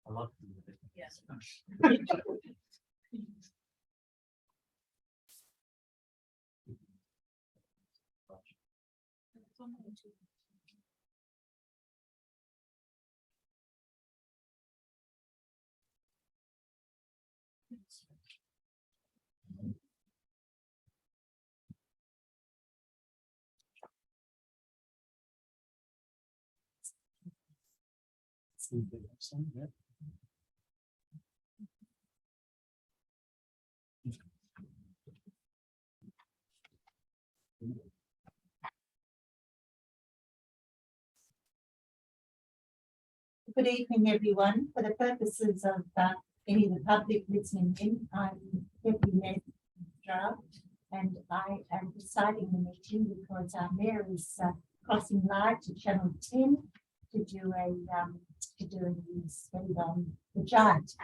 I love it. Yes. Good evening, everyone. For the purposes of any of the public listening in, I'm Deputy Mayor Draft, and I am deciding the meeting because our mayor is crossing live to Channel 10 to do the giant.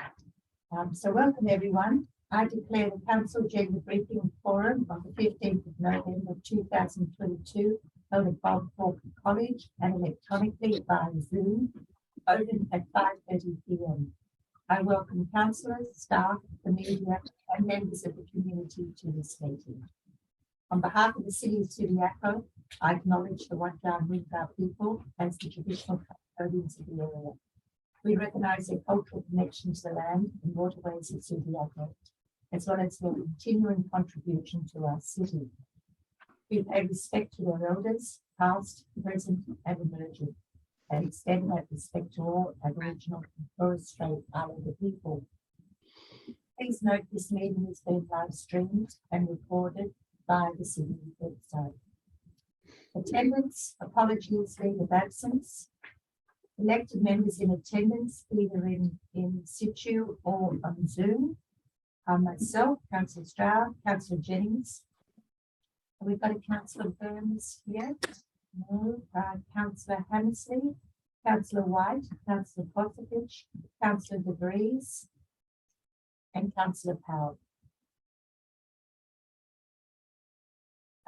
So welcome, everyone. I declare the Council Gender Briefing Forum on the 15th of November 2022 held at Balfour College and electronically via Zoom, open at 5:30 p.m. I welcome councillors, staff, the media, and members of the community to this meeting. On behalf of the City of Subiaco, I acknowledge the Wadjar Noongar people as the traditional custodians of the area. We recognise their cultural connection to the land and waterways of Subiaco, as well as their continuing contribution to our city. We pay respect to their elders, past, present, and emerging, and extend that respect to all Aboriginal and Torres Strait Islander people. Please note this meeting is being live streamed and recorded by the city website. Attendance, apologies, leave of absence. Elected members in attendance, either in situ or on Zoom. Myself, Councillor Stroud, Councillor Jennings. We've got a Councillor Burns here. No, Councillor Hammersley, Councillor White, Councillor Kotsovich, Councillor De Vries, and Councillor Powell.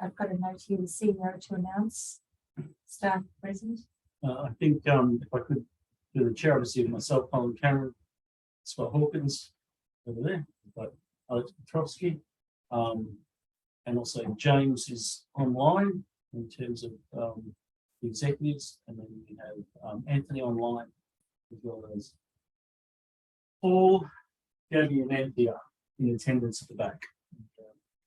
I've got a note here, the CEO to announce. Staff present. I think if I could do the chair, obviously myself, Colin Cameron, Scott Hawkins over there, but Alex Petrovsky, and also James is online in terms of the executives, and then we have Anthony online, as well as Paul, Gabby, and Anthea in attendance at the back,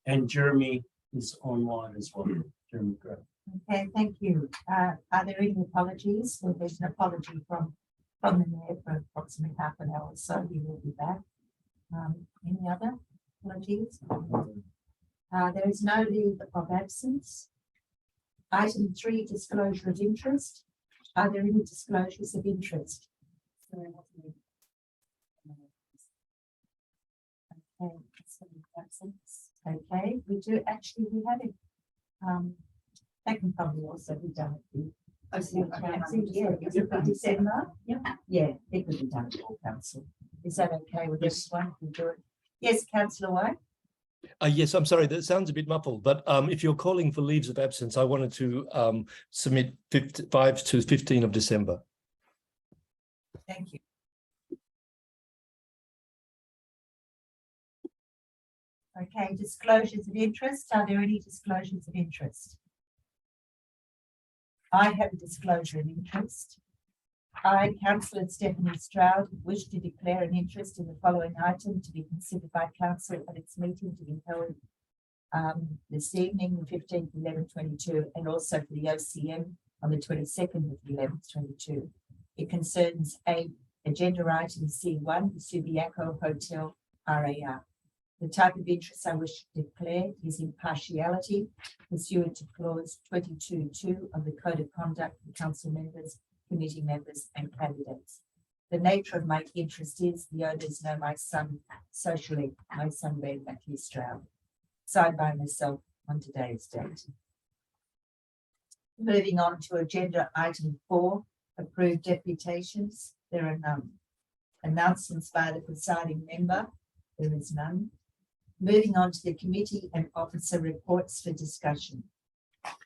and Jeremy is online as well. Jeremy Gray. Okay, thank you. Are there any apologies? Well, there's an apology from the mayor for approximately half an hour, so he will be back. Any other apologies? There is no leave of absence. Item 3, disclosure of interest. Are there any disclosures of interest? Okay, absence. Okay, we have it. That can probably also be done at the December. Yeah, it could be done at all council. Is that okay with everyone? We do it. Yes, Councillor White. Yes, I'm sorry, that sounds a bit muffled, but if you're calling for leaves of absence, I wanted to submit 5 to 15 of December. Thank you. Okay, disclosures of interest. Are there any disclosures of interest? I have a disclosure of interest. I, Councillor Stephanie Stroud, wish to declare an interest in the following item to be considered by Council at its meeting to be held this evening, the 15th of 11/22, and also for the OCM on the 22nd of 11/22. It concerns agenda item C1, the Subiaco Hotel RAR. The type of interest I wish to declare is impartiality pursuant to clause 22(2) of the Code of Conduct for council members, committee members, and candidates. The nature of my interest is the owners know my son socially, my son Ray Matthew Stroud, signed by myself on today's date. Moving on to agenda item 4, approved deputations. There are none. Announcements by the presiding member. There is none. Moving on to the committee and officer reports for discussion.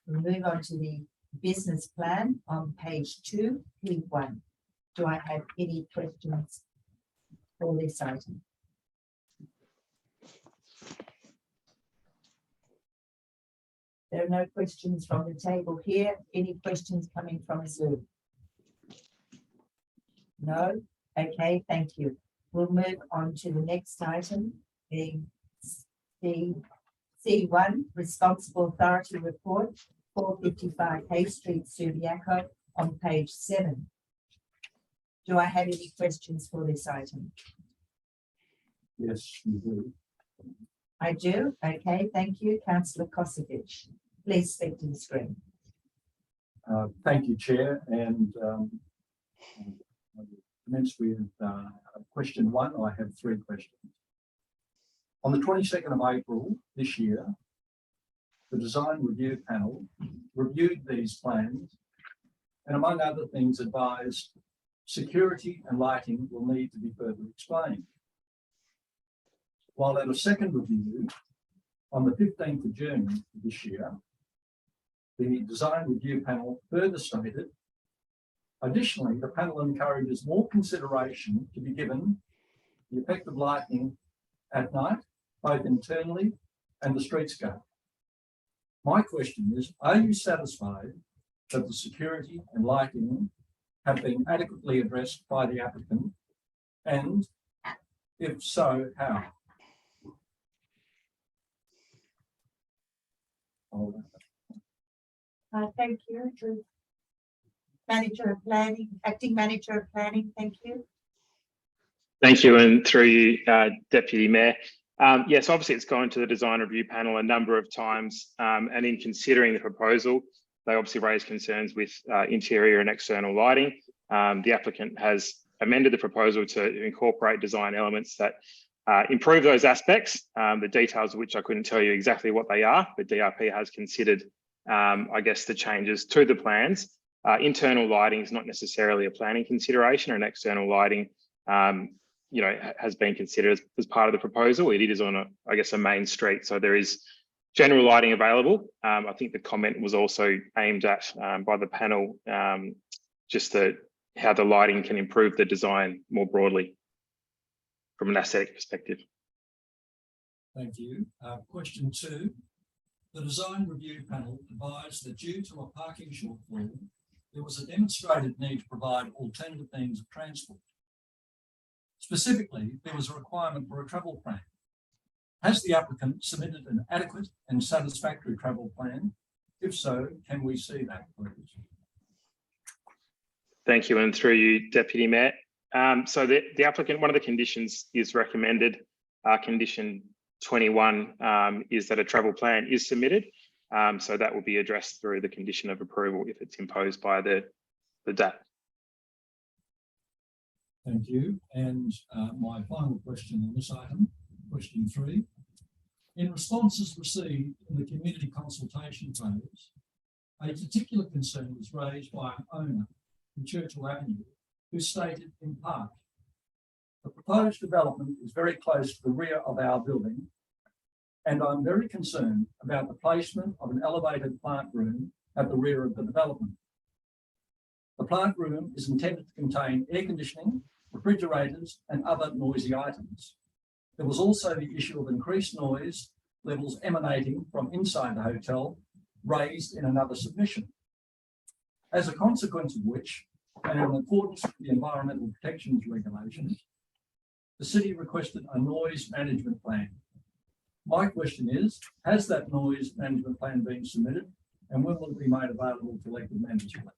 We'll move on to the business plan on page 2, P1. Do I have any questions for this item? There are no questions from the table here. Any questions coming from Zoom? No? Okay, thank you. We'll move on to the next item, being C1, Responsible Authority Report, 455 Hay Street, Subiaco, on page 7. Do I have any questions for this item? Yes, you do. I do. Okay, thank you. Councillor Kosovic, please speak to the screen. Thank you, Chair. And I'll commence with question 1. I have 3 questions. On the 22nd of April this year, the Design Review Panel reviewed these plans and, among other things, advised security and lighting will need to be further explained. While at a second review on the 15th of June this year, the Design Review Panel further stated, additionally, the panel encourages more consideration to be given the effective lighting at night, both internally and the streetscape. My question is, are you satisfied that the security and lighting have been adequately addressed by the applicant? And if so, how? Thank you. Manager of Planning, Acting Manager of Planning, thank you. Thank you, and through you, Deputy Mayor. Yes, obviously it's gone to the Design Review Panel a number of times, and in considering the proposal, they obviously raised concerns with interior and external lighting. The applicant has amended the proposal to incorporate design elements that improve those aspects, the details of which I couldn't tell you exactly what they are, but DRP has considered, I guess, the changes to the plans. Internal lighting is not necessarily a planning consideration, and external lighting has been considered as part of the proposal. It is on a main street, so there is general lighting available. I think the comment was also aimed at by the panel, just how the lighting can improve the design more broadly from an aesthetic perspective. Thank you. Question 2. The Design Review Panel advised that due to a parking shortfall, there was a demonstrated need to provide alternative means of transport. Specifically, there was a requirement for a travel plan. Has the applicant submitted an adequate and satisfactory travel plan? If so, can we see that, please? Thank you, and through you, Deputy Mayor. So the applicant, one of the conditions is recommended. Condition 21 is that a travel plan is submitted. So that will be addressed through the condition of approval if it's imposed by the DAP. Thank you. And my final question on this item, question 3. In responses received in the community consultation phase, a particular concern was raised by an owner in Churchill Avenue who stated in part, the proposed development is very close to the rear of our building, and I'm very concerned about the placement of an elevated plant room at the rear of the development. The plant room is intended to contain air conditioning, refrigerators, and other noisy items. There was also the issue of increased noise levels emanating from inside the hotel, raised in another submission. As a consequence of which, and in accordance with the environmental protections regulations, the city requested a noise management plan. My question is, has that noise management plan been submitted, and when will it be made available to elected members, please?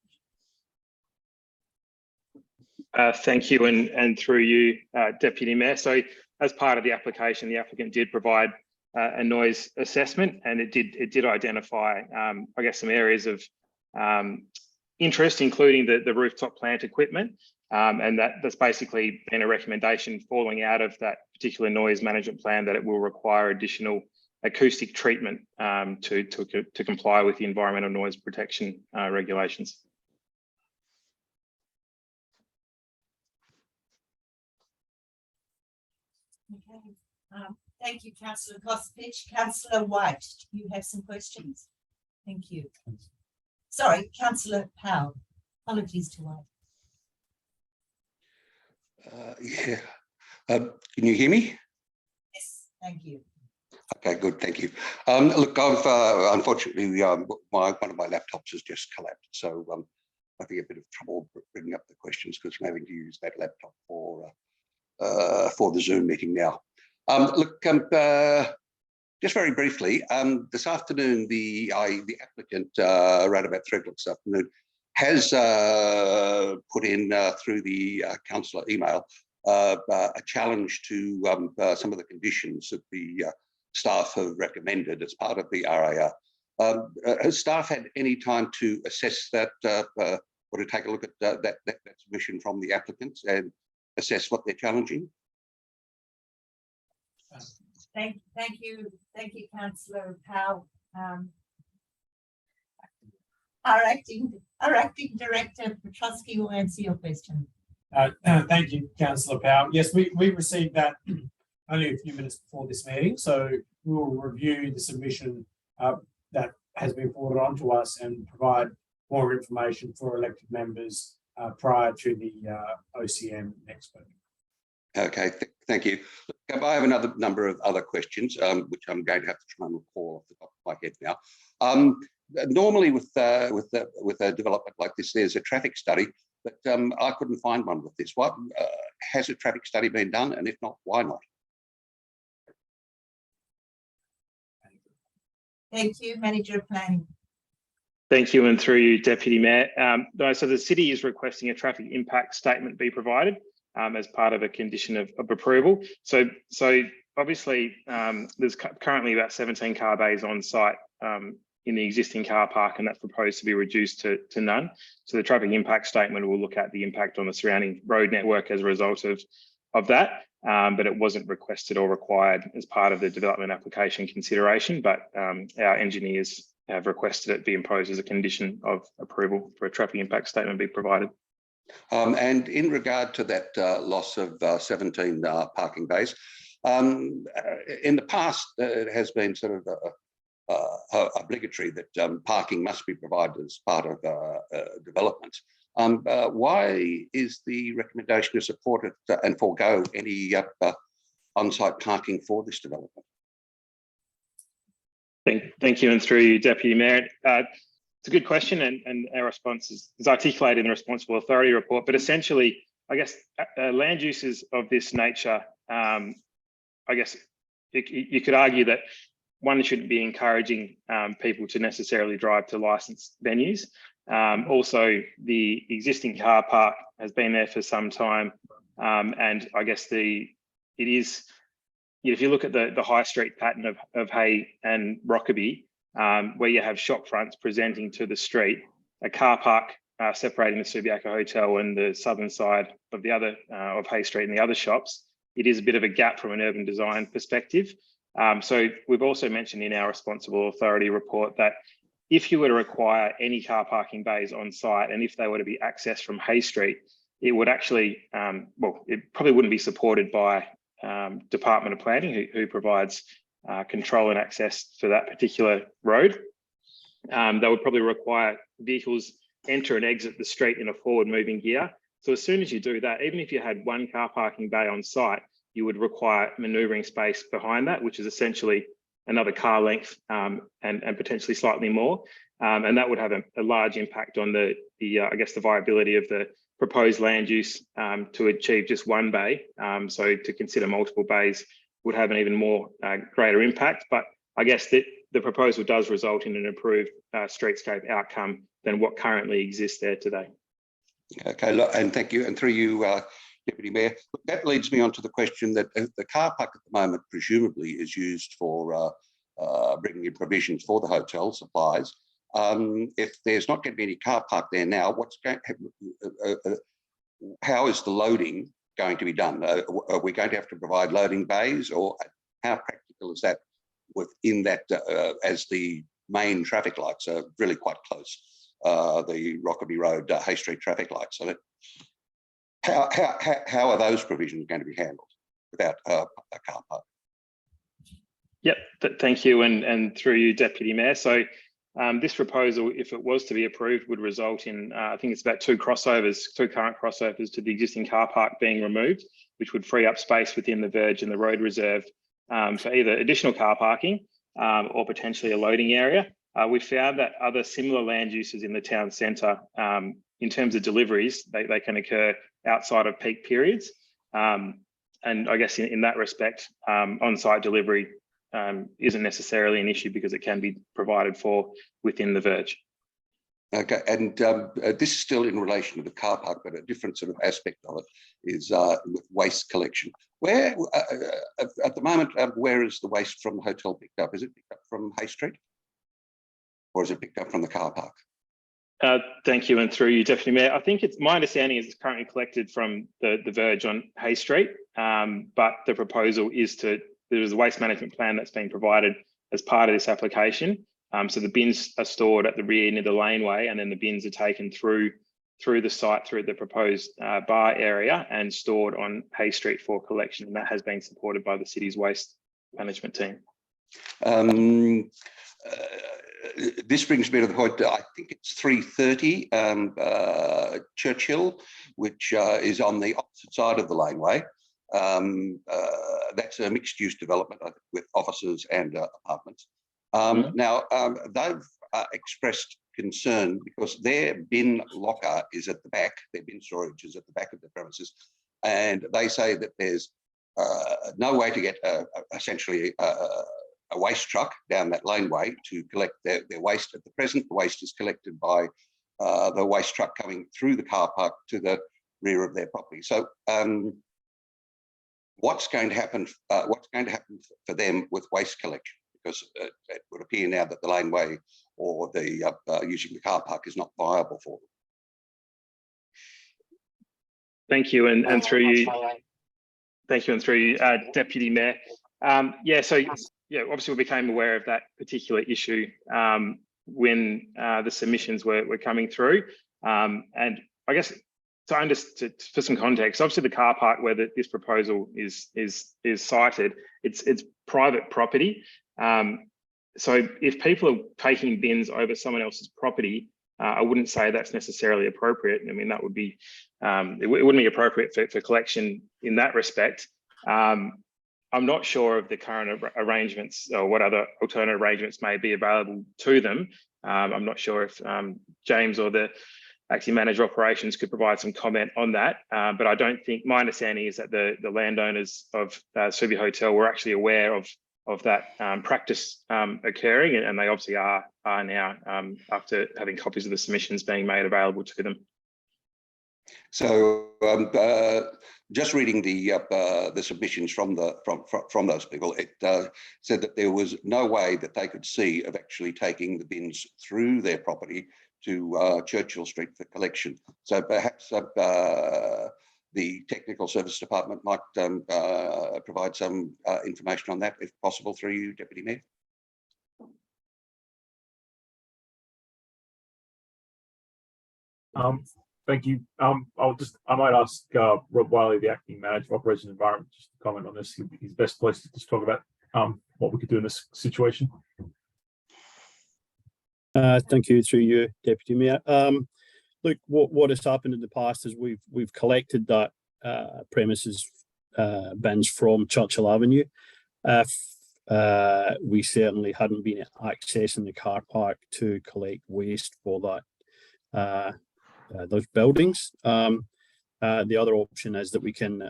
Thank you, and through you, Deputy Mayor. So as part of the application, the applicant did provide a noise assessment, and it did identify, I guess, some areas of interest, including the rooftop plant equipment, and that's basically been a recommendation falling out of that particular noise management plan that it will require additional acoustic treatment to comply with the environmental noise protection regulations. Okay. Thank you, Councillor Kosovic. Councillor White, you have some questions. Thank you. Sorry, Councillor Powell. Apologies to White. Yeah. Can you hear me? Yes, thank you. Okay, good, thank you. Look, I've unfortunately, one of my laptops has just collapsed, so I'm having a bit of trouble bringing up the questions because I'm having to use that laptop for the Zoom meeting now. Look, just very briefly, this afternoon, the applicant, around about 3 o'clock this afternoon, has put in through the councillor email a challenge to some of the conditions that the staff have recommended as part of the RAR. Has staff had any time to assess that or to take a look at that submission from the applicants and assess what they're challenging? Thank you, Councillor Powell. Our acting director Petrosky will answer your question. Thank you, Councillor Powell. Yes, we received that only a few minutes before this meeting, so we will review the submission that has been forwarded on to us and provide more information for elected members prior to the OCM next week. Okay, thank you. Look, I have another number of other questions, which I'm going to have to try and recall off the top of my head now. Normally, with a development like this, there's a traffic study, but I couldn't find one with this. What has a traffic study been done, and if not, why not? Thank you, Manager of Planning. Thank you, and through you, Deputy Mayor. So the city is requesting a traffic impact statement be provided as part of a condition of approval. So obviously, there's currently about 17 car bays on site in the existing car park, and that's proposed to be reduced to none. So the traffic impact statement will look at the impact on the surrounding road network as a result of that, but it wasn't requested or required as part of the development application consideration, but our engineers have requested it be imposed as a condition of approval for a traffic impact statement be provided. And in regard to that loss of 17 parking bays, in the past, it has been sort of obligatory that parking must be provided as part of developments. Why is the recommendation to support it and forego any on-site parking for this development? Thank you, and through you, Deputy Mayor. It's a good question, and our response is articulated in the Responsible Authority report. But essentially, I guess land uses of this nature, I guess you could argue that one shouldn't be encouraging people to necessarily drive to licensed venues. Also, the existing car park has been there for some time, and I guess it is. If you look at the high street pattern of Hay and Rockaby, where you have shop fronts presenting to the street, a car park separating the Subiaco Hotel and the southern side of the other of Hay Street and the other shops, it is a bit of a gap from an urban design perspective. So we've also mentioned in our Responsible Authority report that if you were to require any car parking bays on site, and if they were to be accessed from Hay Street, it would actually, it probably wouldn't be supported by Department of Planning, who provides control and access for that particular road. They would probably require vehicles enter and exit the street in a forward moving gear. So as soon as you do that, even if you had one car parking bay on site, you would require manoeuvring space behind that, which is essentially another car length and potentially slightly more. And that would have a large impact on the I guess the viability of the proposed land use to achieve just one bay. So to consider multiple bays would have an even more greater impact. But I guess that the proposal does result in an improved streetscape outcome than what currently exists there today. Okay, and thank you. And through you, Deputy Mayor, that leads me on to the question that the car park at the moment presumably is used for bringing in provisions for the hotel supplies. If there's not going to be any car park there now, how is the loading going to be done? Are we going to have to provide loading bays, or how practical is that within that as the main traffic lights are really quite close, the Rockaby Road, Hay Street traffic lights? So how are those provisions going to be handled without a car park? Yep, thank you, and through you, Deputy Mayor. So This proposal, if it was to be approved, would result in, I think it's about two current crossovers to the existing car park being removed, which would free up space within the verge and the road reserve for either additional car parking or potentially a loading area. We found that other similar land uses in the town centre, in terms of deliveries, they can occur outside of peak periods. And I guess in that respect, on-site delivery isn't necessarily an issue because it can be provided for within the verge. Okay, and this is still in relation to the car park, but a different sort of aspect of it is with waste collection. Where, at the moment, where is the waste from the hotel picked up? Is it picked up from Hay Street? Or is it picked up from the car park? Thank you, and through you, Deputy Mayor. I think my understanding is it's currently collected from the verge on Hay Street, but the proposal is there's a waste management plan that's been provided as part of this application. So the bins are stored at the rear near the laneway, and then the bins are taken through the site, through the proposed bar area, and stored on Hay Street for collection. And that has been supported by the city's waste management team. This brings me to the point that I think it's 330 Churchill, which is on the opposite side of the laneway. That's a mixed-use development with offices and apartments. Now, they've expressed concern because their bin locker is at the back, their bin storage is at the back of the premises, and they say that there's no way to get essentially a waste truck down that laneway to collect their waste. At the present, the waste is collected by the waste truck coming through the car park to the rear of their property. So what's going to happen for them with waste collection? Because it would appear now that the laneway or the using the car park is not viable for them. Thank you, and through you. Thank you, and through you, Deputy Mayor. Yeah, obviously we became aware of that particular issue when the submissions were coming through. And I guess for some context, obviously the car park where this proposal is cited, it's private property. So if people are taking bins over someone else's property, I wouldn't say that's necessarily appropriate. I mean, that would be, it wouldn't be appropriate for collection in that respect. I'm not sure of the current arrangements or what other alternate arrangements may be available to them. I'm not sure if James or the acting manager operations could provide some comment on that. But I don't think, my understanding is that the landowners of Subiaco Hotel were actually aware of that practice occurring, and they obviously are now after having copies of the submissions being made available to them. So just reading the submissions from those people, it said that there was no way that they could see of actually taking the bins through their property to Churchill Street for collection. So perhaps the technical service department might provide some information on that, if possible, through you, Deputy Mayor. Thank you. I might ask Rob Wiley, the acting manager of Operations and Environment, just to comment on this. He's best placed to just talk about what we could do in this situation. Thank you, through you, Deputy Mayor. Look, what has happened in the past is we've collected that premises bins from Churchill Avenue. We certainly hadn't been accessing the car park to collect waste for that. Those buildings. The other option is that we can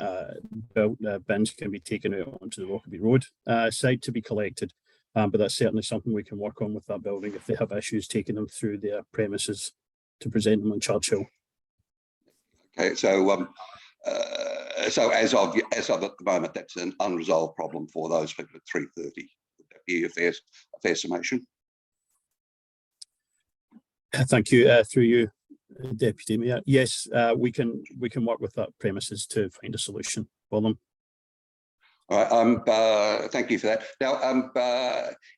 bins can be taken out onto the Rockaby Road site to be collected, but that's certainly something we can work on with that building if they have issues taking them through their premises to present them on Churchill. Okay, so so as of at the moment, that's an unresolved problem for those people at 330. Would that be a fair summation? Thank you. Through you, Deputy Mayor. Yes, we can work with that premises to find a solution for them. All right, thank you for that. Now,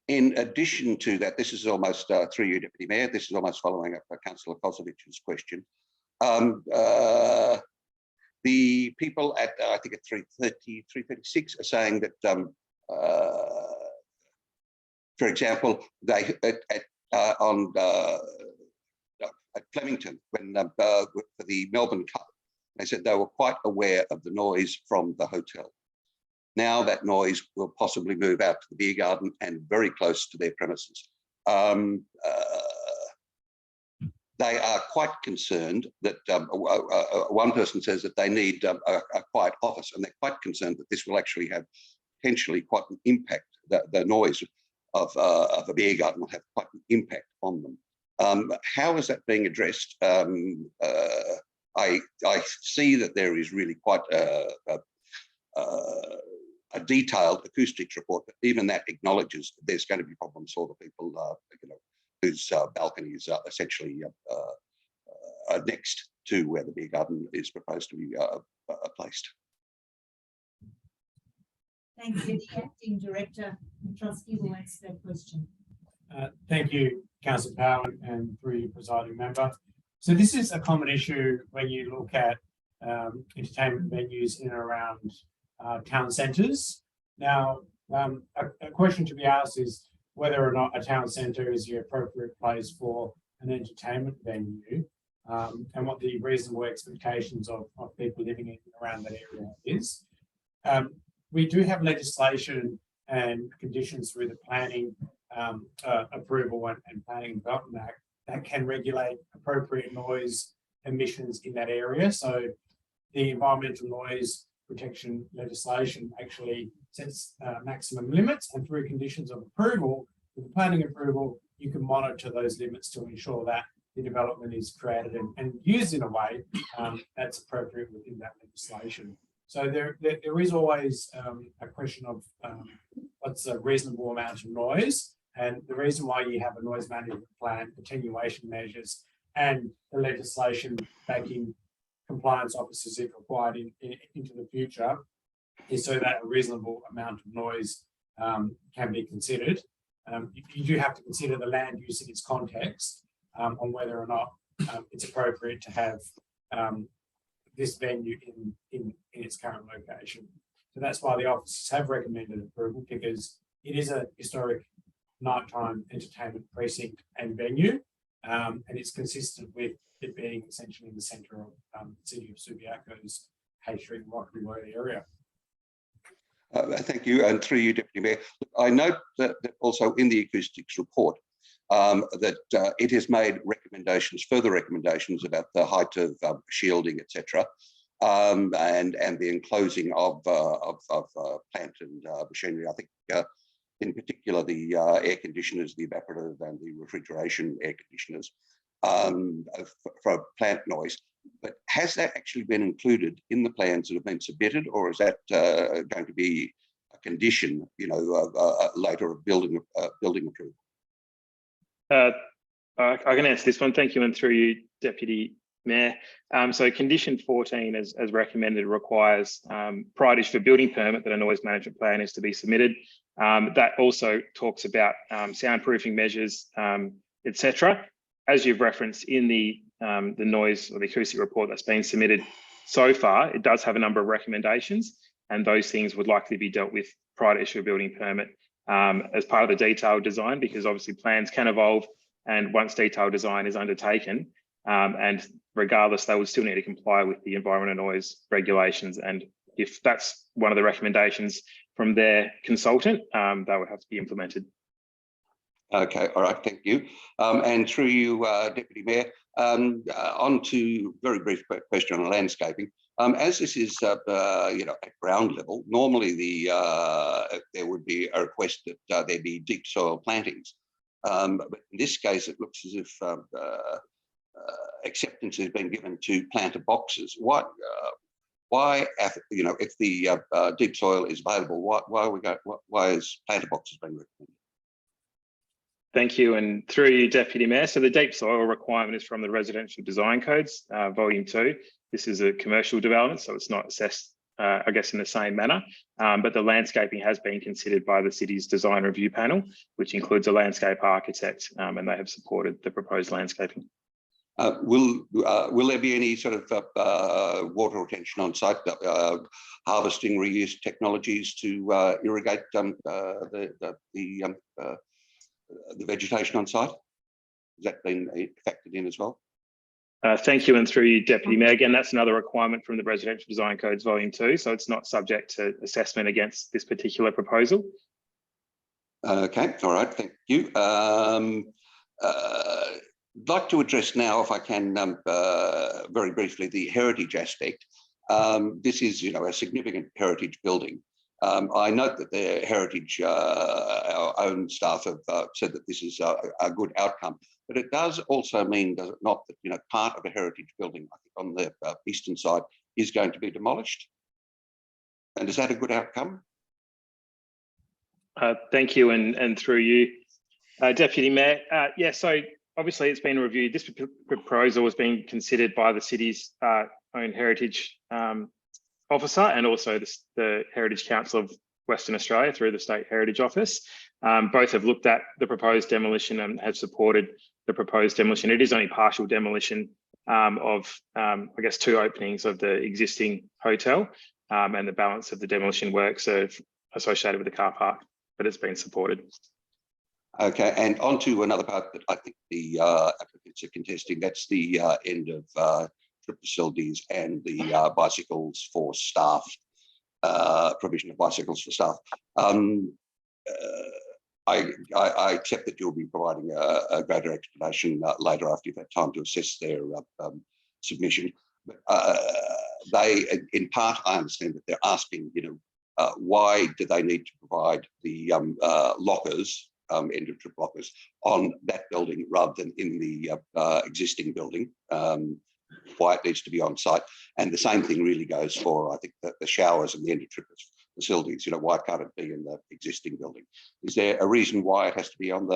in addition to that, this is almost through you, Deputy Mayor, this is almost following up Councillor Kosovic's question. The people at, I think at 330, 336 are saying that, for example, they at at Flemington when for the Melbourne Cup. They said they were quite aware of the noise from the hotel. Now that noise will possibly move out to the beer garden and very close to their premises. They are quite concerned that one person says that they need a quiet office, and they're quite concerned that this will actually have potentially quite an impact. The noise of a beer garden will have quite an impact on them. How is that being addressed? I see that there is really quite a detailed acoustics report, but even that acknowledges that there's going to be problems for the people, whose balconies are essentially next to where the beer garden is proposed to be placed. Thank you. The acting director, Trustee, will answer that question. Thank you, Councillor Powell, and through you, presiding member. So this is a common issue when you look at entertainment venues in and around town centres. Now, a question to be asked is whether or not a town centre is the appropriate place for an entertainment venue, and what the reasonable expectations of people living in around that area is. We do have legislation and conditions through the planning approval and planning and development act that can regulate appropriate noise emissions in that area. So the environmental noise protection legislation actually sets maximum limits, and through conditions of approval, with the planning approval, you can monitor those limits to ensure that the development is created and used in a way that's appropriate within that legislation. So there is always a question of what's a reasonable amount of noise, and the reason why you have a noise management plan, attenuation measures, and the legislation backing compliance officers if required into the future is so that a reasonable amount of noise can be considered. You do have to consider the land use in its context on whether or not it's appropriate to have this venue in its current location. So that's why the officers have recommended approval, because it is a historic nighttime entertainment precinct and venue, and it's consistent with it being essentially in the centre of the city of Subiaco's Hay Street and Rockery Road area. Thank you, and through you, Deputy Mayor. I note that also in the acoustics report that it has made recommendations, further recommendations about the height of shielding, etc., and the enclosing of plant and machinery. I think in particular the air conditioners, the evaporative and the refrigeration air conditioners for plant noise. But has that actually been included in the plans that have been submitted, or is that going to be a condition, later of building approval? I can answer this one. Thank you, and through you, Deputy Mayor. So condition 14, as recommended, requires prior to issue a building permit that a noise management plan is to be submitted. That also talks about soundproofing measures, etc. As you've referenced in the noise or the acoustic report that's been submitted so far, it does have a number of recommendations, and those things would likely be dealt with prior to issue a building permit as part of the detailed design, because obviously plans can evolve, and once detailed design is undertaken, and regardless, they would still need to comply with the environmental noise regulations. And if that's one of the recommendations from their consultant, that would have to be implemented. Okay, all right, thank you. And through you, Deputy Mayor, on to very brief question on landscaping. As this is, at ground level, normally there would be a request that there be deep soil plantings. But in this case, it looks as if acceptance has been given to planter boxes. Why, if the deep soil is available, why is planter boxes being recommended? Thank you, and through you, Deputy Mayor. So the deep soil requirement is from the Residential Design Codes, Volume 2. This is a commercial development, so it's not assessed, I guess, in the same manner. But the landscaping has been considered by the city's design review panel, which includes a landscape architect, and they have supported the proposed landscaping. Will there be any sort of water retention on site, harvesting, reuse technologies to irrigate the vegetation on site? Has that been factored in as well? Thank you, and through you, Deputy Mayor. Again, that's another requirement from the Residential Design Codes Volume 2, so it's not subject to assessment against this particular proposal. Okay, all right, thank you. I'd like to address now, if I can, very briefly, the heritage aspect. This is, a significant heritage building. I note that the heritage, our own staff have said that this is a good outcome, but it does also mean, does it not, that part of a heritage building, I think on the eastern side, is going to be demolished? And is that a good outcome? Thank you, and through you, Deputy Mayor. Yeah, so obviously it's been reviewed. This proposal was being considered by the city's own heritage officer and also the Heritage Council of Western Australia through the State Heritage Office. Both have looked at the proposed demolition and have supported the proposed demolition. It is only partial demolition of, I guess, 2 openings of the existing hotel, and the balance of the demolition works are associated with the car park, but it's been supported. Okay, and on to another part that I think the applicants are contesting. That's the end of trip facilities and the bicycles for staff, provision of bicycles for staff. I accept that you'll be providing a greater explanation later after you've had time to assess their submission. But they, in part, I understand that they're asking, why do they need to provide the lockers, end of trip lockers, on that building rather than in the existing building? Why it needs to be on site. And the same thing really goes for, I think, the showers and the end of trip facilities. Why can't it be in the existing building? Is there a reason why it has to be on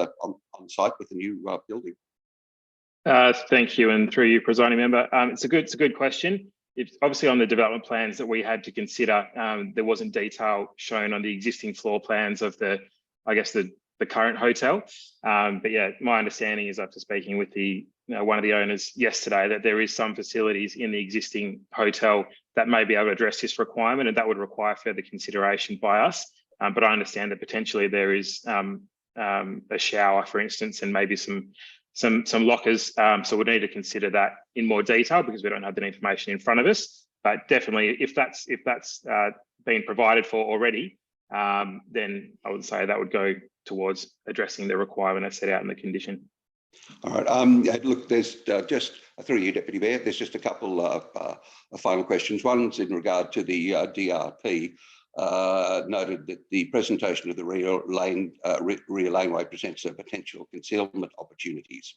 site with the new building? Thank you, and through you, presiding member. It's a good question. It's obviously on the development plans that we had to consider. There wasn't detail shown on the existing floor plans of the current hotel. But yeah, my understanding is, after speaking with one of the owners yesterday, that there is some facilities in the existing hotel that may be able to address this requirement, and that would require further consideration by us. But I understand that potentially there is a shower, for instance, and maybe some lockers. So we'd need to consider that in more detail because we don't have that information in front of us. But definitely, if that's been provided for already, then I would say that would go towards addressing the requirement as set out in the condition. All right. Look, there's just through you, Deputy Mayor. There's just a couple of final questions. One's in regard to the DRP. Noted that the presentation of the rear laneway presents a potential concealment opportunities.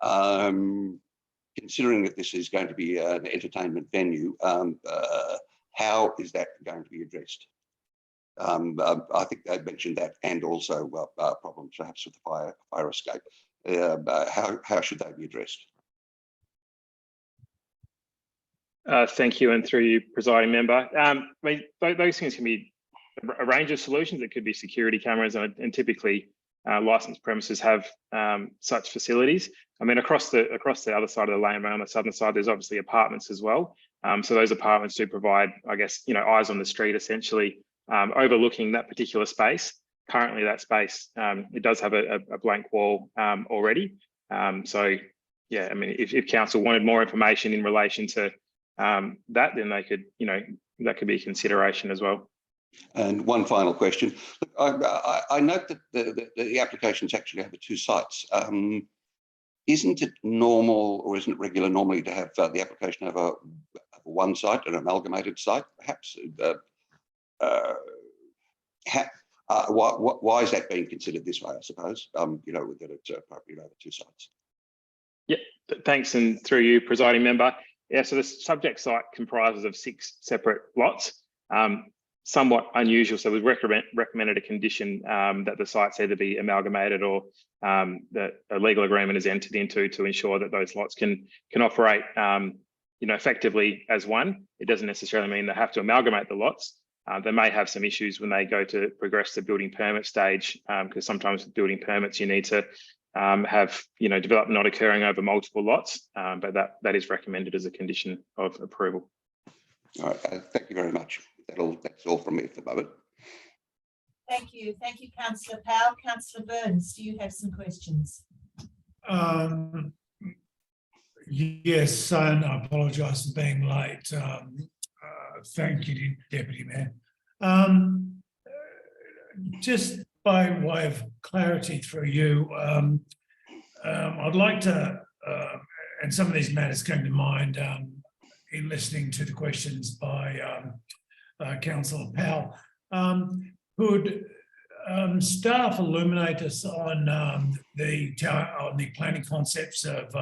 Considering that this is going to be an entertainment venue, how is that going to be addressed? I think they mentioned that, and also problems perhaps with the fire escape. How should they be addressed? Thank you, and through you, presiding member. Those things can be a range of solutions. It could be security cameras, and typically licensed premises have such facilities. Across the other side of the laneway on the southern side, there's obviously apartments as well. So those apartments do provide, eyes on the street, essentially, overlooking that particular space. Currently, that space, it does have a blank wall already. So, yeah, if council wanted more information in relation to that, then they could, that could be a consideration as well. And one final question. I note that the applications actually have 2 sites. Isn't it normal, or isn't it regular normally to have the application have a one site, an amalgamated site, perhaps? Why is that being considered this way, I suppose, that it's appropriate over 2 sites? Yeah, thanks, and through you, presiding member. Yeah, so the subject site comprises of 6 separate lots, somewhat unusual. So we recommended a condition that the sites either be amalgamated or that a legal agreement is entered into to ensure that those lots can operate, effectively as one. It doesn't necessarily mean they have to amalgamate the lots. They may have some issues when they go to progress the building permit stage, because sometimes with building permits you need to have development not occurring over multiple lots, but that is recommended as a condition of approval. All right, thank you very much. That's all from me at the moment. Thank you, Councillor Powell. Councillor Burns, do you have some questions? Yes, and I apologise for being late. Thank you, Deputy Mayor. Just by way of clarity through you, I'd like to, and some of these matters came to mind in listening to the questions by Councillor Powell. Could staff illuminate us on the planning concepts of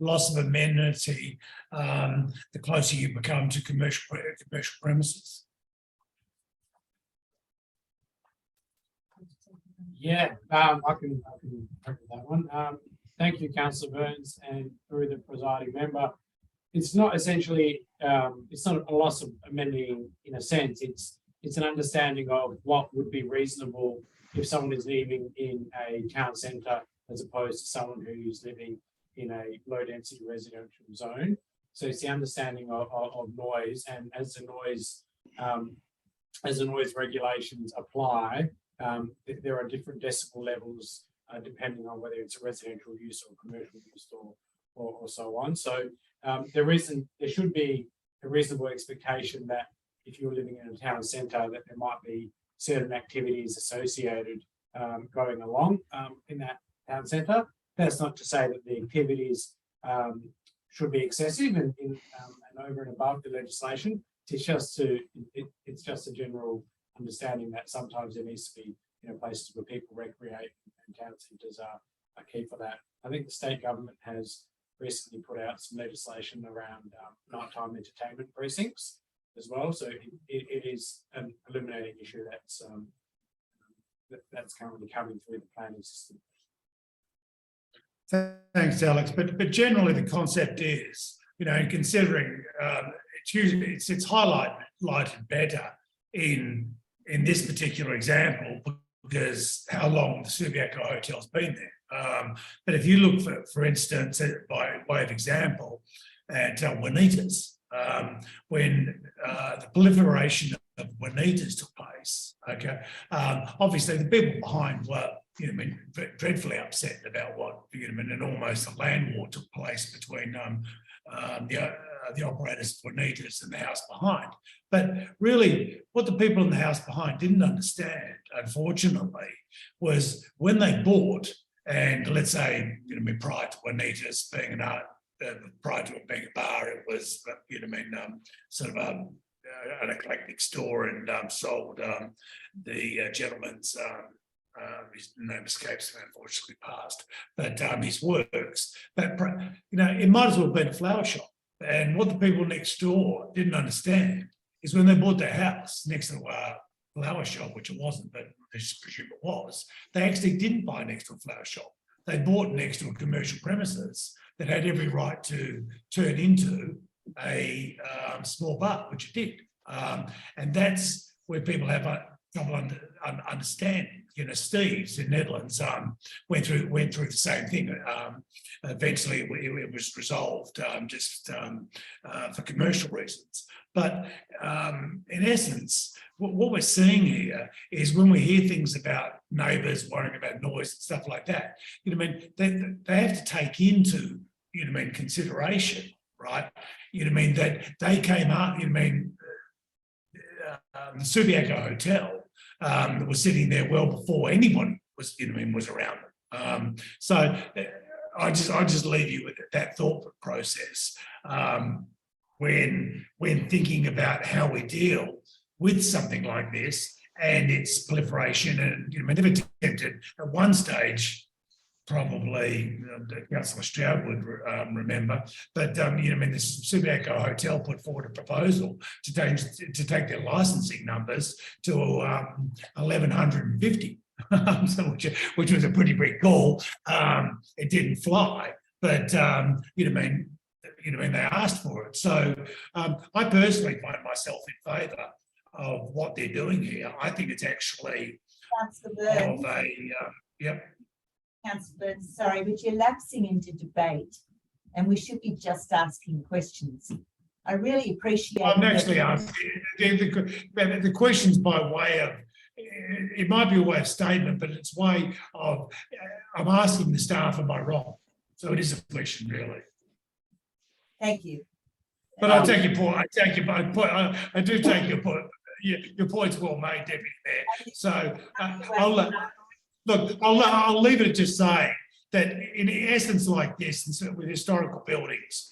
loss of amenity the closer you become to commercial premises? Yeah, I can help with that one. Thank you, Councillor Burns, and through the presiding member. It's not essentially, it's not a loss of amenity in a sense. It's an understanding of what would be reasonable if someone is living in a town centre as opposed to someone who's living in a low density residential zone. So it's the understanding of noise, and as the noise regulations apply, there are different decibel levels depending on whether it's a residential use or commercial use or so on. So there should be a reasonable expectation that if you're living in a town centre, that there might be certain activities associated going along in that town centre. That's not to say that the activities should be excessive and over and above the legislation. It's just a general understanding that sometimes there needs to be places where people recreate, and town centres are key for that. I think the state government has recently put out some legislation around nighttime entertainment precincts as well. So it is an illuminating issue that's currently coming through the planning system. Thanks, Alex. But generally the concept is, considering it's highlighted better in this particular example because how long the Subiaco Hotel's been there. But if you look for instance, by way of example, at Juanitas, when the proliferation of Juanitas took place, okay, obviously the people behind were, dreadfully upset about what, and almost a land war took place between the operators of Juanitas and the house behind. But really, what the people in the house behind didn't understand, unfortunately, was when they bought, and let's say, prior to Juanitas being an art, prior to it being a bar, it was, sort of an eclectic store, and sold the gentleman's, his name escapes me, unfortunately passed, but his works. But it might as well have been a flower shop. And what the people next door didn't understand is when they bought their house next to a flower shop, which it wasn't, but I presume it was, they actually didn't buy next to a flower shop. They bought next to a commercial premises that had every right to turn into a small bar, which it did. And that's where people have trouble understanding. Steve's in Netherlands went through the same thing. Eventually, it was resolved just for commercial reasons. But in essence, what we're seeing here is when we hear things about neighbours worrying about noise and stuff like that, they have to take into consideration, right? That they came up. The Subiaco Hotel was sitting there well before anyone was, was around them. So I just leave you with that thought process when thinking about how we deal with something like this and its proliferation. And they've attempted at one stage, probably Councillor Stroud would remember, but the Subiaco Hotel put forward a proposal to take their licensing numbers to 1,150, which was a pretty big goal. It didn't fly, but they asked for it. So I personally find myself in favour of what they're doing here. I think it's actually of a yep. Councillor Burns, sorry, but you're lapsing into debate and we should be just asking questions. I really appreciate I'm actually asking the questions by way of, it might be a way of statement, but it's way of, I'm asking the staff, am I wrong? So it is a question, really. Thank you. But I take your point. I take your point. I do take your point. Your point's well made, Deputy Mayor. So I'll leave it at just saying that in essence like this, and so with historical buildings,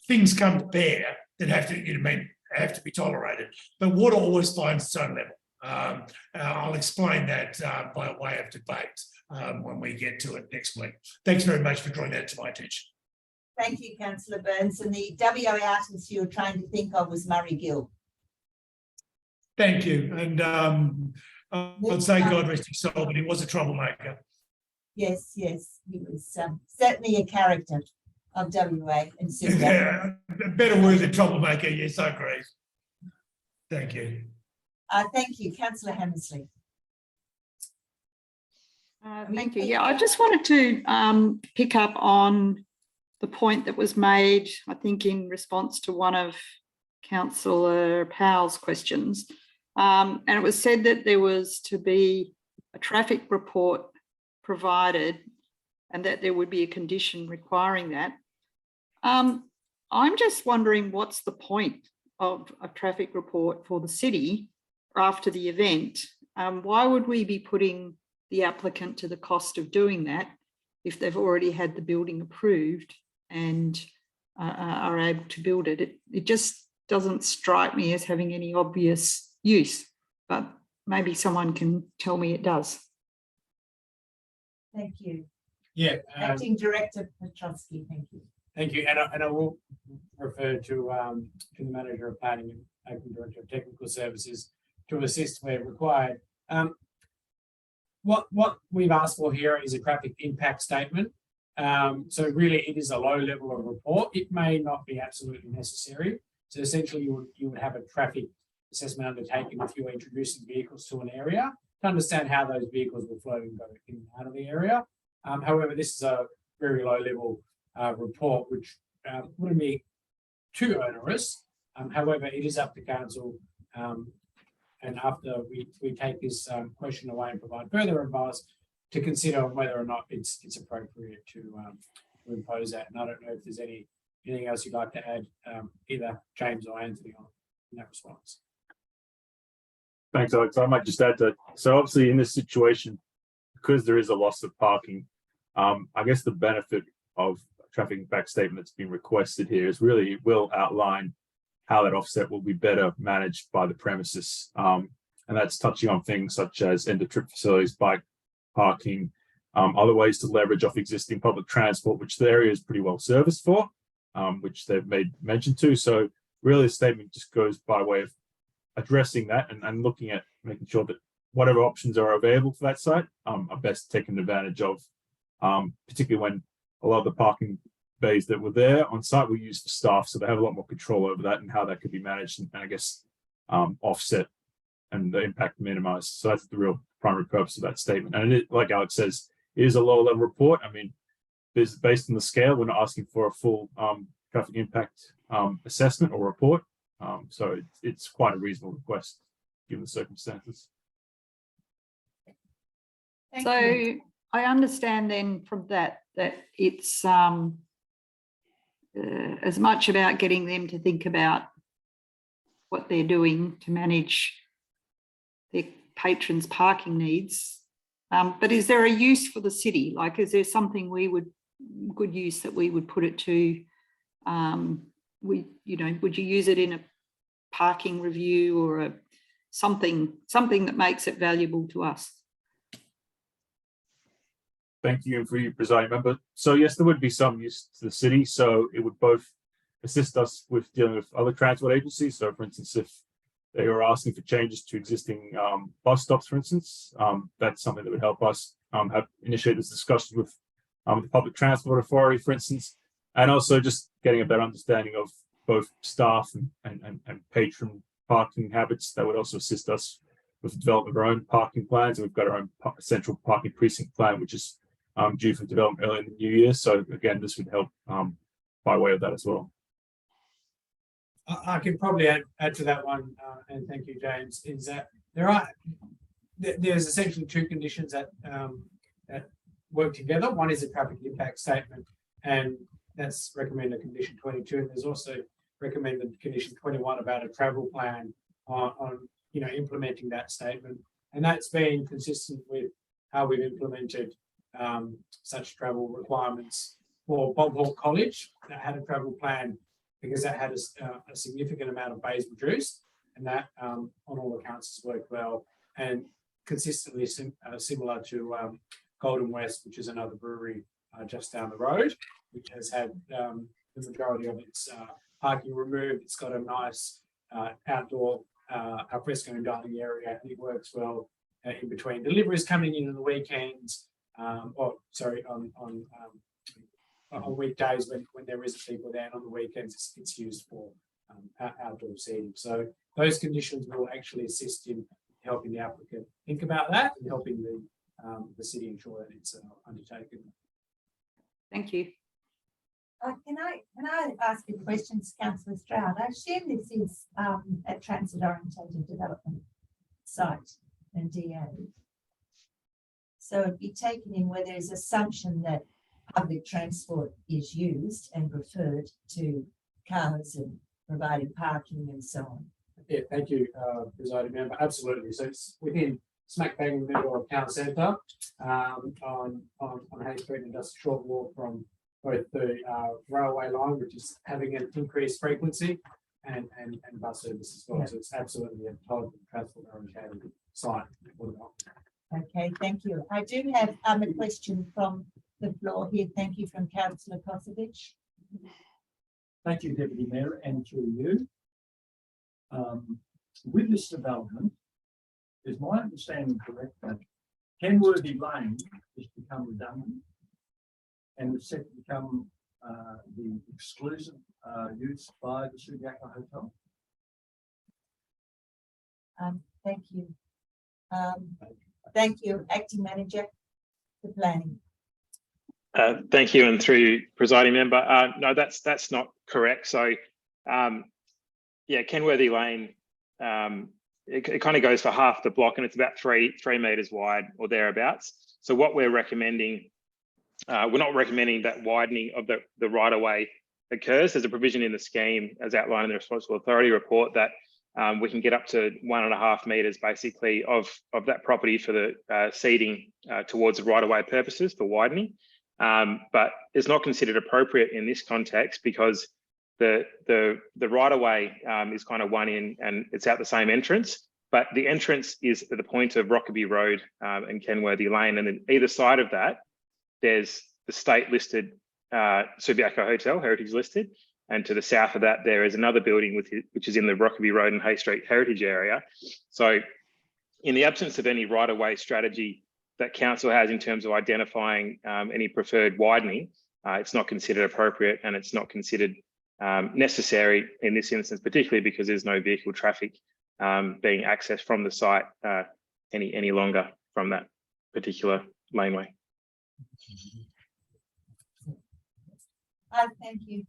things come to bear that have to, have to be tolerated. But water always finds its own level. I'll explain that by way of debate when we get to it next week. Thanks very much for drawing that to my attention. Thank you, Councillor Burns. And the WA artist you were trying to think of was Murray Gill. Thank you. And I'd say God rest his soul, but he was a troublemaker. Yes, yes, he was certainly a character of WA and Subiaco. Yeah, a better word than troublemaker. Yes, I agree. Thank you. Thank you, Councillor Hammersley. Thank you. Yeah, I just wanted to pick up on the point that was made, I think, in response to one of Councillor Powell's questions. And it was said that there was to be a traffic report provided and that there would be a condition requiring that. I'm just wondering what's the point of a traffic report for the city after the event? Why would we be putting the applicant to the cost of doing that if they've already had the building approved and are able to build it? It just doesn't strike me as having any obvious use, but maybe someone can tell me it does. Thank you. Yeah. Acting Director Petrosky, thank you. Thank you. And I will refer to the Manager of Planning and Acting Director of Technical Services to assist where required. What we've asked for here is a traffic impact statement. So really it is a low level of report. It may not be absolutely necessary. So essentially you would have a traffic assessment undertaken if you're introducing vehicles to an area to understand how those vehicles will flow and go in and out of the area. However, this is a very low level report, which wouldn't be too onerous. However, it is up to council. And after we take this question away and provide further advice to consider whether or not it's appropriate to impose that. And I don't know if there's anything else you'd like to add, either James or Anthony, on in that response. Thanks, Alex. I might just add that. So obviously in this situation, because there is a loss of parking, I guess the benefit of a traffic impact statement that's been requested here is really it will outline how that offset will be better managed by the premises. And that's touching on things such as end of trip facilities, bike parking, other ways to leverage off existing public transport, which the area is pretty well serviced for, which they've made mention to. So really the statement just goes by way of addressing that and looking at making sure that whatever options are available for that site are best taken advantage of, particularly when a lot of the parking bays that were there on site were used for staff, so they have a lot more control over that and how that could be managed and I guess offset and the impact minimized. So that's the real primary purpose of that statement. And it, like Alex says, it is a lower level report. I mean, based on the scale, we're not asking for a full traffic impact assessment or report. So it's quite a reasonable request given the circumstances. Thank So you. I understand then from that it's as much about getting them to think about what they're doing to manage their patrons' parking needs. But is there a use for the city? Like, is there something good use that we would put it to? Would you use it in a parking review or something that makes it valuable to us? Thank you for you, presiding member. So yes, there would be some use to the city. So it would both assist us with dealing with other transport agencies. So for instance, if they were asking for changes to existing bus stops, for instance, that's something that would help us initiate this discussion with the Public Transport Authority, for instance, and also just getting a better understanding of both staff and patron parking habits. That would also assist us with the development of our own parking plans. And we've got our own central parking precinct plan, which is due for development early in the new year. So again, this would help by way of that as well. I can probably add to that one, and thank you, James, is that there's essentially two conditions that work together. One is a traffic impact statement, and that's recommended condition 22. And there's also recommended condition 21 about a travel plan on implementing that statement. And that's been consistent with how we've implemented such travel requirements for Bob Hawke College that had a travel plan because that had a significant amount of bays reduced, and that on all accounts has worked well and consistently similar to Golden West, which is another brewery just down the road, which has had the majority of its parking removed. It's got a nice outdoor alfresco and dining area, and it works well in between deliveries coming in on the weekends, on weekdays when there isn't people there, and on the weekends it's used for outdoor seating. So those conditions will actually assist in helping the applicant think about that and helping the city ensure that it's undertaken. Thank you. Can I ask a question to Councillor Stroud? I assume this is a transit orientated development site and DA. So it'd be taken in where there's assumption that public transport is used and referred to cars and providing parking and so on. Yeah, thank you, Presiding Member. Absolutely. So it's within smack bang in the middle of town centre, on Hay Street, and just a short walk from both the railway line, which is having an increased frequency, and bus service as well. Yeah. So it's absolutely a total transport oriented site. Okay, thank you. I do have a question from the floor here. Thank you, from Councillor Kosovic. Thank you, Deputy Mayor, and to you. With this development, is my understanding correct that Kenworthy Lane has become redundant and is set to become the exclusive use by the Subiaco Hotel? Thank you. Thank you, Acting Manager for Planning. Thank you, and through Presiding Member, no, that's not correct. So, yeah, Kenworthy Lane, it kind of goes for half the block, and it's about 3 meters wide or thereabouts. So what we're recommending, we're not recommending that widening of the right of way occurs. There's a provision in the scheme, as outlined in the Responsible Authority report, that we can get up to 1.5 meters basically of that property for the seeding towards the right of way purposes for widening. But it's not considered appropriate in this context because the right of way is kind of one in and it's out the same entrance, but the entrance is at the point of Rockaby Road and Kenworthy Lane, and then either side of that there's the state listed Subiaco Hotel, heritage listed, and to the south of that there is another building which is in the Rockaby Road and Hay Street heritage area. So in the absence of any right of way strategy that council has in terms of identifying any preferred widening, it's not considered appropriate, and it's not considered necessary in this instance, particularly because there's no vehicle traffic being accessed from the site any longer from that particular laneway. Thank you.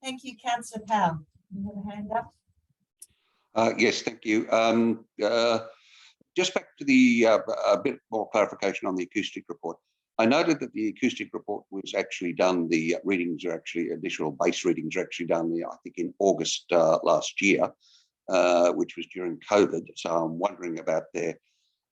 Thank you, Councillor Powell. You have a hand up? Yes, thank you. Just back to the a bit more clarification on the acoustic report. I noted that the acoustic report was actually done, the readings are actually, initial base readings are actually done, I think, in August last year, which was during COVID. So I'm wondering about their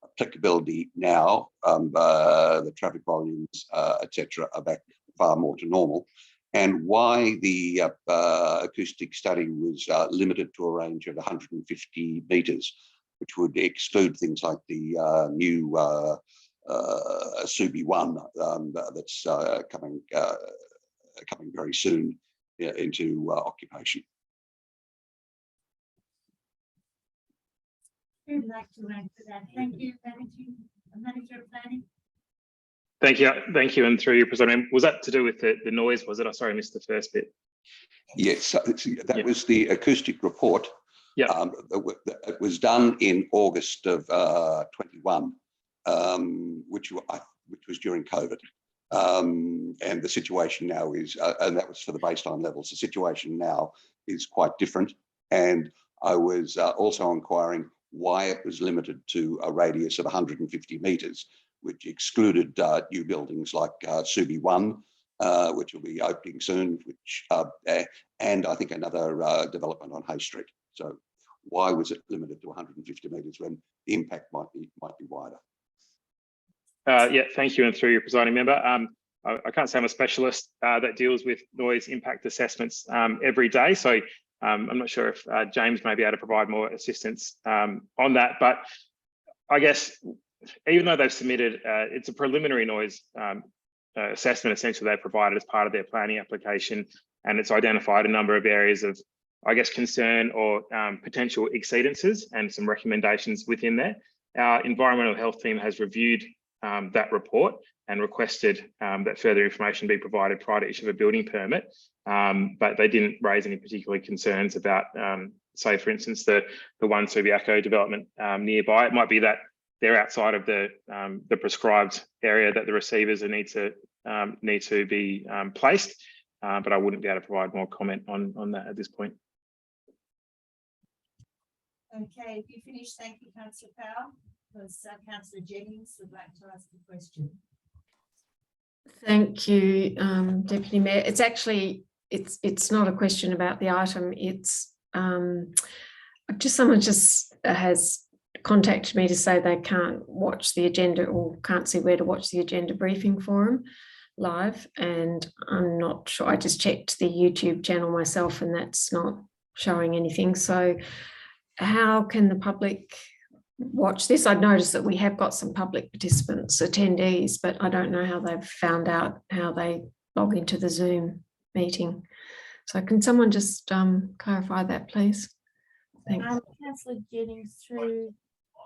applicability now. The traffic volumes, etc., are back far more to normal, and why the acoustic study was limited to a range of 150 metres, which would exclude things like the new Subi 1 that's coming very soon into occupation. Who'd like to answer that? Thank you, Manager of Planning. Thank you, and through you, President. Was that to do with the noise? Was it? I sorry, I missed the first bit. Yes, that was the acoustic report. Yeah, it was done in August of 21, which was during COVID, and the situation now is, and that was for the baseline levels. The situation now is quite different, and I was also inquiring why it was limited to a radius of 150 metres, which excluded new buildings like Subi 1, which will be opening soon, which and I think another development on Hay Street. So why was it limited to 150 metres when the impact might be wider? Yeah, thank you, and through your presiding member. I can't say I'm a specialist that deals with noise impact assessments every day, so I'm not sure if James may be able to provide more assistance on that. But I guess even though they've submitted, it's a preliminary noise assessment essentially they provided as part of their planning application, and it's identified a number of areas of, I guess, concern or potential exceedances and some recommendations within there. Our environmental health team has reviewed that report and requested that further information be provided prior to issue of a building permit, but they didn't raise any particular concerns about, say, for instance, the one Subiaco development nearby. It might be that they're outside of the prescribed area that the receivers need to be placed, but I wouldn't be able to provide more comment on that at this point. Okay, if you finish, thank you, Councillor Powell, because Councillor Jennings would like to ask a question. Thank you, Deputy Mayor. It's actually, it's not a question about the item. It's just someone just has contacted me to say they can't watch the agenda or can't see where to watch the agenda briefing forum live, and I'm not sure. I just checked the YouTube channel myself and that's not showing anything. So how can the public watch this? I've noticed that we have got some public participants, attendees, but I don't know how they've found out how they log into the Zoom meeting. So can someone just clarify that, please? Thanks. Councillor Jennings, through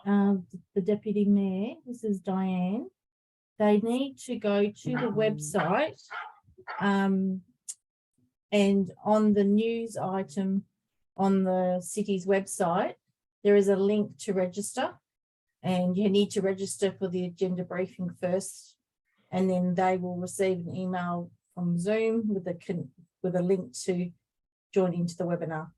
the Deputy Mayor, this is Diane. They need to go to the website and on the news item on the city's website, there is a link to register, and you need to register for the agenda briefing first, and then they will receive an email from Zoom with a link to join into the webinar.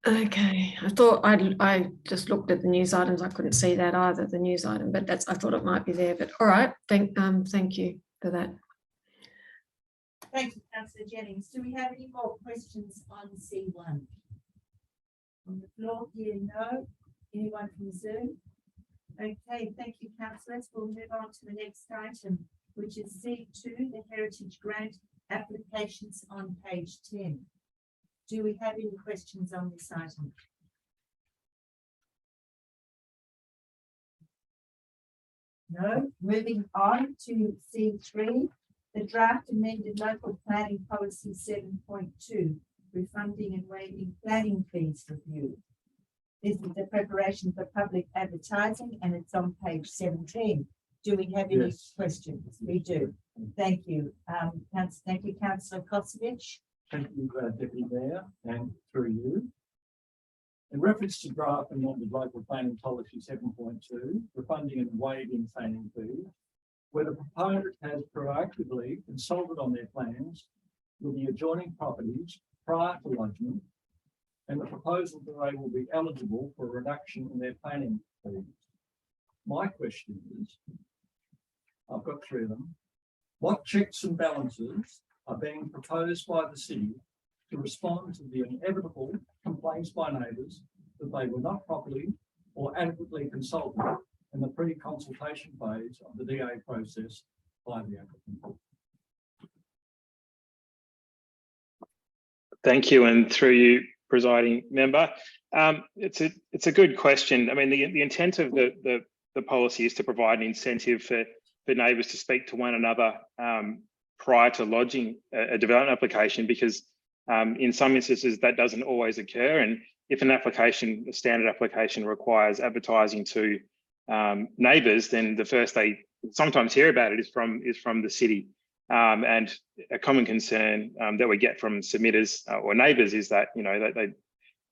Okay, I thought I just looked at the news items. I couldn't see that either, the news item, but I thought it might be there. But all right, thank you for that. Thank you, Councillor Jennings. Do we have any more questions on C1? On the floor here, no. Anyone from Zoom? Okay, thank you, councillors. We'll move on to the next item, which is C2, the Heritage Grant applications on page 10. Do we have any questions on this item? No. Moving on to C3, the draft amended local planning policy 7.2. Refunding and waiving planning fees review. This is the preparation for public advertising and it's on page 17. Do we have any questions? We do. Thank you. Thank you, Councillor Kosovich. Thank you, Deputy Mayor, and through you. In reference to draft amended local planning policy 7.2, refunding and waiving planning fees, where the proponent has proactively consulted on their plans with the adjoining properties prior to lodgement, and the proposal that they will be eligible for a reduction in their planning fees. My question is, I've got three of them. What checks and balances are being proposed by the city to respond to the inevitable complaints by neighbours that they were not properly or adequately consulted in the pre-consultation phase of the DA process by the applicant? Thank you, and through you, presiding member. It's a good question. I mean, the intent of the policy is to provide an incentive for neighbours to speak to one another prior to lodging a development application, because in some instances that doesn't always occur. And if an application, a standard application, requires advertising to neighbours, then the first they sometimes hear about it is from the city. And a common concern that we get from submitters or neighbours is that, you know, that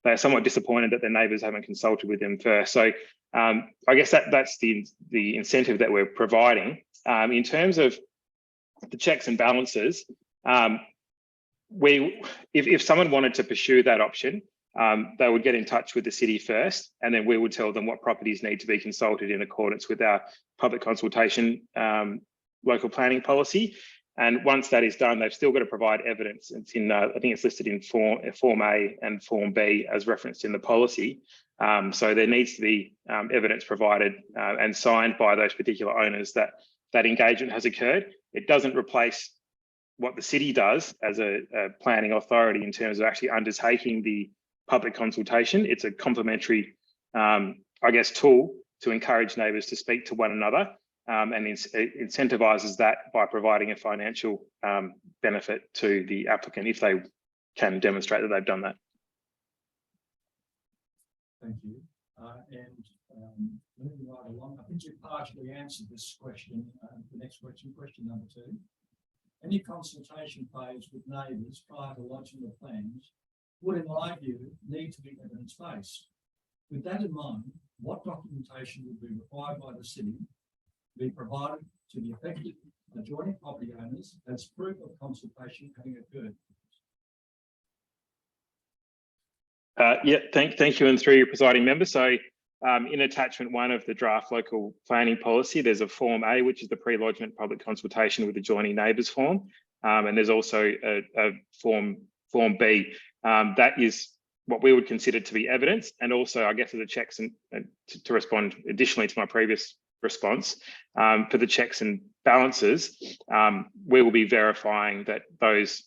they're somewhat disappointed that their neighbours haven't consulted with them first. So I guess that's the incentive that we're providing. In terms of the checks and balances, if someone wanted to pursue that option, they would get in touch with the city first, and then we would tell them what properties need to be consulted in accordance with our public consultation local planning policy. And once that is done, they've still got to provide evidence. It's in, I think it's listed in Form A and Form B as referenced in the policy. So there needs to be evidence provided and signed by those particular owners that that engagement has occurred. It doesn't replace what the city does as a planning authority in terms of actually undertaking the public consultation. It's a complementary, I guess, tool to encourage neighbours to speak to one another, and incentivises that by providing a financial benefit to the applicant if they can demonstrate that they've done that. Thank you. Moving right along, I think you partially answered this question. The next question, question number 2. Any consultation phase with neighbours prior to lodging the plans would, in my view, need to be evidence-based. With that in mind, what documentation would be required by the city to be provided to the affected adjoining property owners as proof of consultation having occurred? Yeah, thank you, and through your presiding member. So in attachment 1 of the draft local planning policy, there's a Form A, which is the pre-lodgement public consultation with adjoining neighbours form. And there's also a Form B. That is what we would consider to be evidence. And also, I guess, for the checks and to respond additionally to my previous response, for the checks and balances, we will be verifying that those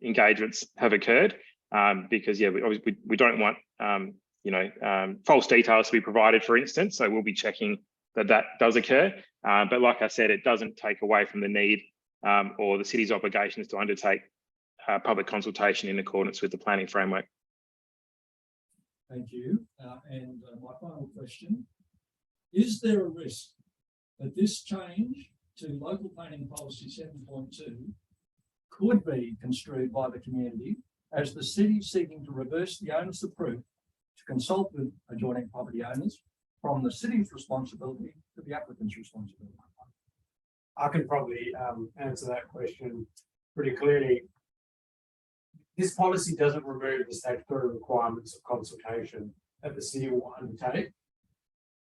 engagements have occurred. Because we don't want false details to be provided, for instance. So we'll be checking that that does occur. But like I said, it doesn't take away from the need or the city's obligations to undertake public consultation in accordance with the planning framework. Thank you. And my final question, is there a risk that this change to local planning policy 7.2 could be construed by the community as the city seeking to reverse the onus of proof to consult with adjoining property owners from the city's responsibility to the applicant's responsibility? I can probably answer that question pretty clearly. This policy doesn't remove the statutory requirements of consultation that the city will undertake.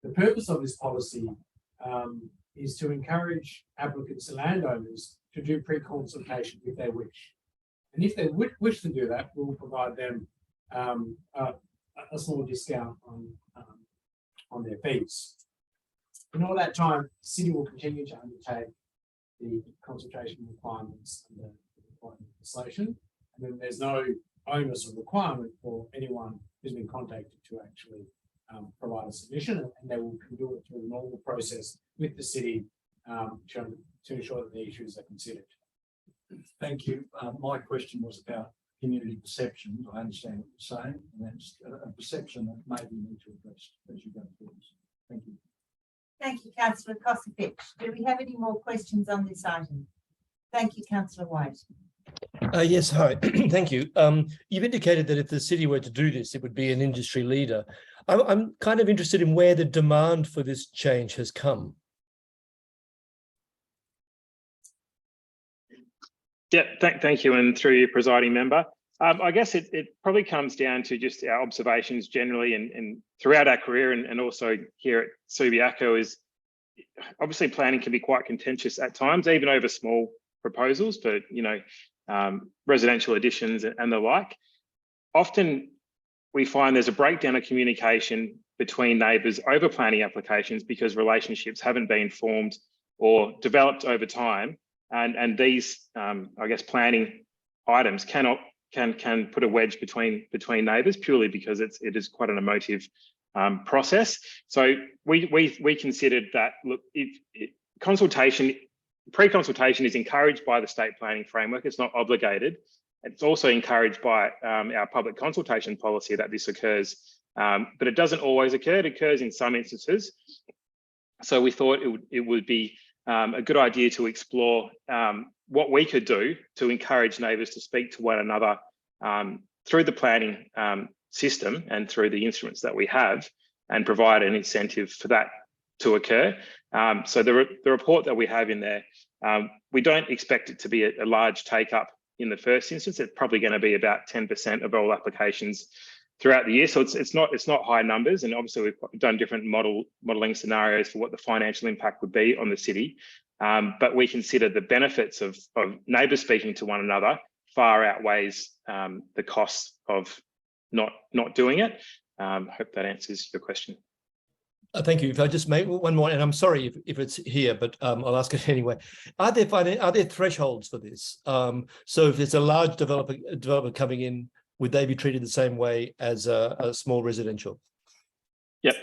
The purpose of this policy is to encourage applicants and landowners to do pre-consultation if they wish. And if they wish to do that, we'll provide them a small discount on their fees. In all that time, the city will continue to undertake the consultation requirements under the required legislation. And then there's no onus or requirement for anyone who's been contacted to actually provide a submission, and they will do it through the normal process with the city to ensure that the issues are considered. Thank you. My question was about community perceptions. I understand what you're saying, and that's a perception that maybe need to address as you go through this. Thank you. Thank you, Councillor Kosovich. Do we have any more questions on this item? Thank you, Councillor White. Yes, hi. Thank you. You've indicated that if the city were to do this, it would be an industry leader. I'm kind of interested in where the demand for this change has come. Yeah, thank you, and through your presiding member. I guess it probably comes down to just our observations generally and throughout our career and also here at Subiaco is obviously planning can be quite contentious at times, even over small proposals for, residential additions and the like. Often we find there's a breakdown of communication between neighbours over planning applications because relationships haven't been formed or developed over time. And these, I guess, planning items can put a wedge between neighbours purely because it is quite an emotive process. So we considered that, look, pre-consultation is encouraged by the state planning framework. It's not obligated. It's also encouraged by our public consultation policy that this occurs, but it doesn't always occur. It occurs in some instances. So we thought it would be a good idea to explore what we could do to encourage neighbours to speak to one another through the planning system and through the instruments that we have, and provide an incentive for that to occur. So the report that we have in there, we don't expect it to be a large take up in the first instance. It's probably going to be about 10% of all applications throughout the year. So it's not high numbers, and obviously we've done different modelling scenarios for what the financial impact would be on the city. But we consider the benefits of neighbours speaking to one another far outweighs the costs of not doing it. Hope that answers your question. Thank you. If I just make one more, and I'm sorry if it's here, but I'll ask it anyway. Are there thresholds for this? So if it's a large developer coming in, would they be treated the same way as a small residential? Yep,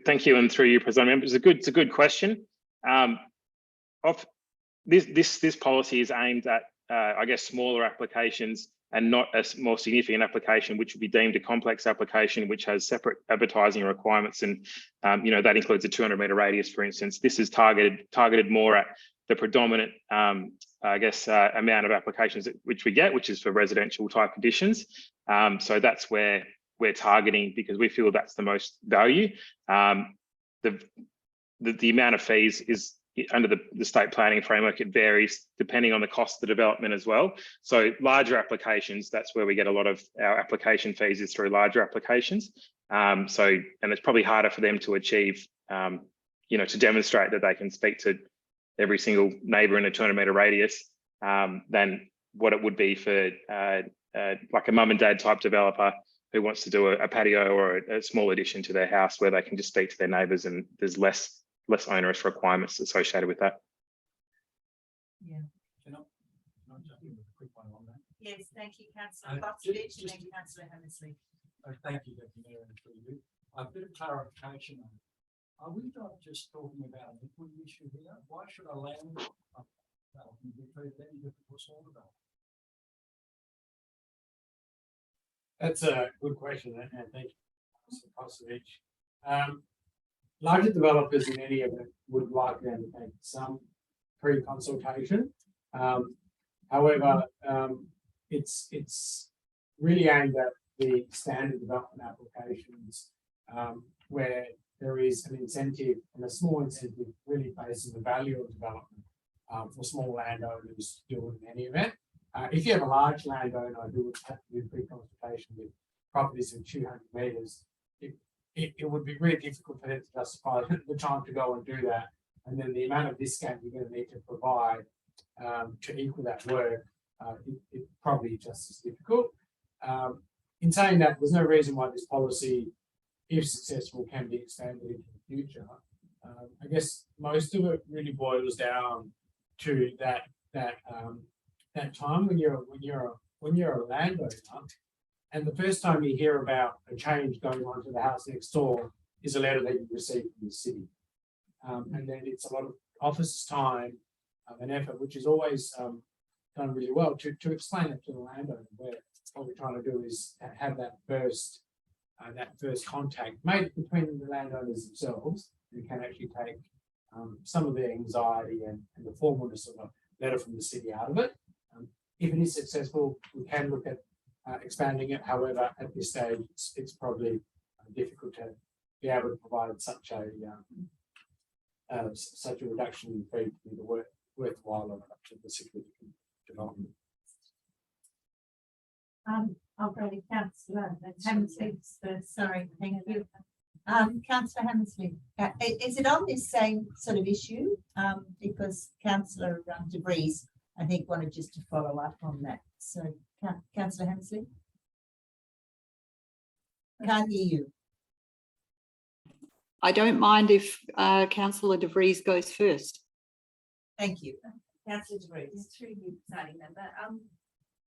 thank you, and through you, President Member, it's a good question. This policy is aimed at I guess smaller applications and not a more significant application, which would be deemed a complex application, which has separate advertising requirements, and that includes a 200-metre radius, for instance. This is targeted more at the predominant, I guess, amount of applications which we get, which is for residential type conditions. So that's where we're targeting, because we feel that's the most value. The amount of fees is under the state planning framework. It varies depending on the cost of the development as well. So larger applications, that's where we get a lot of our application fees, is through larger applications. And it's probably harder for them to achieve, to demonstrate that they can speak to every single neighbour in a 200-metre radius than what it would be for like a mum and dad type developer who wants to do a patio or a small addition to their house, where they can just speak to their neighbours and there's less onerous requirements associated with that. Yeah. Can I jump in with a quick one on that? Yes, thank you, Councillor Foxbridge, and then Councillor Hammersley. Thank you, Deputy Mayor, and through you. A bit of clarification on it. Are we not just talking about an equity issue here? Why should a land development be treated any different to a small development? That's a good question, and thank you, Councillor Foxbridge. Larger developers in any event would like to undertake some pre-consultation. However, it's really aimed at the standard development applications where there is an incentive, and a small incentive really based on the value of development for small landowners to do it in any event. If you have a large landowner who would have to do pre-consultation with properties of 200 metres, it would be really difficult for them to justify the time to go and do that. And then the amount of discount you're going to need to provide to equal that work, it probably just as difficult. In saying that, there's no reason why this policy, if successful, can be expanded into the future. I guess most of it really boils down to that time when you're a landowner. And the first time you hear about a change going on to the house next door is a letter that you receive from the city. And then it's a lot of officer's time and effort, which is always done really well to explain it to the landowner, where what we're trying to do is have that first contact made between the landowners themselves, and can actually take some of the anxiety and the formalness of a letter from the city out of it. If it is successful, we can look at expanding it. However, at this stage, it's probably difficult to be able to provide such a reduction in fee to be the worthwhile of the significant development. I'll go to Councillor Hammersley first. Sorry, thank you. Councillor Hammersley, is it on this same sort of issue? Because Councillor De Vries, I think, wanted just to follow up on that. So, Councillor Hammersley? Can't hear you. I don't mind if Councillor De Vries goes first. Thank you. Councillor De Vries. Through you, presiding member.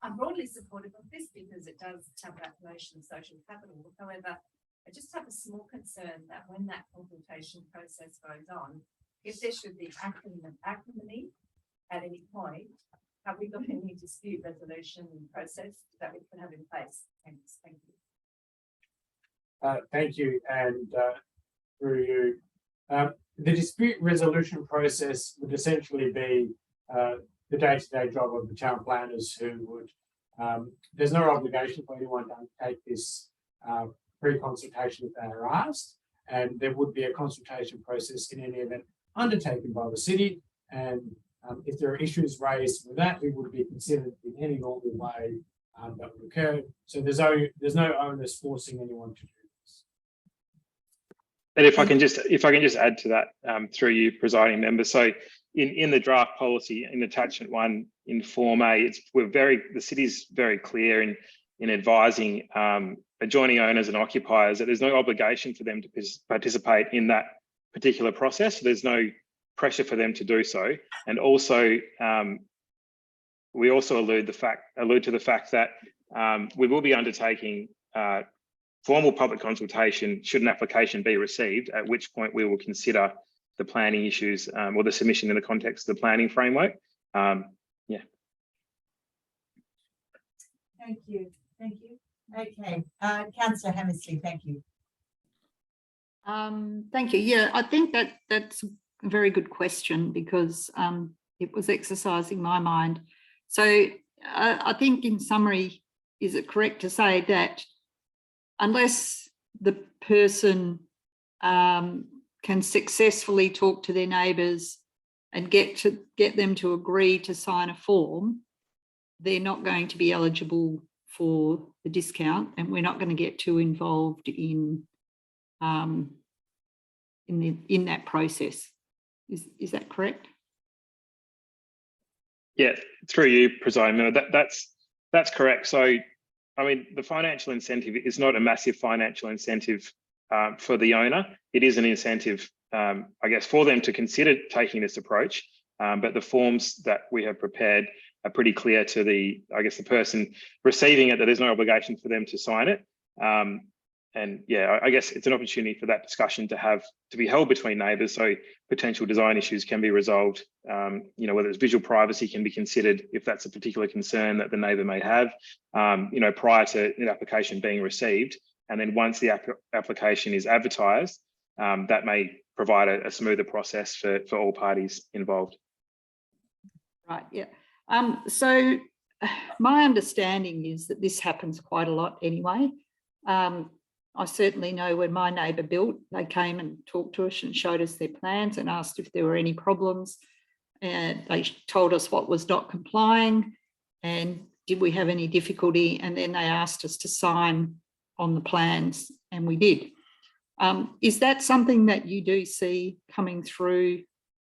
I'm broadly supportive of this because it does have that notion of social capital. However, I just have a small concern that when that consultation process goes on, if there should be acrimony at any point, have we got any dispute resolution process that we can have in place? Thanks. Thank you. Thank you, and through you. The dispute resolution process would essentially be the day-to-day job of the town planners, who would, there's no obligation for anyone to undertake this pre-consultation if they are asked, and there would be a consultation process in any event undertaken by the city, and if there are issues raised with that, it would be considered in any normal way that would occur. So there's no onus forcing anyone to do this. And if I can just add to that through you, presiding member. So in the draft policy in attachment 1 in Form A, the city's very clear in advising adjoining owners and occupiers that there's no obligation for them to participate in that particular process. So there's no pressure for them to do so. And also, we also allude to the fact that we will be undertaking formal public consultation should an application be received, at which point we will consider the planning issues or the submission in the context of the planning framework. Yeah. Thank you. Thank you. Okay, Councillor Hammersley, thank you. Thank you. Yeah, I think that's a very good question because it was exercising my mind. So I think in summary, is it correct to say that unless the person can successfully talk to their neighbours and get them to agree to sign a form, they're not going to be eligible for the discount, and we're not going to get too involved in that process. Is that correct? Yeah, through you, presiding member, that's correct. So, I mean, the financial incentive is not a massive financial incentive for the owner. It is an incentive, I guess, for them to consider taking this approach. But the forms that we have prepared are pretty clear to the person receiving it that there's no obligation for them to sign it. And yeah, I guess it's an opportunity for that discussion to be held between neighbours, so potential design issues can be resolved. Whether it's visual privacy can be considered if that's a particular concern that the neighbour may have. Prior to an application being received, and then once the application is advertised, that may provide a smoother process for all parties involved. Right. Yeah. So my understanding is that this happens quite a lot anyway. I certainly know when my neighbour built, they came and talked to us and showed us their plans and asked if there were any problems. And they told us what was not complying and did we have any difficulty. And then they asked us to sign on the plans, and we did. Is that something that you do see coming through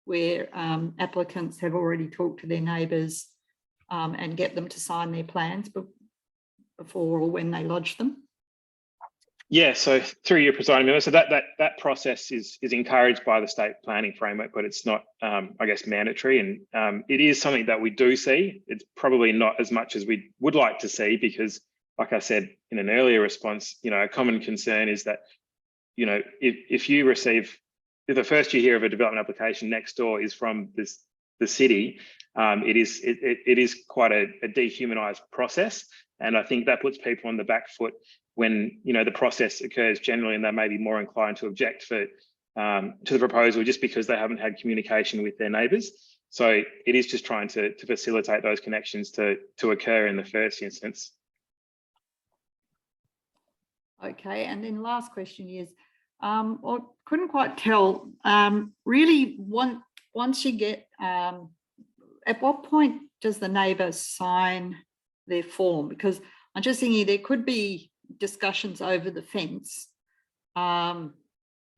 where applicants have already talked to their neighbours and get them to sign their plans before or when they lodge them? Yeah, so through your presiding member, so that process is encouraged by the state planning framework, but it's not, I guess, mandatory. And it is something that we do see. It's probably not as much as we would like to see because, like I said in an earlier response, a common concern is that, if the first you hear of a development application next door is from the city, it is quite a dehumanised process. And I think that puts people on the back foot when the process occurs generally, and they may be more inclined to object to the proposal just because they haven't had communication with their neighbours. So it is just trying to facilitate those connections to occur in the first instance. Okay, and then last question is, I couldn't quite tell. Really, once you get, at what point does the neighbour sign their form? Because I'm just thinking there could be discussions over the fence, and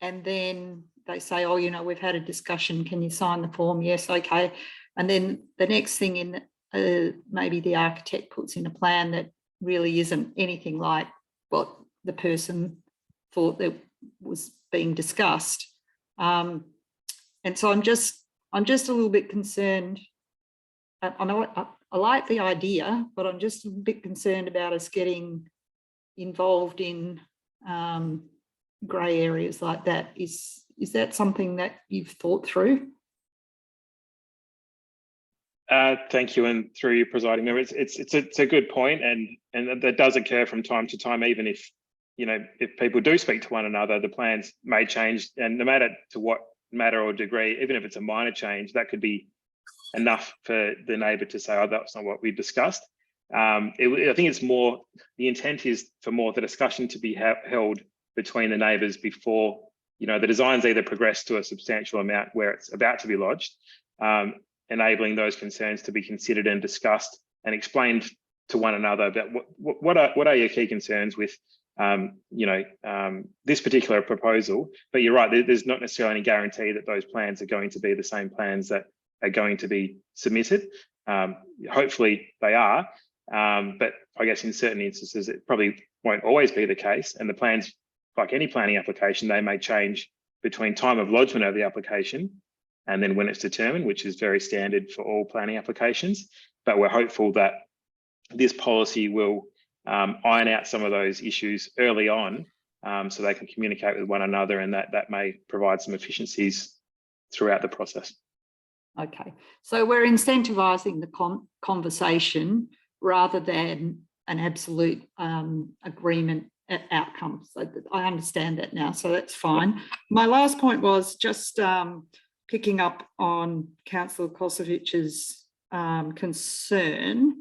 then they say, oh, we've had a discussion, can you sign the form? Yes, okay. And then the next thing maybe the architect puts in a plan that really isn't anything like what the person thought that was being discussed. And so I'm just a little bit concerned. I like the idea, but I'm just a bit concerned about us getting involved in grey areas like that. Is that something that you've thought through? Thank you, and through you, presiding member, it's a good point, and that does occur from time to time. Even if if people do speak to one another, the plans may change, and no matter to what matter or degree, even if it's a minor change, that could be enough for the neighbour to say, oh, that's not what we discussed. I think it's more, the intent is for more the discussion to be held between the neighbours before the designs either progress to a substantial amount where it's about to be lodged, enabling those concerns to be considered and discussed and explained to one another about what are your key concerns with this particular proposal. But you're right, there's not necessarily any guarantee that those plans are going to be the same plans that are going to be submitted. Hopefully they are, but I guess in certain instances it probably won't always be the case. And the plans, like any planning application, they may change between time of lodgement of the application and then when it's determined, which is very standard for all planning applications. But we're hopeful that this policy will iron out some of those issues early on, so they can communicate with one another, and that may provide some efficiencies throughout the process. Okay, so we're incentivizing the conversation rather than an absolute agreement outcome. So I understand that now, so that's fine. My last point was just picking up on Councillor Kosovich's concern,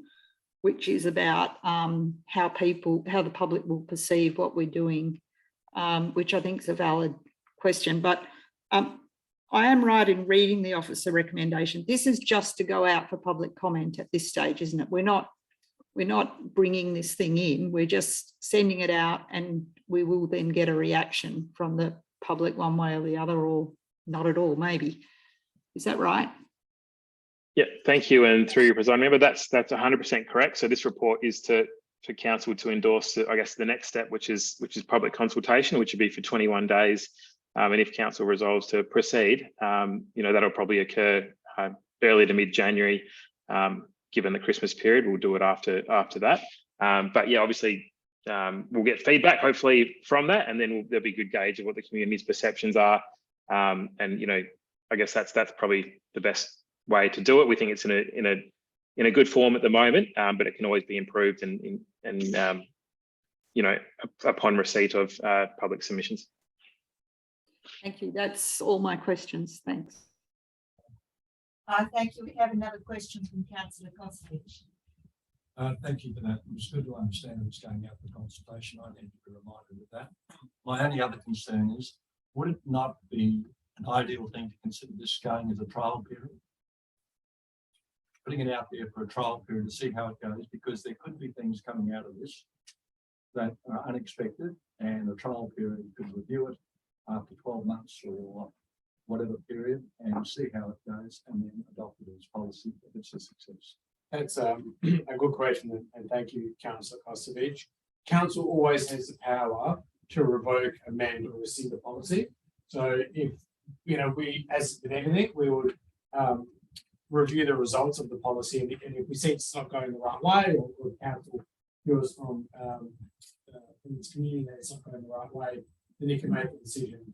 which is about how the public will perceive what we're doing, which I think is a valid question. But I am right in reading the officer recommendation. This is just to go out for public comment at this stage, isn't it? We're not bringing this thing in. We're just sending it out, and we will then get a reaction from the public one way or the other, or not at all, maybe. Is that right? Yeah, thank you. And through your presiding member, that's 100% correct. So this report is for council to endorse, I guess, the next step, which is public consultation, which would be for 21 days. And if council resolves to proceed, that'll probably occur early to mid-January. Given the Christmas period, we'll do it after that. But yeah, obviously, we'll get feedback hopefully from that, and then there'll be a good gauge of what the community's perceptions are. And I guess that's probably the best way to do it. We think it's in a good form at the moment, but it can always be improved and upon receipt of public submissions. Thank you. That's all my questions. Thanks. Thank you. We have another question from Councillor Kosovich. Thank you for that. It's good to understand it's going out for consultation. I need to be reminded of that. My only other concern is, would it not be an ideal thing to consider this going as a trial period? Putting it out there for a trial period to see how it goes, because there could be things coming out of this that are unexpected, and a trial period could review it after 12 months or whatever period and see how it goes, and then adopt it as policy if it's a success. That's a good question, and thank you, Councillor Kosovich. Council always has the power to revoke, amend, or rescind the policy. So if we, as with anything, we would review the results of the policy, and if we see it's not going the right way, or council feels from this community that it's not going the right way, then you can make a decision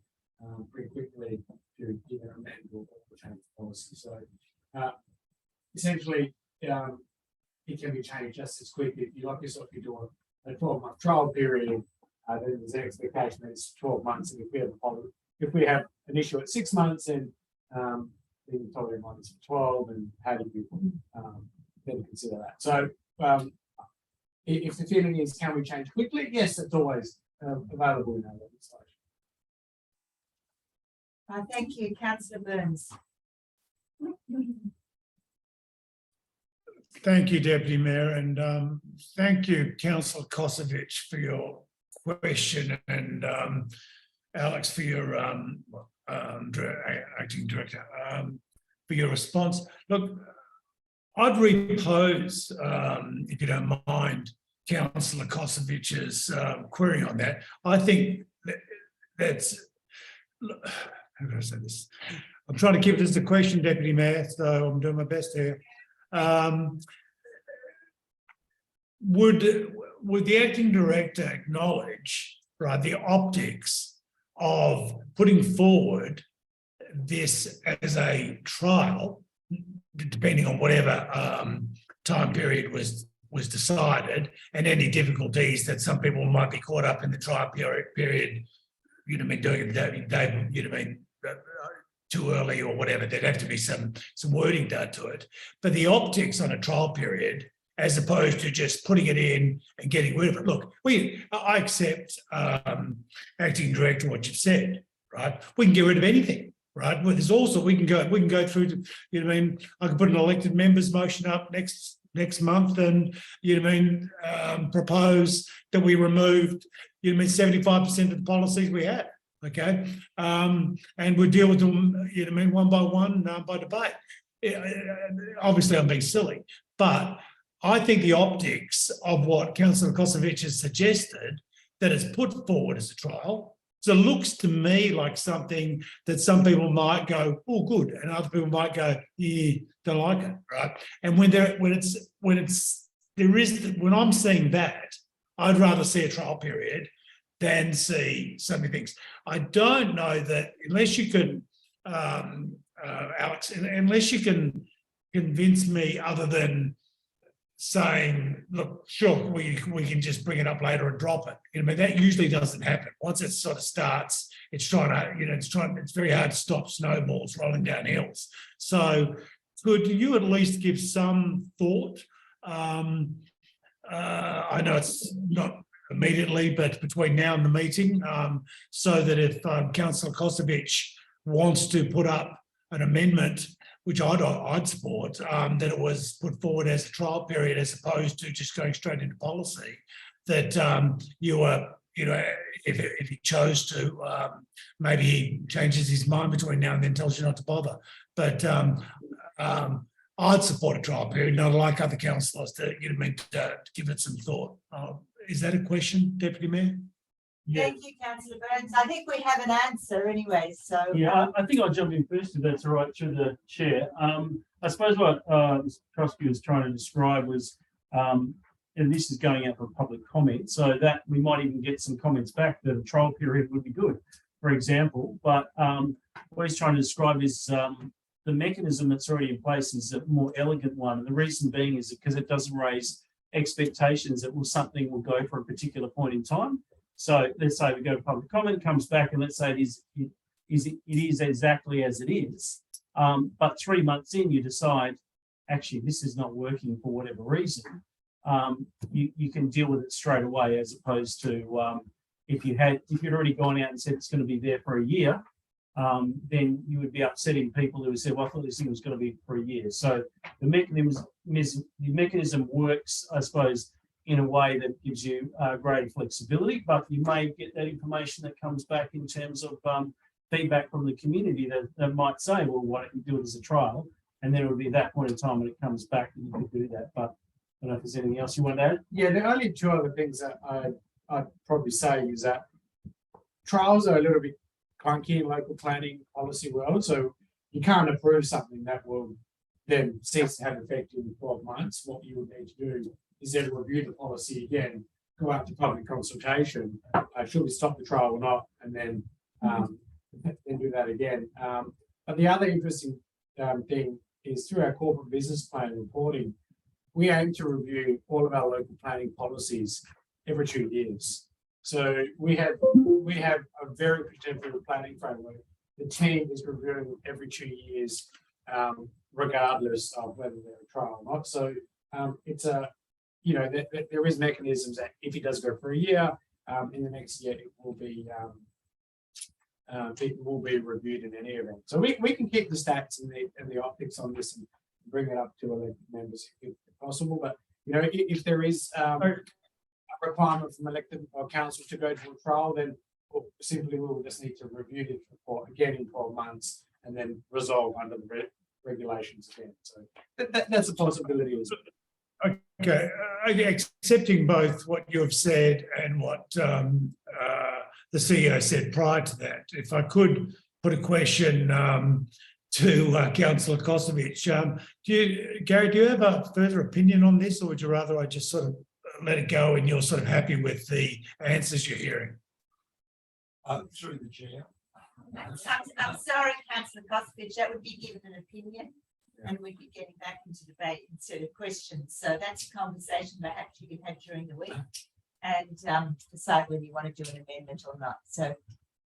pretty quickly to either amend or change the policy. So essentially, it can be changed just as quick. If you like yourself, you do a 12-month trial period, then there's an expectation that it's 12 months. And if we have an issue at 6 months, and then you told everyone it's 12, and how do you then consider that? So if the feeling is, can we change quickly? Yes, it's always available in our legislation. Thank you, Councillor Burns. Thank you, Deputy Mayor, and thank you, Councillor Kosovich, for your question, and Alex for your acting director for your response. Look, I'd repose, if you don't mind, Councillor Kosovich's query on that. I think that's. How do I say this? I'm trying to keep this a question, Deputy Mayor, so I'm doing my best here. Would the acting director acknowledge, right, the optics of putting forward this as a trial, depending on whatever time period was decided, and any difficulties that some people might be caught up in the trial period, you'd have been doing it, you'd have been too early or whatever. There'd have to be some wording done to it. But the optics on a trial period, as opposed to just putting it in and getting rid of it. Look, I accept, acting director, what you've said, right? We can get rid of anything, right? Well, there's also we can go through to, I can put an elected members motion up next next month and propose that we removed 75% of the policies we had. Okay, and we'll deal with them one by one, by debate. Obviously, I'm being silly, but I think the optics of what Councillor Kosovich has suggested that is put forward as a trial, so it looks to me like something that some people might go, oh, good, and other people might go, yeah, don't like it, right? And when I'm seeing that, I'd rather see a trial period than see so many things. I don't know that unless you can, Alex, unless you can convince me other than saying, look, sure, we can just bring it up later and drop it. That usually doesn't happen. Once it sort of starts, it's very hard to stop snowballs rolling down hills. So could you at least give some thought? I know it's not immediately, but between now and the meeting, so that if Councillor Kosovich wants to put up an amendment, which I'd support, that it was put forward as a trial period as opposed to just going straight into policy, that you were, if he chose to, maybe he changes his mind between now and then, tells you not to bother. But I'd support a trial period, and I'd like other councillors to, to give it some thought. Is that a question, Deputy Mayor? Thank you, Councillor Burns. I think we have an answer anyway, so. Yeah, I think I'll jump in first if that's all right, through the chair. I suppose what Mr. Trusky was trying to describe was, and this is going out for public comment, so that we might even get some comments back that a trial period would be good, for example. But what he's trying to describe is the mechanism that's already in place is a more elegant one. And the reason being is because it doesn't raise expectations that something will go for a particular point in time. So let's say we go to public comment, comes back, and let's say it is exactly as it is. But 3 months in, you decide, actually, this is not working for whatever reason. You can deal with it straight away, as opposed to if you'd already gone out and said it's going to be there for a year, then you would be upsetting people who said, well, I thought this thing was going to be for a year. So the mechanism works, I suppose, in a way that gives you greater flexibility, but you may get that information that comes back in terms of feedback from the community that might say, well, why don't you do it as a trial? And then it would be that point in time when it comes back that you could do that. But I don't know if there's anything else you want to add. Yeah, the only two other things that I'd probably say is that trials are a little bit clunky in local planning policy world. So you can't approve something that will then cease to have effect in 12 months. What you would need to do is then review the policy again, go out to public consultation, should we stop the trial or not, and then do that again. But the other interesting thing is through our corporate business plan reporting, we aim to review all of our local planning policies every 2 years. So we have a very contemporary planning framework. The team is reviewing every 2 years, regardless of whether they're a trial or not. So it's a there is mechanisms that if it does go for a year, in the next year it will be reviewed in any event. So we can keep the stats and the optics on this and bring it up to elected members if possible. But if there is a requirement from elected or council to go to a trial, then simply we will just need to review the report again in 12 months and then resolve under the regulations again. So that's a possibility as well. Okay, accepting both what you have said and what the CEO said prior to that, if I could put a question to Councillor Kosovich. Gary, do you have a further opinion on this, or would you rather I just sort of let it go and you're sort of happy with the answers you're hearing? Through the chair. I'm sorry, Councillor Kosovich, that would be given an opinion. And we'd be getting back into debate instead of questions. So that's a conversation perhaps you can have during the week and decide whether you want to do an amendment or not. So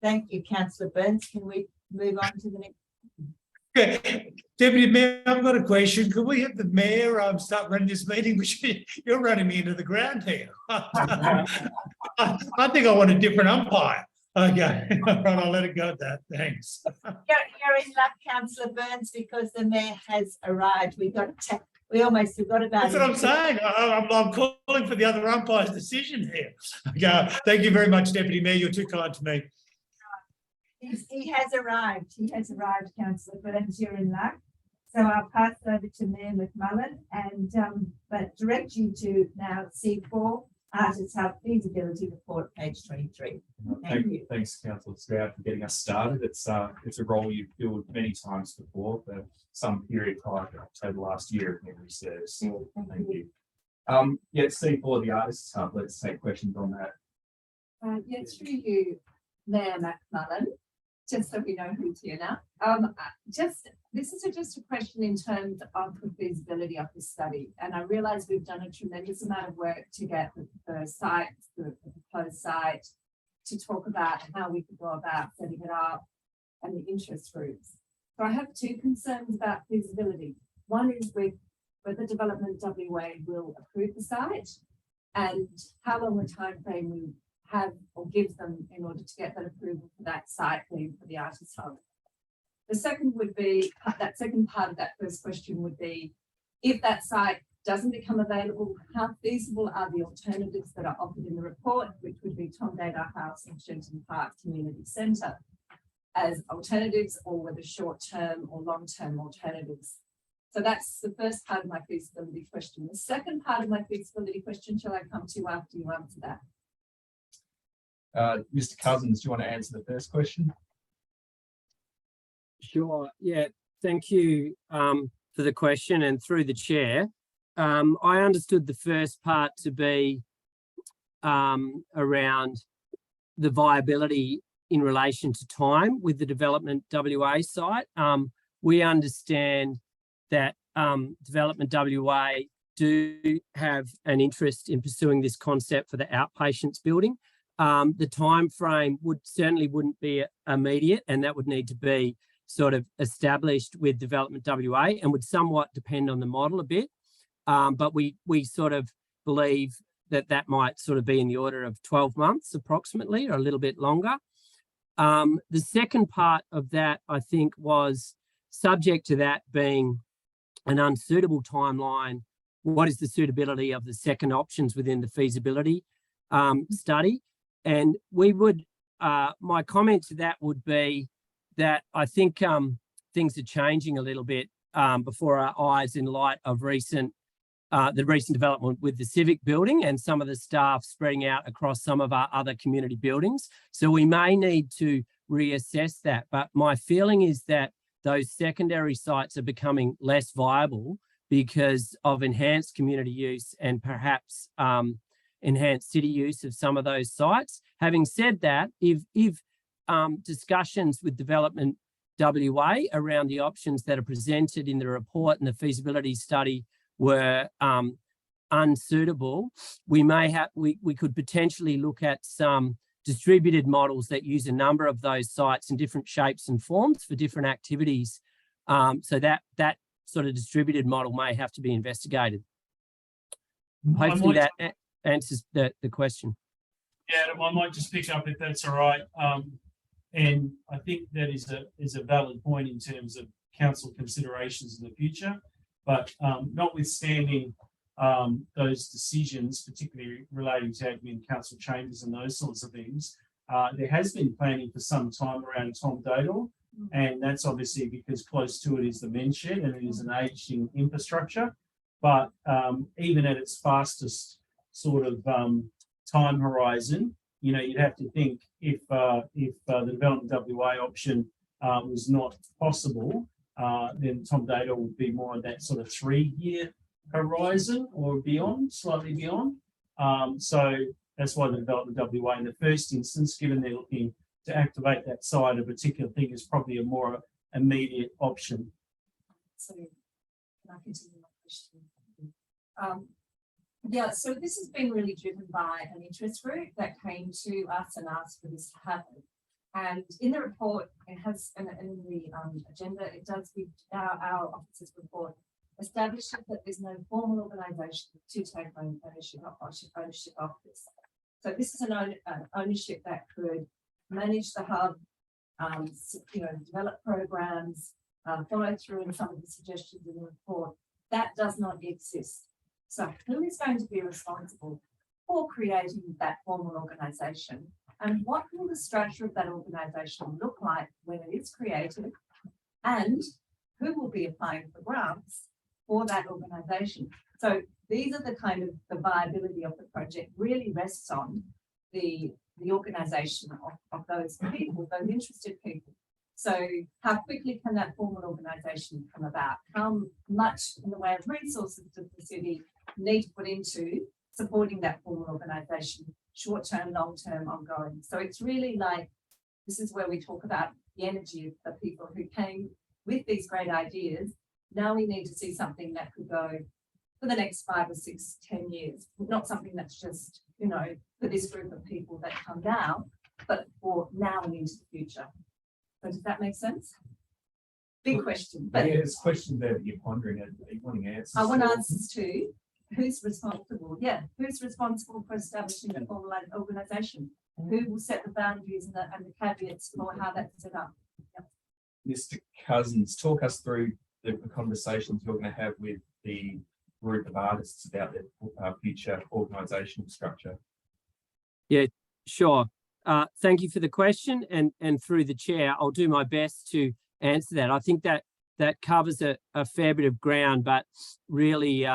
thank you, Councillor Burns. Can we move on to the next? Okay. Deputy Mayor, I've got a question. Could we have the Mayor start running this meeting? You're running me into the ground here. I think I want a different umpire. Okay, all right, I'll let it go at that. Thanks. You're in luck, Councillor Burns, because the Mayor has arrived. We've got We almost forgot about That's what I'm saying. I'm calling for the other umpire's decision here. Okay. Thank you very much, Deputy Mayor. You're too kind to me. He has arrived. He has arrived, Councillor Burns. You're in luck. So I'll pass over to Mayor McMullen and but direct you to now C4 Artist Hub feasibility report, page 23. Thank you. Thanks, Councillor Stroud, for getting us started. It's a role you've filled many times before for some period prior to October last year, if memory serves. Thank you. Yeah, C4, the Artists Hub. Let's take questions on that. Yes, through you, Mayor McMullen, just so we know who's here now. This is just a question in terms of the feasibility of the study. And I realize we've done a tremendous amount of work to get the site, the proposed site, to talk about how we could go about setting it up and the interest groups. So I have two concerns about feasibility. One is with whether Development WA will approve the site and how long a time frame we have or give them in order to get that approval for that site being for the Artist Hub. The second would be, that second part of that first question would be, if that site doesn't become available, how feasible are the alternatives that are offered in the report, which would be Tom Dada House and Shenton Park Community Centre as alternatives, or whether short-term or long-term alternatives. So that's the first part of my feasibility question. The second part of my feasibility question, shall I come to after you answer that? Mr. Cousins, do you want to answer the first question? Sure. Yeah. Thank you for the question, and through the chair. I understood the first part to be around the viability in relation to time with the Development WA site. We understand that Development WA do have an interest in pursuing this concept for the outpatients building. The time frame wouldn't be immediate, and that would need to be sort of established with Development WA and would somewhat depend on the model a bit. But we sort of believe that might sort of be in the order of 12 months approximately, or a little bit longer. The second part of that, I think, was subject to that being an unsuitable timeline. What is the suitability of the second options within the feasibility study? And we would, my comment to that would be that I think things are changing a little bit before our eyes in light of the recent development with the civic building and some of the staff spreading out across some of our other community buildings. So we may need to reassess that. But my feeling is that those secondary sites are becoming less viable because of enhanced community use and perhaps enhanced city use of some of those sites. Having said that, if discussions with Development WA around the options that are presented in the report and the feasibility study were unsuitable, we could potentially look at some distributed models that use a number of those sites in different shapes and forms for different activities. So that sort of distributed model may have to be investigated. Hopefully that answers the question. Yeah, I might just pick up if that's all right. And I think that is a valid point in terms of council considerations in the future. But notwithstanding those decisions, particularly relating to admin council chambers and those sorts of things, there has been planning for some time around Tom Dada, and that's obviously because close to it is the men's shed and it is an aging infrastructure. But even at its fastest sort of time horizon, you know, you'd have to think if the Development WA option was not possible, then Tom Dada would be more on that sort of 3-year horizon or beyond, slightly beyond. So that's why the Development WA in the first instance, given they're looking to activate that side, a particular thing is probably a more immediate option. So can I continue my question? Yeah, so this has been really driven by an interest group that came to us and asked for this to happen. And in the report, it has, and in the agenda, it does give our officer's report establishes that there's no formal organisation to take ownership of this. So this is an ownership that could manage the hub, you know, develop programs, follow through on some of the suggestions in the report, That does not exist. So who is going to be responsible for creating that formal organisation? And what will the structure of that organisation look like when it is created? And who will be applying for grants for that organisation? So these are the kind of the viability of the project really rests on the organisation of those people, those interested people. So how quickly can that formal organisation come about? How much in the way of resources does the city need to put into supporting that formal organisation, short-term, long-term, ongoing? So it's really like, this is where we talk about the energy of the people who came with these great ideas. Now we need to see something that could go for the next 5 or 6, 10 years, not something that's just, you know, for this group of people that come now, but for now and into the future. So does that make sense? Big question. But yeah, there's questions there that you're pondering and you wanting answers. I want answers to who's responsible. Yeah, who's responsible for establishing a formal organisation? Who will set the boundaries and the caveats for how that's set up? Yep. Mr. Cousins, talk us through the conversations you're going to have with the group of artists about their future organisational structure. Yeah, sure. Thank you for the question, and through the chair, I'll do my best to answer that. I think that covers a fair bit of ground, but really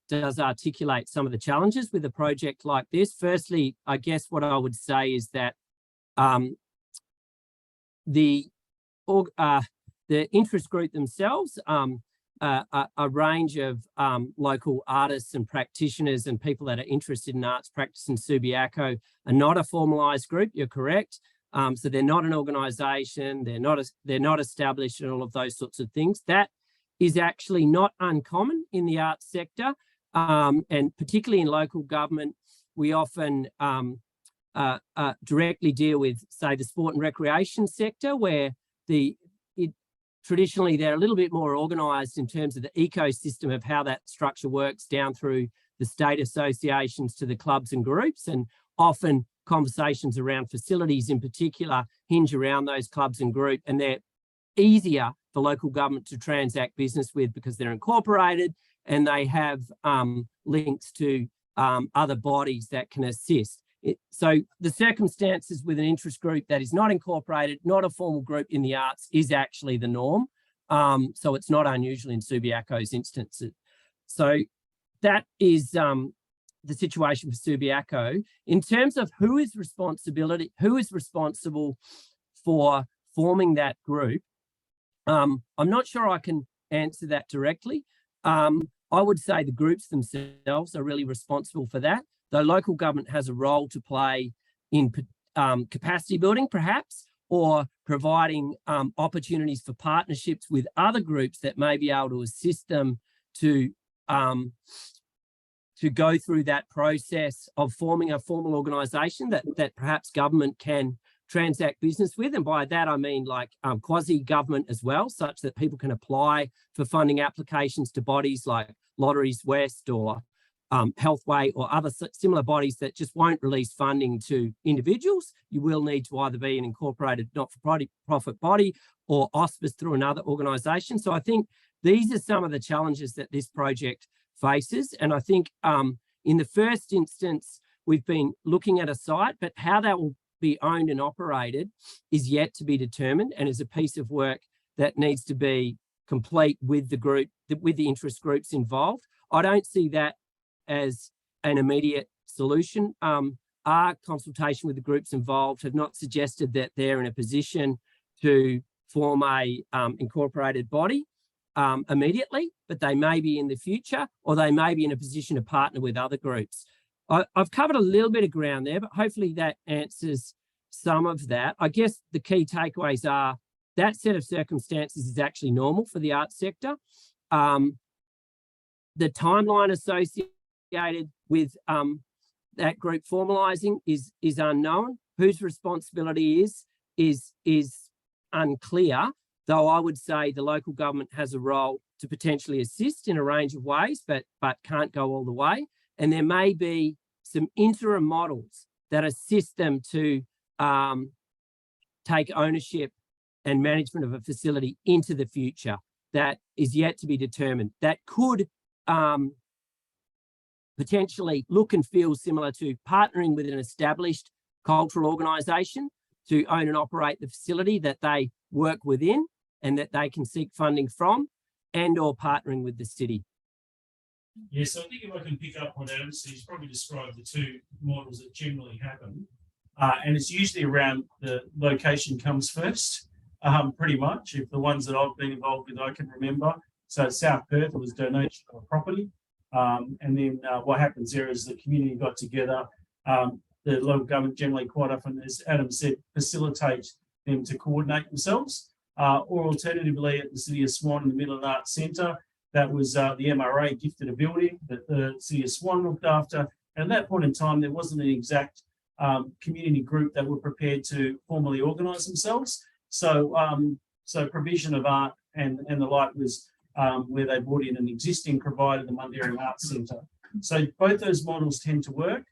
does articulate some of the challenges with a project like this. Firstly, I guess what I would say is that the interest group themselves, a range of local artists and practitioners and people that are interested in arts practice in Subiaco are not a formalised group. You're correct. So they're not an organisation. They're not established and all of those sorts of things. That is actually not uncommon in the arts sector, and particularly in local government. We often directly deal with, say, the sport and recreation sector, where traditionally they're a little bit more organised in terms of the ecosystem of how that structure works down through the state associations to the clubs and groups, and often conversations around facilities in particular hinge around those clubs and group, and they're easier for local government to transact business with because they're incorporated and they have links to other bodies that can assist. So the circumstances with an interest group that is not incorporated, not a formal group in the arts, is actually the norm. So it's not unusual in Subiaco's instances. So that is the situation for Subiaco. In terms of who is responsible for forming that group, I'm not sure I can answer that directly. I would say the groups themselves are really responsible for that. The local government has a role to play in capacity building, perhaps, or providing opportunities for partnerships with other groups that may be able to assist them to go through that process of forming a formal organisation that perhaps government can transact business with. And by that, I mean like quasi-government as well, such that people can apply for funding applications to bodies like Lotteries West or Healthway or other similar bodies that just won't release funding to individuals. You will need to either be an incorporated not-for-profit body or auspice through another organisation. So I think these are some of the challenges that this project faces. And I think in the first instance, we've been looking at a site, but how that will be owned and operated is yet to be determined, and is a piece of work that needs to be complete with the group, with the interest groups involved. I don't see that as an immediate solution. Our consultation with the groups involved have not suggested that they're in a position to form a incorporated body immediately, but they may be in the future, or they may be in a position to partner with other groups. I've covered a little bit of ground there, but hopefully that answers some of that. I guess the key takeaways are that set of circumstances is actually normal for the arts sector. The timeline associated with that group formalising is unknown. Whose responsibility is unclear, though I would say the local government has a role to potentially assist in a range of ways, but can't go all the way. And there may be some interim models that assist them to take ownership and management of a facility into the future. that is yet to be determined. That could potentially look and feel similar to partnering with an established cultural organisation to own and operate the facility that they work within and that they can seek funding from, and or partnering with the city. Yeah, so I think if I can pick up on Adam, so he's probably described the two models that generally happen. And it's usually around the location comes first, pretty much. If the ones that I've been involved with, I can remember. So South Perth, it was donation of a property. And then what happens there is the community got together. The local government generally quite often, as Adam said, facilitate them to coordinate themselves. Or alternatively, at the City of Swan in the Middle and Arts Centre, that was the MRA gifted a building that the City of Swan looked after. And at that point in time, there wasn't an exact community group that were prepared to formally organise themselves. So, so provision of art and the like was where they brought in an existing provider, the Mundaring Arts Centre. So both those models tend to work.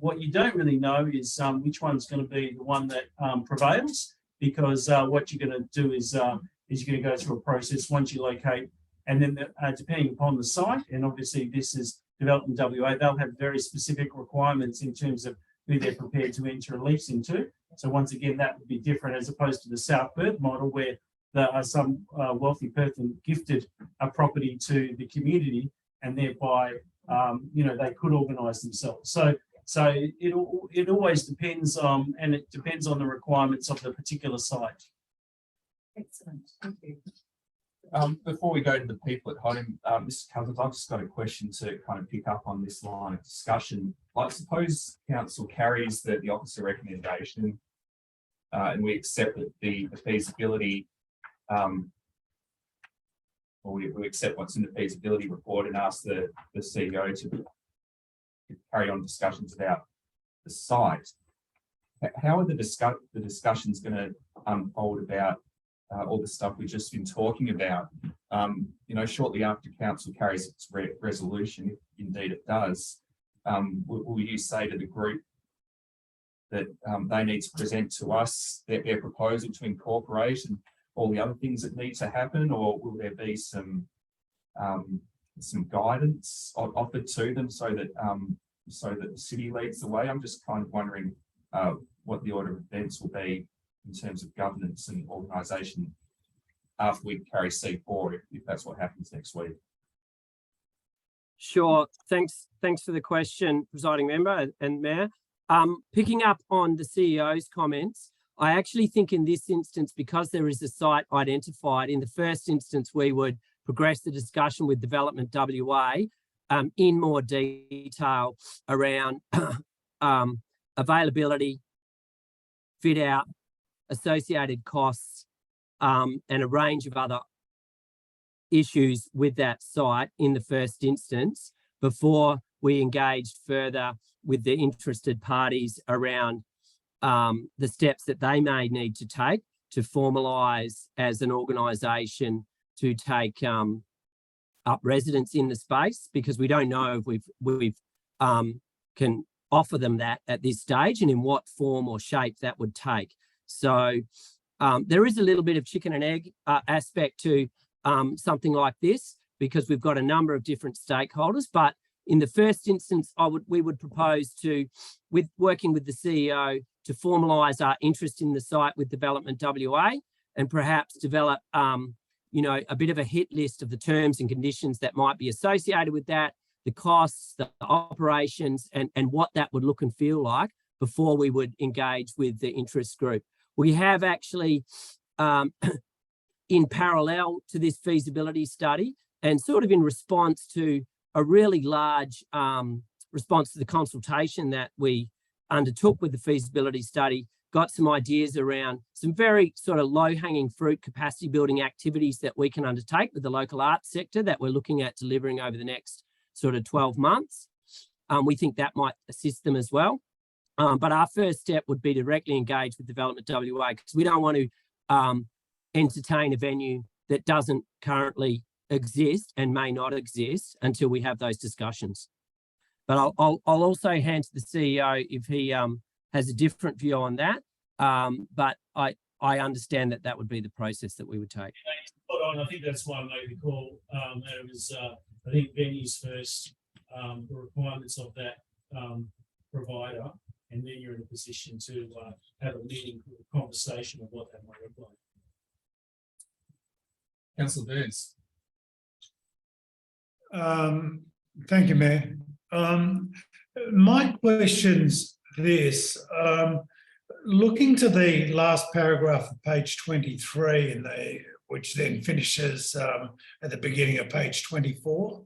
What you don't really know is which one's going to be the one that prevails, because what you're going to do is you're going to go through a process once you locate, and then depending upon the site, and obviously this is Development WA, they'll have very specific requirements in terms of who they're prepared to enter a lease into. So once again, that would be different as opposed to the South Perth model, where there are some wealthy person gifted a property to the community, and thereby, you know, they could organise themselves. So it always depends on, and it depends on the requirements of the particular site. Excellent, thank you. Before we go to the people at home, Mr. Cousins, I've just got a question to kind of pick up on this line of discussion. Like, suppose council carries the officer recommendation and we accept that the feasibility, or we accept what's in the feasibility report and ask the CEO to carry on discussions about the site. How are the discussions going to unfold about all the stuff we've just been talking about? You know, shortly after council carries its resolution, if indeed it does, will you say to the group that they need to present to us their proposal to incorporate and all the other things that need to happen, or will there be some guidance offered to them so that the city leads the way? I'm just kind of wondering what the order of events will be in terms of governance and organisation after we carry C4, if that's what happens next week. Sure. Thanks for the question, presiding member and mayor. Picking up on the CEO's comments, I actually think in this instance, because there is a site identified, in the first instance, we would progress the discussion with Development WA in more detail around availability, fit out, associated costs, and a range of other issues with that site in the first instance, before we engaged further with the interested parties around the steps that they may need to take to formalise as an organisation to take up residence in the space, because we don't know if we've can offer them that at this stage and in what form or shape that would take. So there is a little bit of chicken and egg aspect to something like this, because we've got a number of different stakeholders. But in the first instance, we would propose to, working with the CEO, to formalise our interest in the site with Development WA, and perhaps develop you know, a bit of a hit list of the terms and conditions that might be associated with that, the costs, the operations, and what that would look and feel like before we would engage with the interest group. We have actually, in parallel to this feasibility study, and sort of in response to a really large response to the consultation that we undertook with the feasibility study, got some ideas around some very sort of low-hanging fruit capacity building activities that we can undertake with the local arts sector that we're looking at delivering over the next sort of 12 months. We think that might assist them as well. But our first step would be to directly engage with Development WA, because we don't want to entertain a venue that doesn't currently exist and may not exist until we have those discussions. But I'll also hand to the CEO if he has a different view on that. But I understand that that would be the process that we would take. Spot on. I think that's why I made the call. And it was, I think, venues first, the requirements of that provider, and then you're in a position to have a meaningful conversation of what that might look like. Councillor Burns. Thank you, Mayor. My question's this. Looking to the last paragraph of page 23, which then finishes at the beginning of page 24.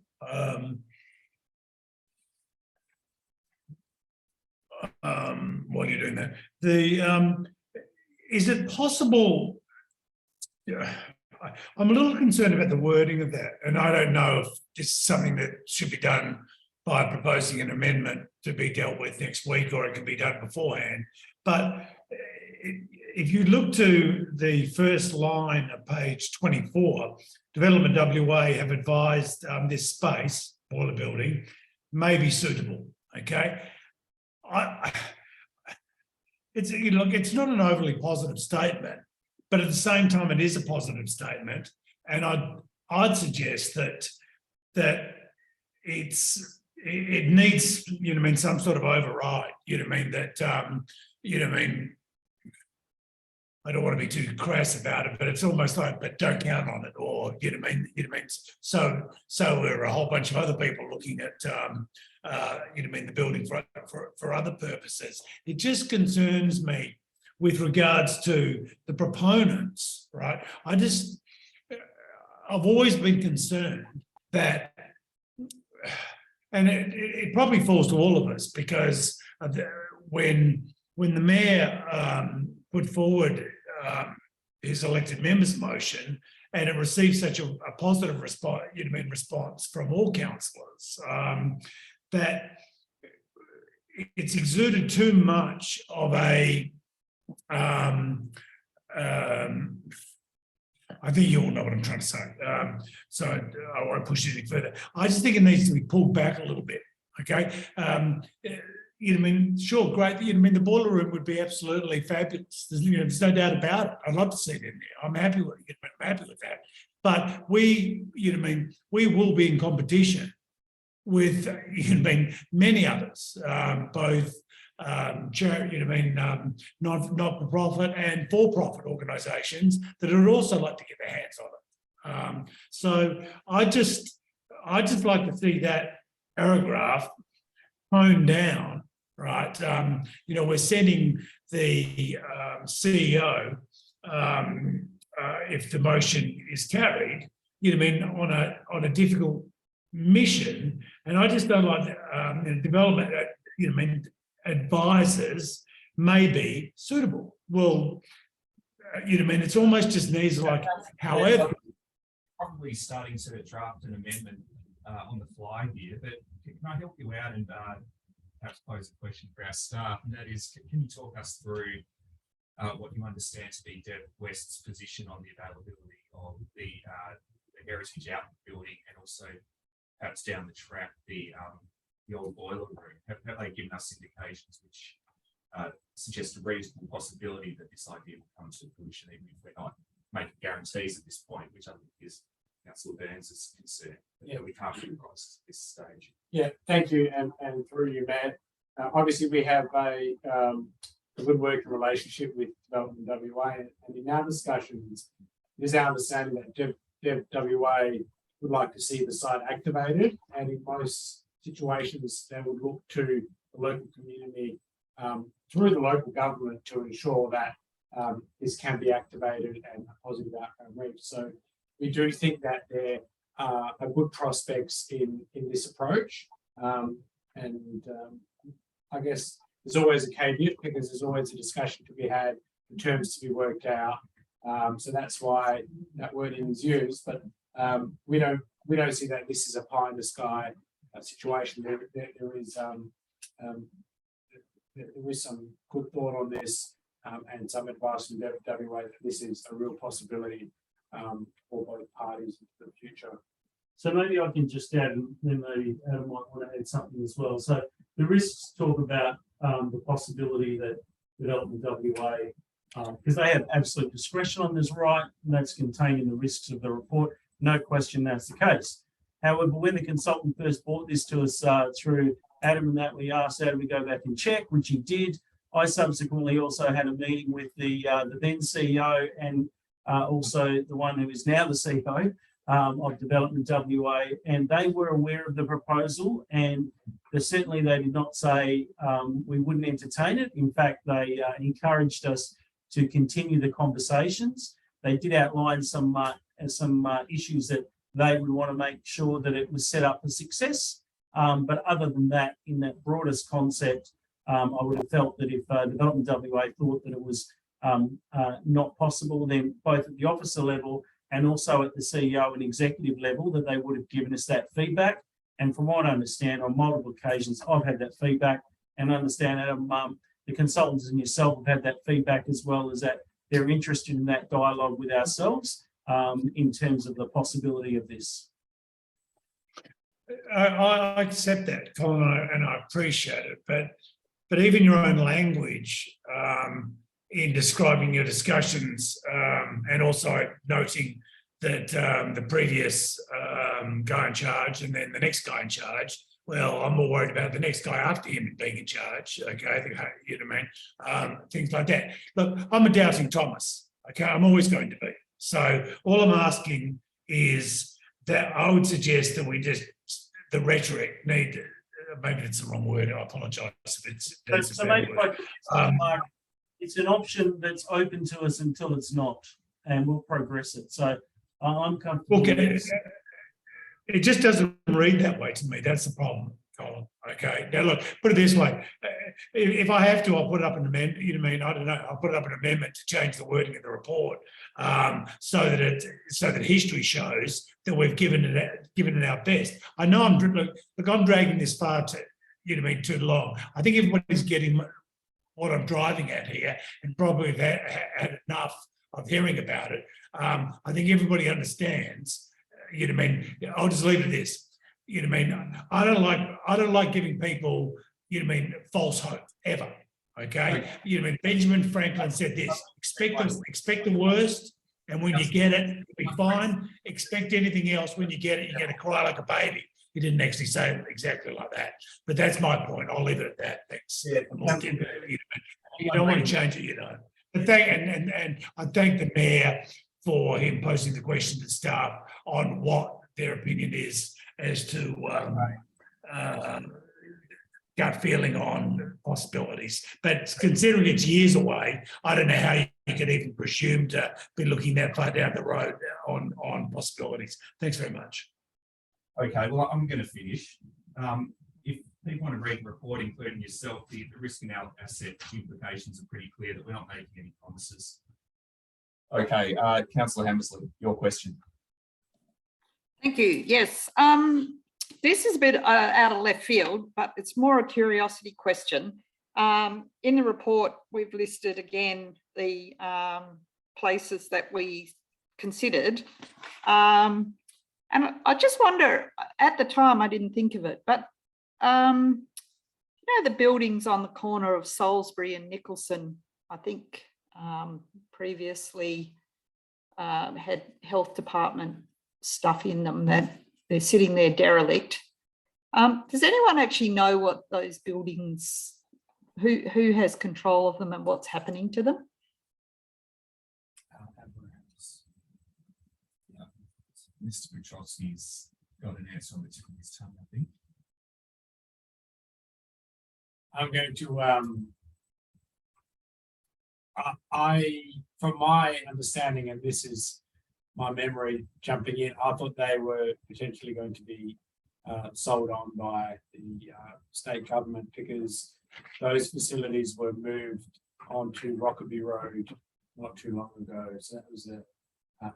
While you're doing that, is it possible? I'm a little concerned about the wording of that, and I don't know if this is something that should be done by proposing an amendment to be dealt with next week, or it can be done beforehand. But if you look to the first line of page 24, Development WA have advised this space, boiler building, may be suitable. Okay, it's not an overly positive statement, but at the same time, it is a positive statement, and I'd suggest that it needs, some sort of override. I don't want to be too crass about it, but it's almost like, but don't count on it, or So we're a whole bunch of other people looking at the building for other purposes. It just concerns me with regards to the proponents, right? I've always been concerned that, and it probably falls to all of us, because when the mayor put forward his elected members motion, and it received such a positive response from all councillors, that it's exuded too much of a I think you all know what I'm trying to say. So I won't push it any further. I just think it needs to be pulled back a little bit. Okay. Sure, great. The boiler room would be absolutely fabulous. There's no doubt about it. I'd love to see it in there. I'm happy with it. I'm happy with that. But we will be in competition with many others, both not-for-profit and for-profit organisations that would also like to get their hands on it. So I just like to see that paragraph toned down, right? We're sending the CEO, if the motion is carried, on a difficult mission, and I just don't like development. Advisors may be suitable. Well, it's almost just needs like, however. Probably starting to draft an amendment on the fly here, but can I help you out and perhaps pose a question for our staff? And that is, can you talk us through what you understand to be Dev West's position on the availability of the Heritage Outlet building, and also perhaps down the track the old boiler room? Have they given us indications which suggest a reasonable possibility that this idea will come to fruition, even if we're not making guarantees at this point, which I think is Councillor Burns' concern, that we can't get across at this stage. Yeah, thank you, and through you, Matt. Obviously, we have a good working relationship with Development WA, and in our discussions, it is our understanding that Dev WA would like to see the site activated, and in most situations, they would look to the local community through the local government to ensure that this can be activated and a positive outcome reached. So we do think that there are good prospects in this approach, and I guess there's always a caveat, because there's always a discussion to be had, the terms to be worked out. So that's why that wording is used, but we don't see that this is a pie in the sky situation. There is some good thought on this, and some advice from WA that this is a real possibility for both parties in the future. So maybe I can just add, and then maybe Adam might want to add something as well. So the risks talk about the possibility that Development WA because they have absolute discretion on this right, and that's contained in the risks of the report. No question that's the case. However, when the consultant first brought this to us through Adam and that, we asked Adam to go back and check, which he did. I subsequently also had a meeting with the then CEO and also the one who is now the CEO of Development WA, and they were aware of the proposal, and certainly they did not say we wouldn't entertain it. In fact, they encouraged us to continue the conversations. They did outline some issues that they would want to make sure that it was set up for success. But other than that, in that broadest concept, I would have felt that if Development WA thought that it was not possible, then both at the officer level and also at the CEO and executive level, that they would have given us that feedback. And from what I understand, on multiple occasions, I've had that feedback, and I understand the consultants and yourself have had that feedback, as well as that they're interested in that dialogue with ourselves in terms of the possibility of this. I accept that, Colin, and I appreciate it, but even your own language in describing your discussions and also noting that the previous guy in charge and then the next guy in charge, well, I'm more worried about the next guy after him being in charge, okay, you know what I mean, things like that. Look, I'm a doubting Thomas, okay, I'm always going to be. So all I'm asking is that I would suggest that we just, the rhetoric need, maybe it's the wrong word, I apologise if it's So maybe it's an option that's open to us until it's not, and we'll progress it. So I'm comfortable. Okay. It just doesn't read that way to me. That's the problem, Colin. Okay. Now look, put it this way. If I have to, I'll put up an amendment. You know what I mean? I don't know. I'll put up an amendment to change the wording of the report so that history shows that we've given it our best. I know I'm dragging this far too, you know what I mean, too long. I think everybody's getting what I'm driving at here, and probably had enough of hearing about it. I think everybody understands. You know what I mean? I'll just leave it at this. You know what I mean? I don't like giving people, you know what I mean, false hope ever. Okay. You know what I mean? Benjamin Franklin said this: expect the worst, and when you get it, it'll be fine. Expect anything else. When you get it, you're going to cry like a baby. He didn't actually say it exactly like that, but that's my point. I'll leave it at that. Thanks. Yeah, you don't want to change it, you know. But and I thank the mayor for him posing the question to staff on what their opinion is as to gut feeling on possibilities. But considering it's years away, I don't know how you could even presume to be looking that far down the road on possibilities. Thanks very much. Okay, well, I'm going to finish. If people want to read the report, including yourself, the risk and asset implications are pretty clear that we're not making any promises. Okay, Councillor Hammersley, your question. Thank you. Yes, this is a bit out of left field, but it's more a curiosity question. In the report, we've listed again the places that we considered. And I just wonder, at the time I didn't think of it, but you know, the buildings on the corner of Salisbury and Nicholson, I think previously had health department stuff in them that they're sitting there derelict. Does anyone actually know what those buildings, who has control of them and what's happening to them? Mr. Petrosky's got an answer on the tip of his tongue, I think. I'm going to, from my understanding, and this is my memory jumping in, I thought they were potentially going to be sold on by the state government, because those facilities were moved onto Rockaby Road not too long ago. So that was the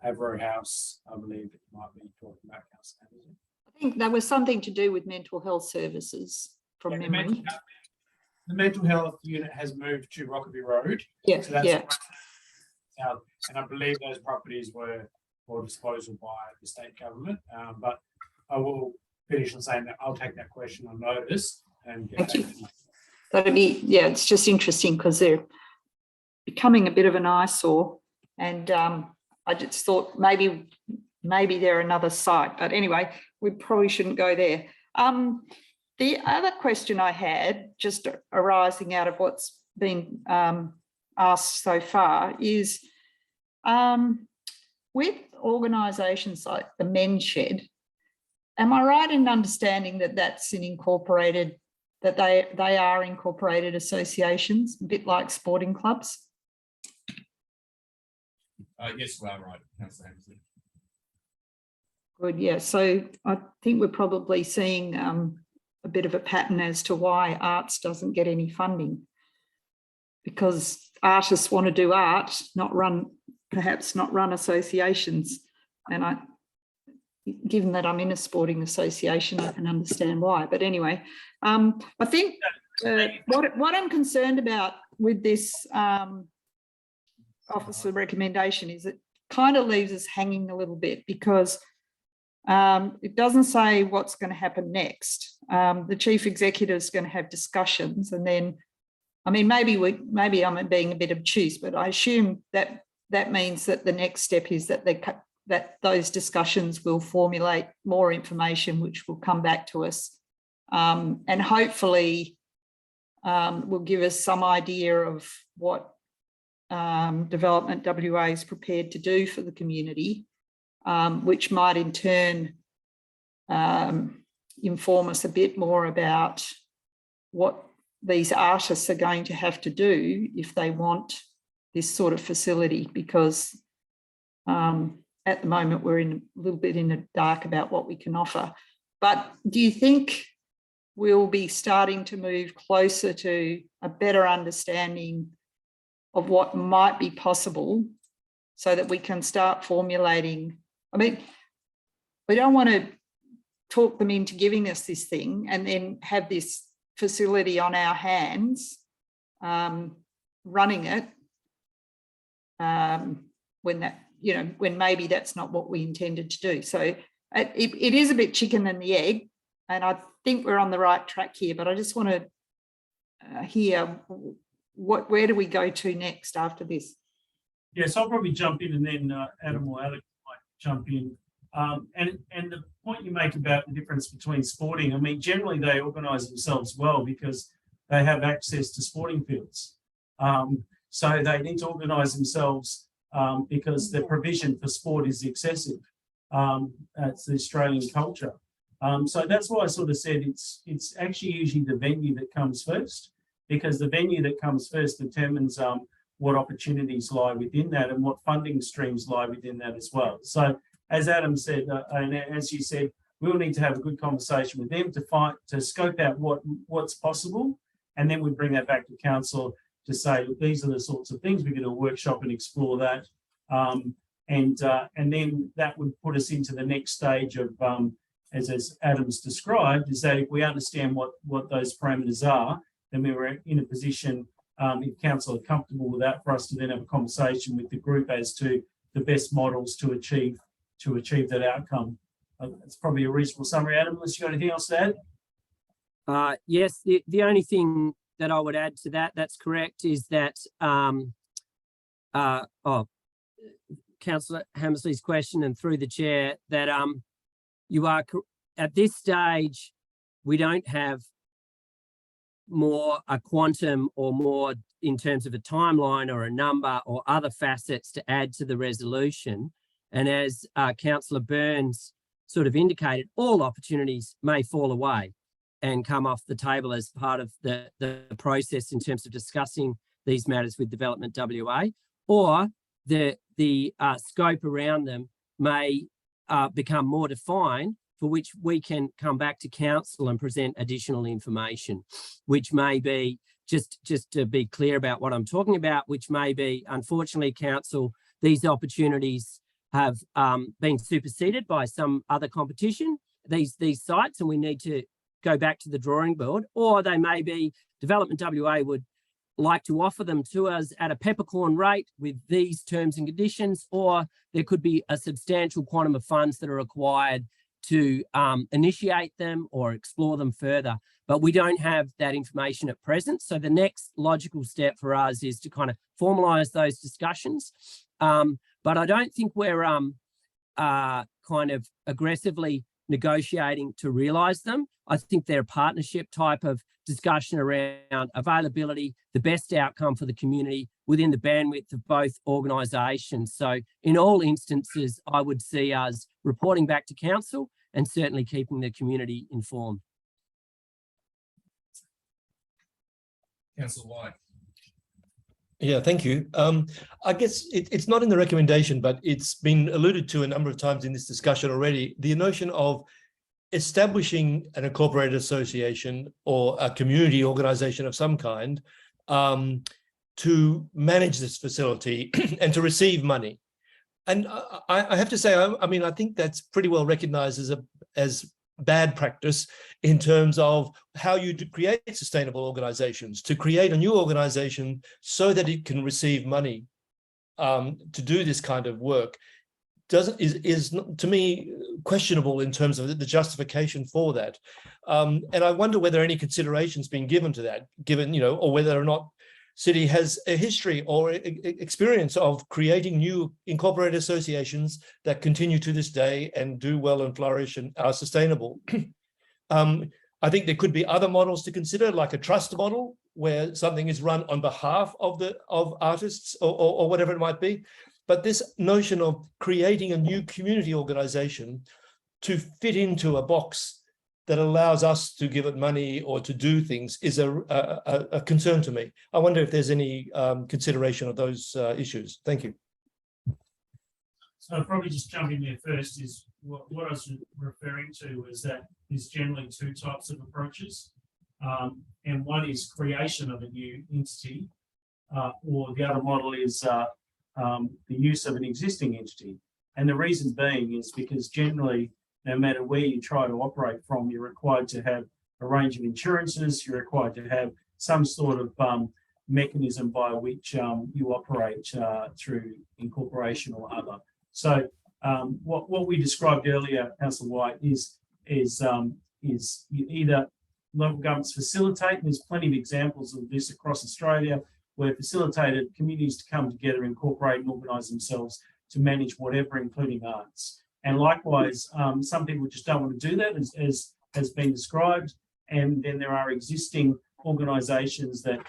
Avro House, I believe that you might be talking about, Councillor. I think that was something to do with mental health services from memory. The mental health unit has moved to Rockaby Road. Yeah, so that's yeah. And I believe those properties were for disposal by the state government. But I will finish on saying that I'll take that question on notice and get back to you. That'd be, yeah, it's just interesting because they're becoming a bit of an eyesore. And I just thought maybe they're another site, but anyway, we probably shouldn't go there. The other question I had, just arising out of what's been asked so far, is with organisations like the Men's Shed, am I right in understanding that that's an incorporated, that they are incorporated associations, a bit like sporting clubs? Yes, we are right, Councillor Hammersley. Good, yeah. So I think we're probably seeing a bit of a pattern as to why arts doesn't get any funding, because artists want to do art, perhaps not run associations. And given that I'm in a sporting association, I can understand why. But anyway, I think what I'm concerned about with this officer recommendation is it kind of leaves us hanging a little bit, because it doesn't say what's going to happen next. The chief executive is going to have discussions, and then, I mean, maybe I'm being a bit obtuse, but I assume that means that the next step is that those discussions will formulate more information, which will come back to us, and hopefully will give us some idea of what Development WA is prepared to do for the community, which might in turn inform us a bit more about what these artists are going to have to do if they want this sort of facility, because at the moment we're in a little bit in the dark about what we can offer. But do you think we'll be starting to move closer to a better understanding of what might be possible, so that we can start formulating? I mean, we don't want to talk them into giving us this thing and then have this facility on our hands running it when maybe that's not what we intended to do. So it is a bit chicken and the egg, and I think we're on the right track here, but I just want to hear where do we go to next after this? Yes, I'll probably jump in, and then Adam or Alex might jump in. And the point you make about the difference between sporting, I mean, generally they organise themselves well because they have access to sporting fields. So they need to organise themselves because the provision for sport is excessive. It's the Australian culture. So that's why I sort of said it's actually usually the venue that comes first, because the venue that comes first determines what opportunities lie within that and what funding streams lie within that as well. So as Adam said, and as you said, we'll need to have a good conversation with them to scope out what's possible, and then we bring that back to council to say, look, these are the sorts of things we're going to workshop and explore that, and then that would put us into the next stage of, as Adam's described, is that if we understand what those parameters are, then we were in a position, if council are comfortable with that, for us to then have a conversation with the group as to the best models to achieve that outcome. It's probably a reasonable summary. Adam, unless you've got anything else to add? Yes, the only thing that I would add to that's correct, is that Councillor Hammersley's question, and through the chair, that you are at this stage, we don't have more a quantum or more in terms of a timeline or a number or other facets to add to the resolution. And as Councillor Burns sort of indicated, all opportunities may fall away and come off the table as part of the process in terms of discussing these matters with Development WA, or the scope around them may become more defined, for which we can come back to council and present additional information, which may be, just to be clear about what I'm talking about, which may be, unfortunately, council, these opportunities have been superseded by some other competition, these sites, and we need to go back to the drawing board, or they may be, Development WA would like to offer them to us at a peppercorn rate with these terms and conditions, or there could be a substantial quantum of funds that are required to initiate them or explore them further. But we don't have that information at present. So the next logical step for us is to kind of formalise those discussions. But I don't think we're kind of aggressively negotiating to realise them. I think they're a partnership type of discussion around availability, the best outcome for the community within the bandwidth of both organisations. So in all instances, I would see us reporting back to council and certainly keeping the community informed. Councillor White. Yeah, thank you. I guess it's not in the recommendation, but it's been alluded to a number of times in this discussion already. The notion of establishing an incorporated association or a community organization of some kind to manage this facility and to receive money. And I have to say, I mean, I think that's pretty well recognized as bad practice in terms of how you create sustainable organizations, to create a new organization so that it can receive money to do this kind of work is to me questionable in terms of the justification for that. And I wonder whether any consideration's been given to that, given, or whether or not City has a history or experience of creating new incorporated associations that continue to this day and do well and flourish and are sustainable. I think there could be other models to consider, like a trust model, where something is run on behalf of artists or whatever it might be. But this notion of creating a new community organization to fit into a box that allows us to give it money or to do things is a concern to me. I wonder if there's any consideration of those issues. Thank you. So I'll probably just jump in there first. Is what I was referring to is that there's generally two types of approaches. And one is creation of a new entity, or the other model is the use of an existing entity. And the reason being is because generally, no matter where you try to operate from, you're required to have a range of insurances, you're required to have some sort of mechanism by which you operate through incorporation or other. So what we described earlier, Councillor White, is either local governments facilitate, and there's plenty of examples of this across Australia, where facilitated communities to come together, incorporate and organise themselves to manage whatever, including arts. And likewise, some people just don't want to do that, as has been described. And then there are existing organisations that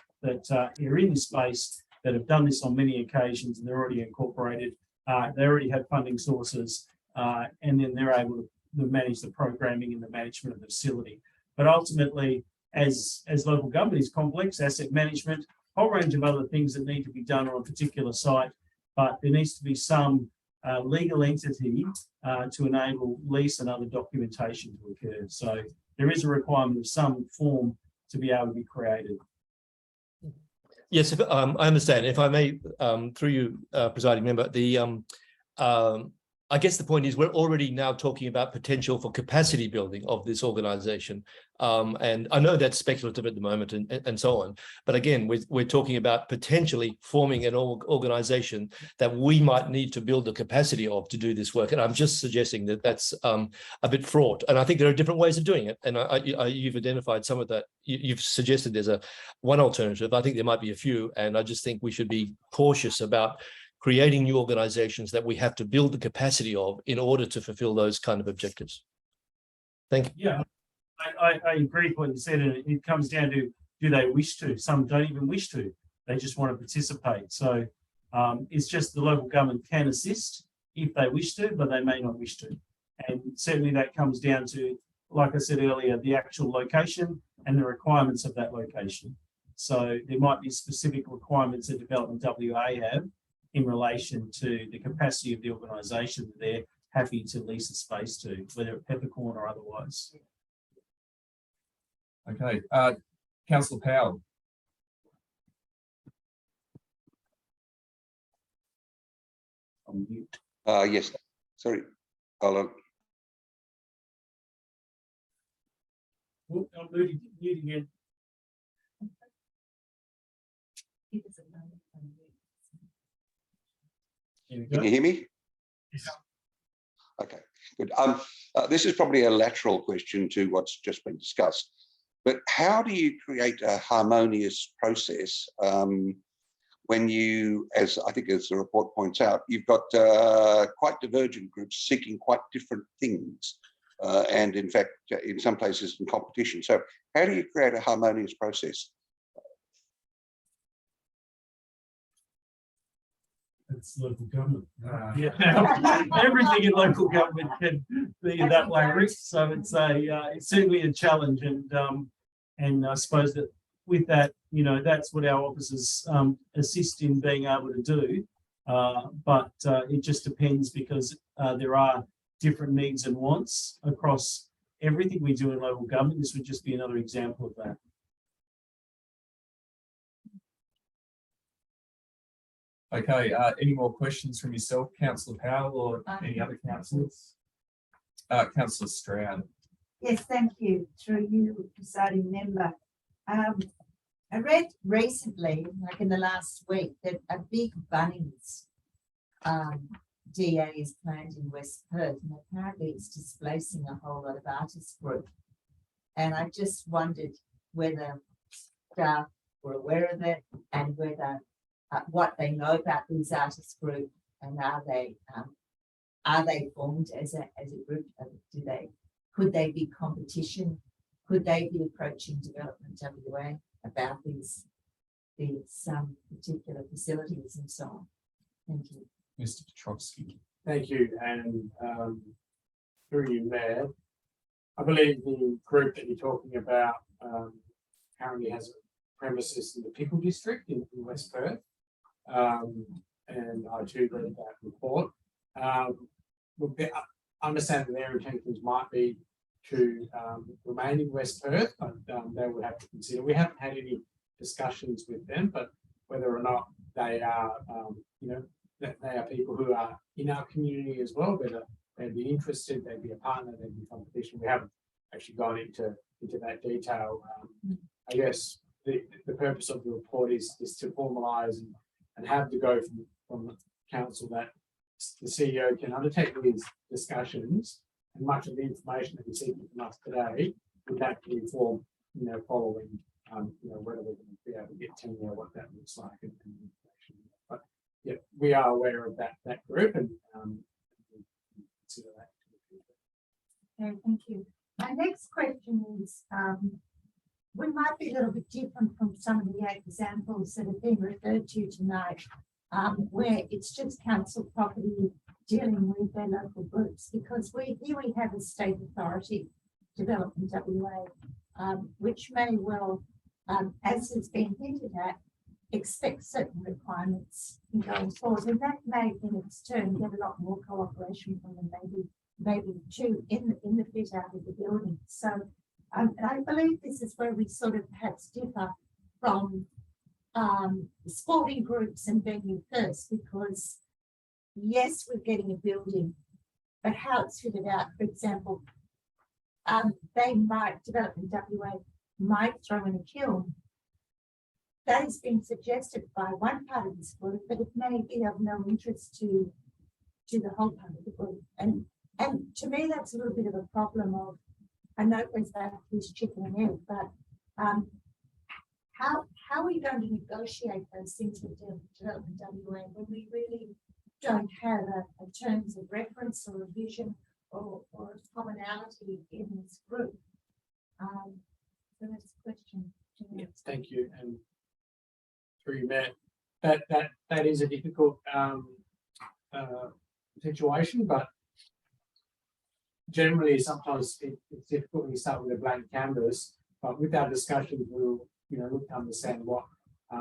are in this space that have done this on many occasions, and they're already incorporated. They already have funding sources, and then they're able to manage the programming and the management of the facility. But ultimately, as local government is complex, asset management, a whole range of other things that need to be done on a particular site, but there needs to be some legal entity to enable lease and other documentation to occur. So there is a requirement of some form to be able to be created. Yes, I understand. If I may, through you, presiding member, I guess the point is we're already now talking about potential for capacity building of this organization. And I know that's speculative at the moment and so on. But again, we're talking about potentially forming an organization that we might need to build the capacity of to do this work. And I'm just suggesting that that's a bit fraught. And I think there are different ways of doing it. And you've identified some of that. You've suggested there's one alternative. I think there might be a few. And I just think we should be cautious about creating new organizations that we have to build the capacity of in order to fulfill those kind of objectives. Thank you. Yeah, I agree with what you said, and it comes down to, do they wish to? Some don't even wish to. They just want to participate. So it's just the local government can assist if they wish to, but they may not wish to. And certainly that comes down to, like I said earlier, the actual location and the requirements of that location. So there might be specific requirements that Development WA have in relation to the capacity of the organisation that they're happy to lease a space to, whether at Peppercorn or otherwise. Okay, Councillor Powell. On mute. Yes, sorry. Hold on. Oh, I'm mute again. Can you hear me? Okay, good. This is probably a lateral question to what's just been discussed, but how do you create a harmonious process when you, as I think as the report points out, you've got quite divergent groups seeking quite different things, and in fact, in some places in competition. So how do you create a harmonious process? It's local government. Yeah, everything in local government can be that way, Rick. So it's certainly a challenge, and I suppose that with that, you know, that's what our officers assist in being able to do. But it just depends, because there are different needs and wants across everything we do in local government. This would just be another example of that. Okay, any more questions from yourself, Councillor Powell, or any other councillors? Councillor Stroud. Yes, thank you. Through you, presiding member. I read recently, like in the last week, that a big Bunnings DA is planned in West Perth, and apparently it's displacing a whole lot of artist group. And I just wondered whether staff were aware of it, and whether what they know about these artist group, and are they formed as a group? Could they be competition? Could they be approaching Development WA about these particular facilities and so on? Thank you. Mr. Petrovsky. Thank you, and through you, Mayor, I believe the group that you're talking about currently has premises in the Pickle District in West Perth, and I too read that report. Look, I understand that their intentions might be to remain in West Perth, but they would have to consider. We haven't had any discussions with them, but whether or not they are, you know, that they are people who are in our community as well, whether they'd be interested, they'd be a partner, they'd be competition. We haven't actually gone into that detail. I guess the purpose of the report is to formalise and have to go from the council that the CEO can undertake these discussions, and much of the information that we're seeking from us today would actually inform, you know, following, you know, whether we're going to be able to get tenure, what that looks like, and information. But yeah, we are aware of that group, and consider that. Okay, thank you. My next question is, we might be a little bit different from some of the examples that have been referred to tonight, where it's just council property dealing with their local groups, because here we have a state authority, Development WA, which may well, as has been hinted at, expect certain requirements in going forward, and that may in its turn get a lot more cooperation from them, maybe too in the fit out of the building. So I believe this is where we sort of perhaps differ from sporting groups and venue first, because yes, we're getting a building, but how it's fitted out, for example, Development WA might throw in a kiln. That has been suggested by one part of this group, but it may be of no interest to the whole part of the group. And to me, that's a little bit of a problem of, I know it goes back to this chicken and egg, but how are we going to negotiate those things with Development WA when we really don't have a terms of reference or a vision or a commonality in this group? So that's a question. Yeah, thank you. And through you, Matt, that is a difficult situation, but generally sometimes it's difficult when you start with a blank canvas. But with our discussions, we'll look to understand what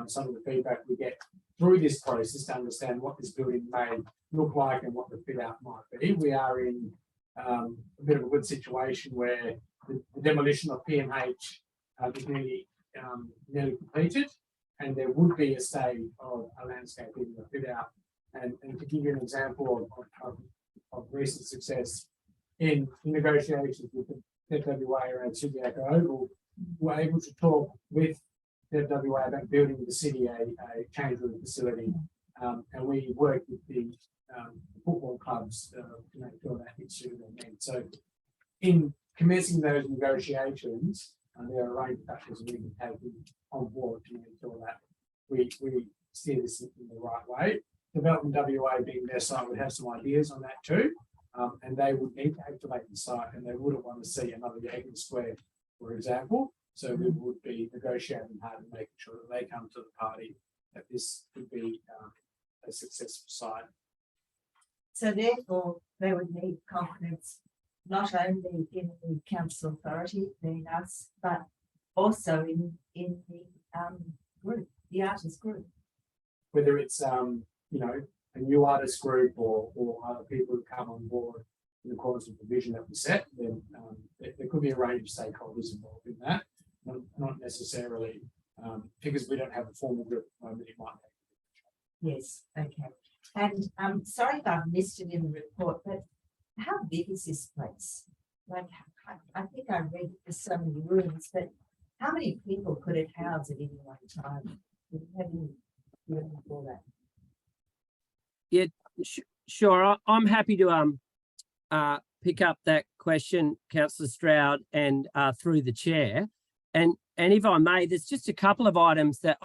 some of the feedback we get through this process to understand what this building may look like and what the fit out might be. We are in a bit of a good situation where the demolition of PMH is nearly completed, and there would be a stage of a landscaping fit out. And to give you an example of recent success in negotiations with the WA around Subiaco Oval, we're able to talk with the WA about building the city a change room facility, and we work with the football clubs, you know, feel that it's suited their needs. So in commencing those negotiations, there are a range of factors we can take on board to make sure that we steer this in the right way. Development WA being their site would have some ideas on that too. And they would need to activate the site, and they wouldn't want to see another Yagan Square, for example. So we would be negotiating hard and making sure that they come to the party that this could be a successful site. So therefore, they would need confidence, not only in the council authority, being us, but also in the group, the artist group. Whether it's you know, a new artist group or other people who come on board in accordance with the vision that we set, then there could be a range of stakeholders involved in that. Not necessarily because we don't have a formal group at the moment, it might have. Yes, okay. And sorry if I've missed it in the report, but how big is this place? Like, I think I read there's so many rooms, but how many people could it house at any one time? Do you have any feeling for that? Yeah, sure. I'm happy to pick up that question, Councillor Stroud, and through the chair. And if I may, there's just a couple of items that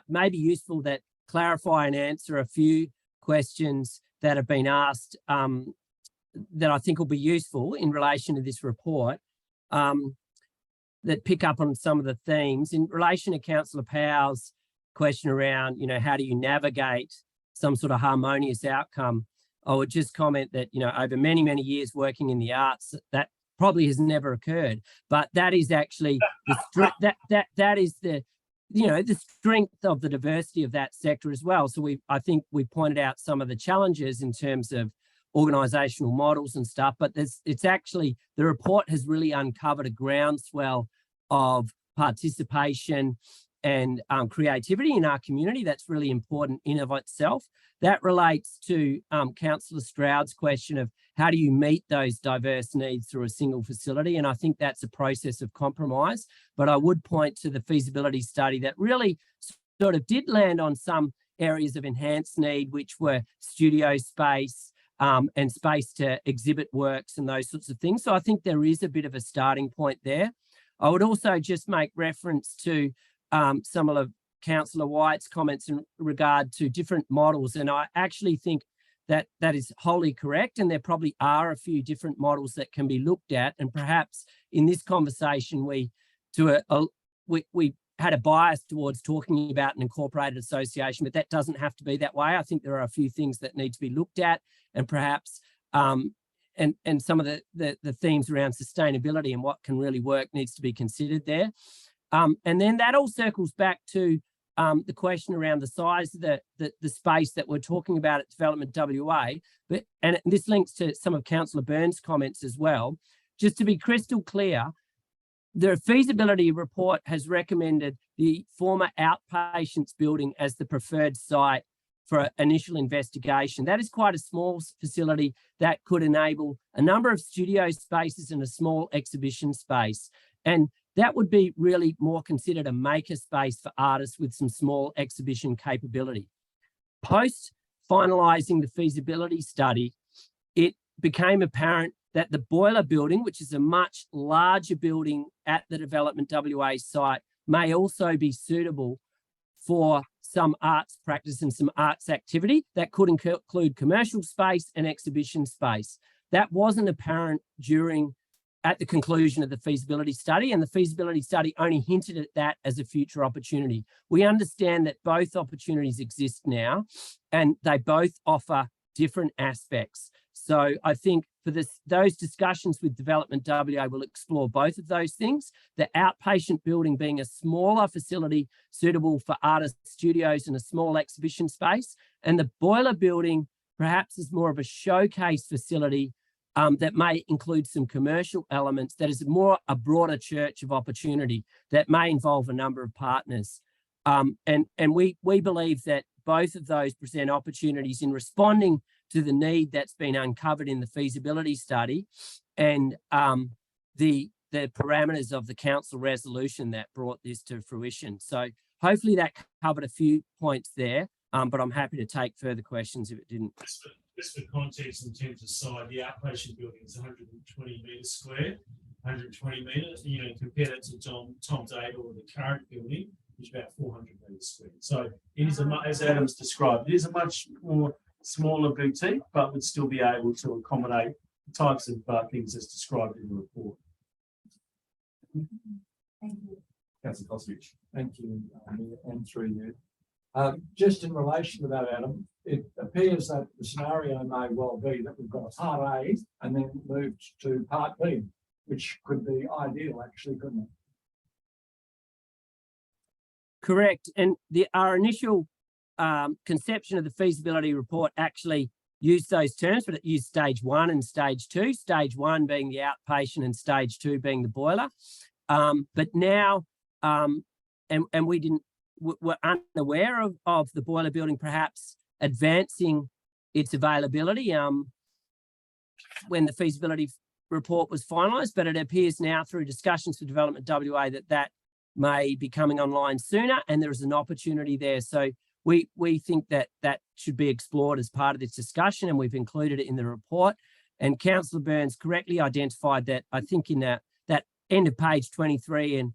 may be useful that clarify and answer a few questions that have been asked that I think will be useful in relation to this report, that pick up on some of the themes. In relation to Councillor Powell's question around, you know, how do you navigate some sort of harmonious outcome, I would just comment that, you know, over many, many years working in the arts, that probably has never occurred. But that is actually that is the, you know, the strength of the diversity of that sector as well. So I think we pointed out some of the challenges in terms of organisational models and stuff, but it's actually, the report has really uncovered a groundswell of participation and creativity in our community. That's really important in of itself. That relates to Councillor Stroud's question of how do you meet those diverse needs through a single facility? And I think that's a process of compromise. But I would point to the feasibility study that really sort of did land on some areas of enhanced need, which were studio space and space to exhibit works and those sorts of things. So I think there is a bit of a starting point there. I would also just make reference to some of Councillor White's comments in regard to different models. And I actually think that that is wholly correct. And there probably are a few different models that can be looked at. And perhaps in this conversation, we had a bias towards talking about an incorporated association, but that doesn't have to be that way. I think there are a few things that need to be looked at, and perhaps and some of the themes around sustainability and what can really work needs to be considered there. And then that all circles back to the question around the size of the space that we're talking about at Development WA. And this links to some of Councillor Burns' comments as well. Just to be crystal clear, the feasibility report has recommended the former outpatients building as the preferred site for initial investigation. That is quite a small facility that could enable a number of studio spaces and a small exhibition space. And that would be really more considered a maker space for artists with some small exhibition capability. Post finalising the feasibility study, it became apparent that the boiler building, which is a much larger building at the Development WA site, may also be suitable for some arts practice and some arts activity that could include commercial space and exhibition space. That wasn't apparent at the conclusion of the feasibility study, and the feasibility study only hinted at that as a future opportunity. We understand that both opportunities exist now, and they both offer different aspects. So I think for those discussions with Development WA will explore both of those things. The outpatient building being a smaller facility suitable for artist studios and a small exhibition space, and the boiler building perhaps is more of a showcase facility that may include some commercial elements, that is more a broader church of opportunity that may involve a number of partners. And we believe that both of those present opportunities in responding to the need that's been uncovered in the feasibility study and the parameters of the council resolution that brought this to fruition. So hopefully that covered a few points there. but I'm happy to take further questions if it didn't. Just for context, in terms of side, the outpatient building is 120 metres square, 120 metres. You know, compare that to Tom Dade or the current building, which is about 400 metres square. So it is as Adam's described, it is a much more smaller boutique, but would still be able to accommodate the types of things as described in the report. Thank you. Councillor Kosovich. Thank you, and through you. Just in relation to that, Adam, it appears that the scenario may well be that we've got part A and then moved to part B, which could be ideal, actually, couldn't it? Correct. And our initial conception of the feasibility report actually used those terms, but it used stage 1 and stage 2, stage 1 being the outpatient and stage 2 being the boiler. But now, and we're unaware of the boiler building perhaps advancing its availability when the feasibility report was finalised, but it appears now through discussions with Development WA that may be coming online sooner, and there is an opportunity there. So we think that should be explored as part of this discussion, and we've included it in the report. And Councillor Burns correctly identified that, I think in that end of page 23 and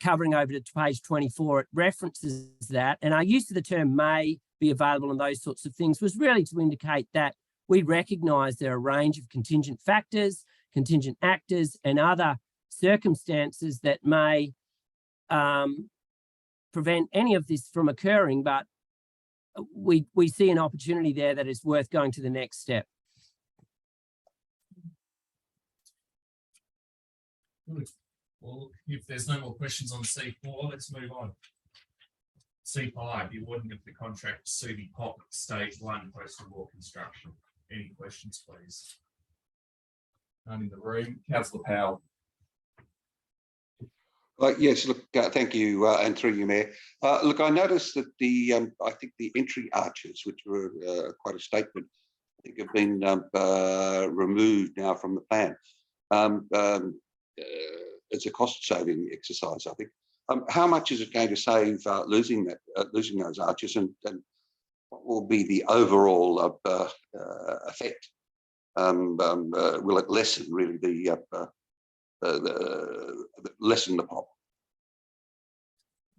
covering over to page 24, it references that. And our use of the term may be available and those sorts of things was really to indicate that we recognise there are a range of contingent factors, contingent actors and other circumstances that may prevent any of this from occurring, but we see an opportunity there that is worth going to the next step. Good. Well, if there's no more questions on C4, let's move on. C5, the awarding of the contract to Subiaco Stage 1 post-war construction. Any questions, please? None in the room. Councillor Powell. Yes, look, thank you, and through you, Mayor. Look, I noticed that I think the entry arches, which were quite a statement, I think have been removed now from the plan. It's a cost-saving exercise, I think. How much is it going to save losing those arches, and what will be the overall effect? Will it lessen really lessen the pop?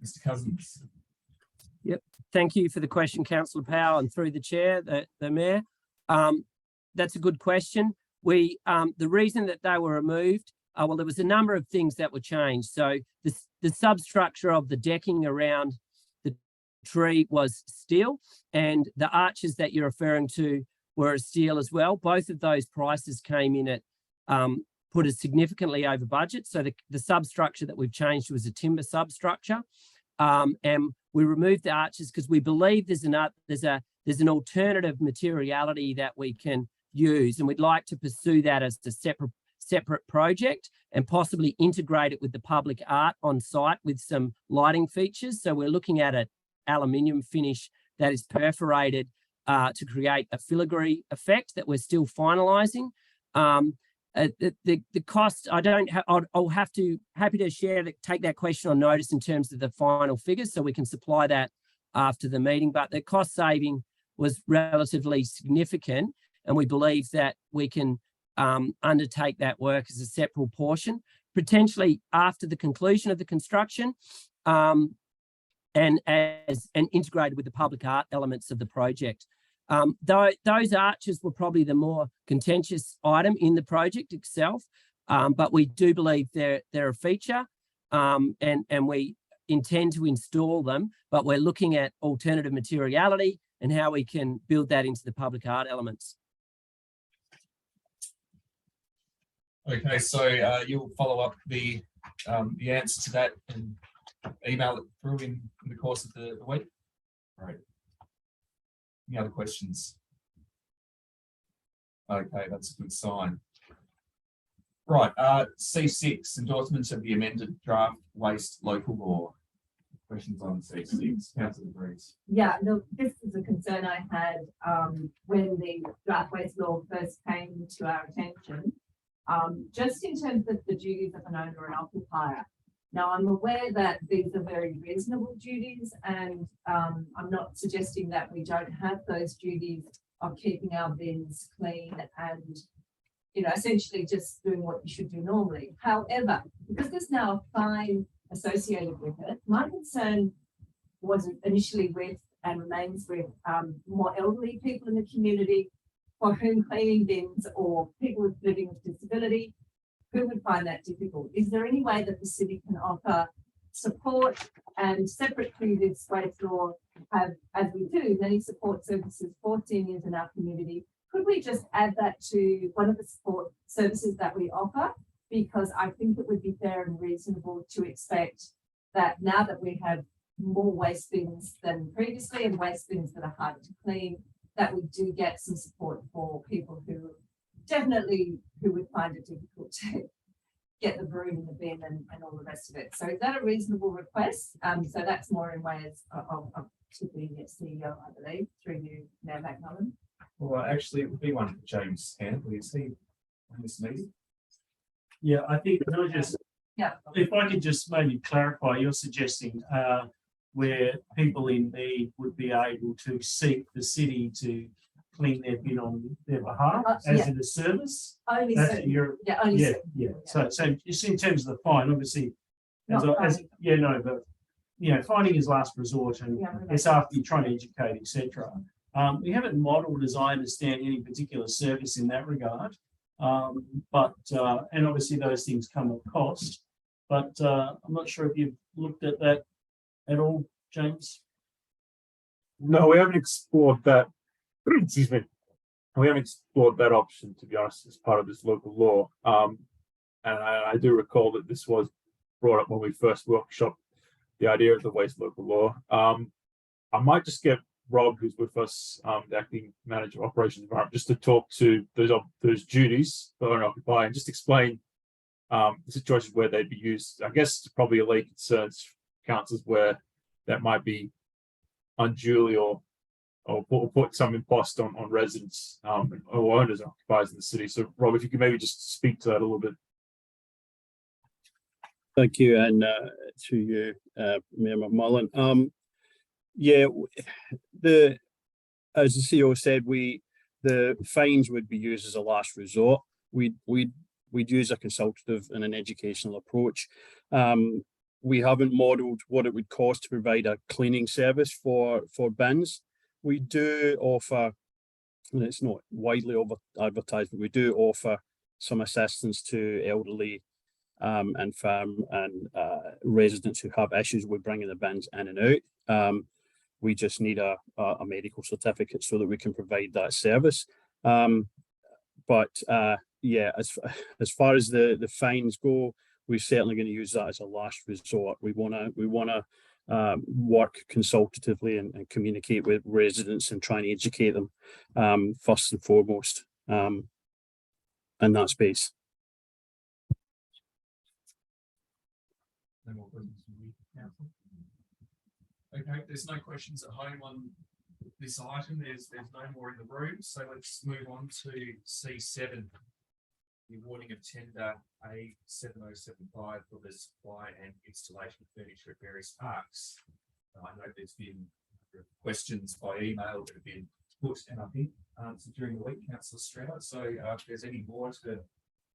Mr. Cousins. Yep. Thank you for the question, Councillor Powell, and through the chair, the Mayor. That's a good question. The reason that they were removed, well, there was a number of things that were changed. So the substructure of the decking around the tree was steel, and the arches that you're referring to were steel as well. Both of those prices came in at put us significantly over budget. So the substructure that we've changed was a timber substructure, and we removed the arches because we believe there's an alternative materiality that we can use, and we'd like to pursue that as a separate project and possibly integrate it with the public art on site with some lighting features. So we're looking at an aluminium finish that is perforated to create a filigree effect that we're still finalising. The cost, I'll happy to share take that question on notice in terms of the final figures, so we can supply that after the meeting. But the cost saving was relatively significant, and we believe that we can undertake that work as a separate portion, potentially after the conclusion of the construction, and integrated with the public art elements of the project. Those arches were probably the more contentious item in the project itself, but we do believe they're a feature, and we intend to install them, but we're looking at alternative materiality and how we can build that into the public art elements. Okay, so you'll follow up the answer to that and email it through in the course of the week. All right. Any other questions? Okay, that's a good sign. Right, C6, endorsements of the amended draft waste local law. Questions on C6, Councillor Breeze. Yeah, look, this is a concern I had when the draft waste law first came to our attention. Just in terms of the duties of an owner and occupier, Now, I'm aware that these are very reasonable duties, and I'm not suggesting that we don't have those duties of keeping our bins clean and, you know, essentially just doing what you should do normally. However, because there's now a fine associated with it, my concern was initially with and remains with more elderly people in the community for whom cleaning bins, or people living with disability who would find that difficult. Is there any way that the city can offer support, and separate to this waste law have, as we do, many support services for seniors in our community? Could we just add that to one of the support services that we offer? Because I think it would be fair and reasonable to expect that now that we have more waste bins than previously, and waste bins that are harder to clean, that we do get some support for people who definitely would find it difficult to get the broom in the bin and all the rest of it. So is that a reasonable request? So that's more in ways of to the CEO, I believe, through you, Mayor McMullen. Well, actually, it would be one for James Handley. Is he on this meeting? Yeah, I think, can I just, Yeah. if I could just maybe clarify, you're suggesting where people in need would be able to seek the city to clean their bin on their behalf as yeah. in a service? Only That's certain, your, yeah, only yeah, certain. yeah. So just in terms of the fine, obviously, Not finding. yeah, no, but you know, finding is last resort, and Yeah, it's after you're trying to educate, etc. We haven't modelled, as I understand, any particular service in that regard. But and obviously those things come at cost. But I'm not sure if you've looked at that at all, James. No, we haven't explored that. Excuse me. We haven't explored that option, to be honest, as part of this local law. And I do recall that this was brought up when we first workshopped the idea of the waste local law. I might just get Rob, who's with us, the acting manager of operations environment, just to talk to those duties for owner occupy and just explain the situations where they'd be used. I guess probably allay concerns councils where that might be unduly or put some impost on residents or owners and occupiers in the city. So Rob, if you could maybe just speak to that a little bit. Thank you, and to you, Mayor McMullen. Yeah, as the CEO said, the fines would be used as a last resort. We'd use a consultative and an educational approach. We haven't modelled what it would cost to provide a cleaning service for bins. We do offer, and it's not widely advertised, but we do offer some assistance to elderly and farm and residents who have issues with bringing the bins in and out. We just need a medical certificate so that we can provide that service. But yeah, as far as the fines go, we're certainly going to use that as a last resort. We want to work consultatively and communicate with residents and try and educate them first and foremost in that space. No more questions from you, Council. Okay, there's no questions at home on this item. There's no more in the room. So let's move on to C7. The awarding of tender A7075 for the supply and installation of furniture at various parks. I know there's been questions by email that have been put and I think answered during the week, Councillor Stroud. So if there's any more to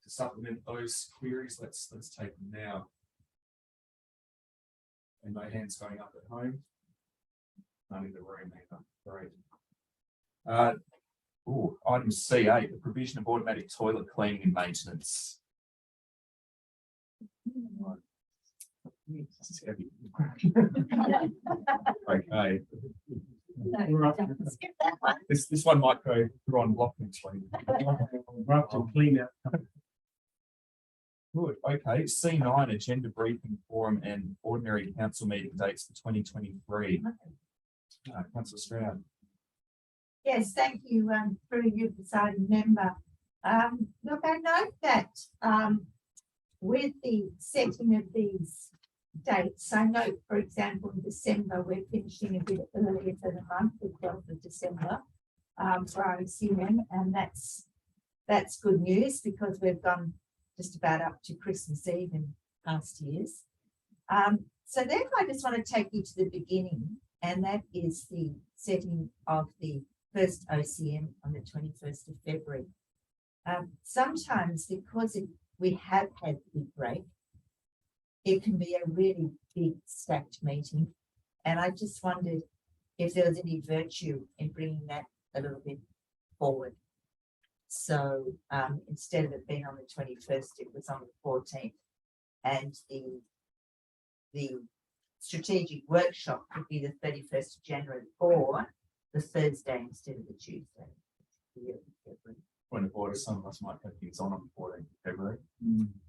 supplement those queries, let's take them now. And no hands going up at home. None in the room either. Great. Item C8, the provision of automatic toilet cleaning and maintenance. Okay. Skip that one. This one might go through on block next week. Clean out. Good. Okay. C9, agenda briefing forum and ordinary council meeting dates for 2023. Councillor Stroud. Yes, thank you, through you, presiding member. Look, I note that with the setting of these dates, I note, for example, in December, we're finishing a bit earlier for the month, the 12th of December, for our ECM, and that's good news because we've gone just about up to Christmas Eve in past years. So therefore, I just want to take you to the beginning, and that is the setting of the first OCM on the 21st of February. Sometimes because we have had the break, it can be a really big stacked meeting. And I just wondered if there was any virtue in bringing that a little bit forward. So instead of it being on the 21st, it was on the 14th. And the strategic workshop could be the 31st of January or the Thursday instead of the Tuesday. Point of order, some of us might have things on the 14th of February.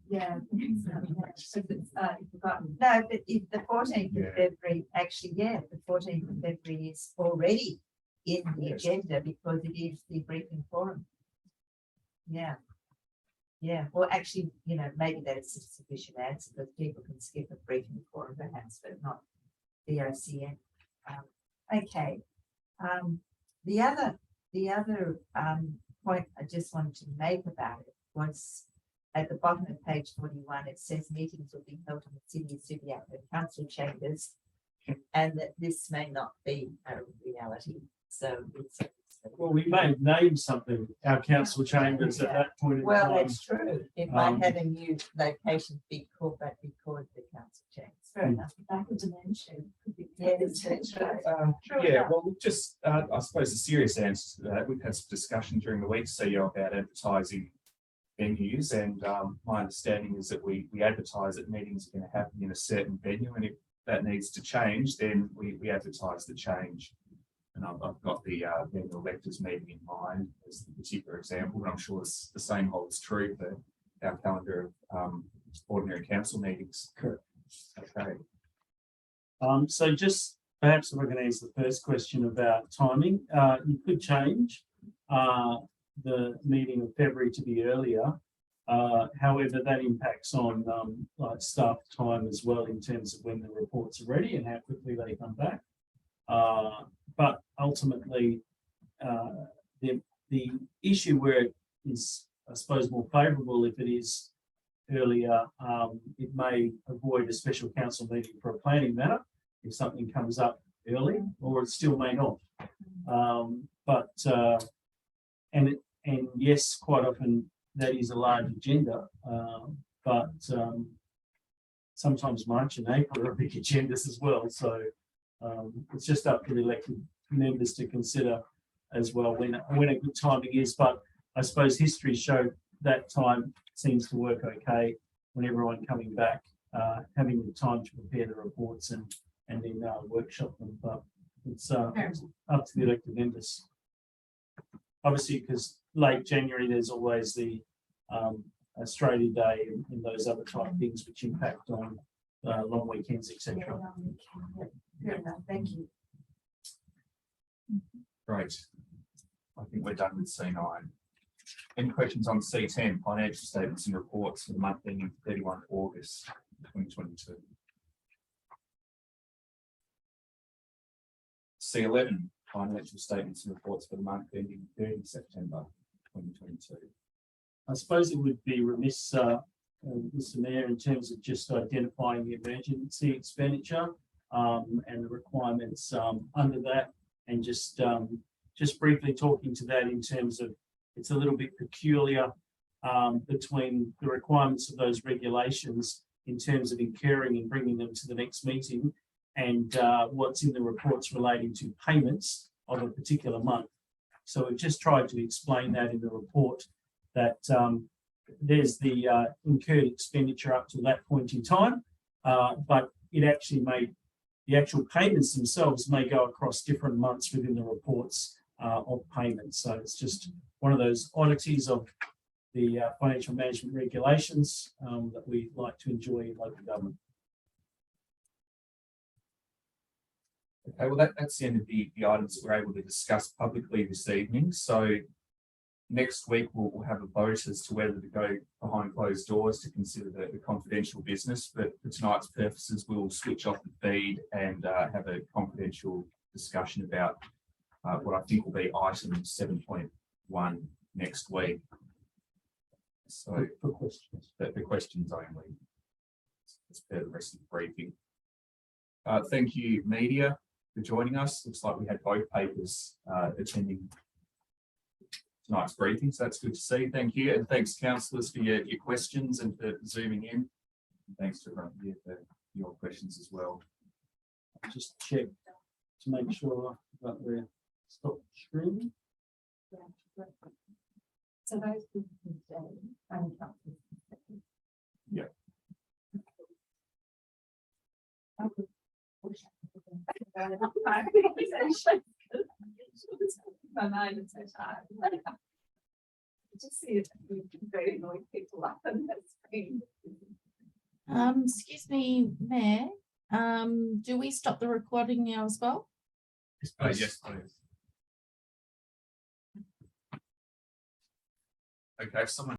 Yeah. Forgotten. No, but if the 14th Yeah. of February, actually, yeah, the 14th of February is already in the Yes. agenda because it is the briefing forum. Yeah. Yeah, well, actually, maybe that's a sufficient answer, because people can skip a briefing forum perhaps, but not the OCM. Okay. The other point I just wanted to make about it was at the bottom of page 41, it says meetings will be held in the City of Subiaco Council chambers, and that this may not be a reality. So it's Well, we may name something, our council chambers at that point in well, time. that's true. It might have a new location be called the council chambers. Fair enough. Back of dimension. Yeah, that's right. True Yeah, enough. well, just I suppose the serious answer to that, we've had some discussion during the week, CEO, about advertising venues, and my understanding is that we advertise that meetings are going to happen in a certain venue, and if that needs to change, then we advertise the change. And I've got the annual electors meeting in mind as the particular example, and I'm sure the same holds true for our calendar of ordinary council meetings. Correct. Okay. So just perhaps if I can answer the first question about timing, you could change the meeting of February to be earlier. However, that impacts on like staff time as well in terms of when the reports are ready and how quickly they come back. But ultimately, the issue where it is, I suppose, more favourable if it is earlier, it may avoid a special council meeting for a planning matter if something comes up early, or it still may not. And yes, quite often that is a large agenda, but sometimes March and April are big agendas as well. So it's just up to the elected members to consider as well when a good timing is. But I suppose history showed that time seems to work okay when everyone coming back, having the time to prepare the reports and then workshop them. But it's up to the elected members. Obviously, because late January, there's always the Australia Day and those other type of things which impact on long weekends, etc. Fair enough. Thank you. Great. I think we're done with C9. Any questions on C10, financial statements and reports for the month ending 31 August 2022? C11, financial statements and reports for the month ending 30 September 2022. I suppose it would be remiss, Mr. Mayor, in terms of just identifying the emergency expenditure and the requirements under that, and just briefly talking to that in terms of it's a little bit peculiar between the requirements of those regulations in terms of incurring and bringing them to the next meeting and what's in the reports relating to payments of a particular month. So we've just tried to explain that in the report, that there's the incurred expenditure up to that point in time, but it actually the actual payments themselves may go across different months within the reports of payments. So it's just one of those oddities of the financial management regulations that we like to enjoy in local government. Okay, well, that's the end of the items that we're able to discuss publicly this evening. So next week, we'll have a vote as to whether to go behind closed doors to consider the confidential business. But for tonight's purposes, we'll switch off the feed and have a confidential discussion about what I think will be item 7.1 next week. So for questions only. as per the rest of the briefing. Thank you, media, for joining us. Looks like we had both papers attending tonight's briefing, so that's good to see. Thank you, and thanks, councillors, for your questions and for zooming in. And thanks to everyone here for your questions as well. Just check to make sure that we're stop streaming. So those people can stay and councillors can stay. Yeah. My mind is so tired. Just see if we can very annoy people up on the screen. Excuse me, Mayor, do we stop the recording now as well? Yes, please. Okay, if someone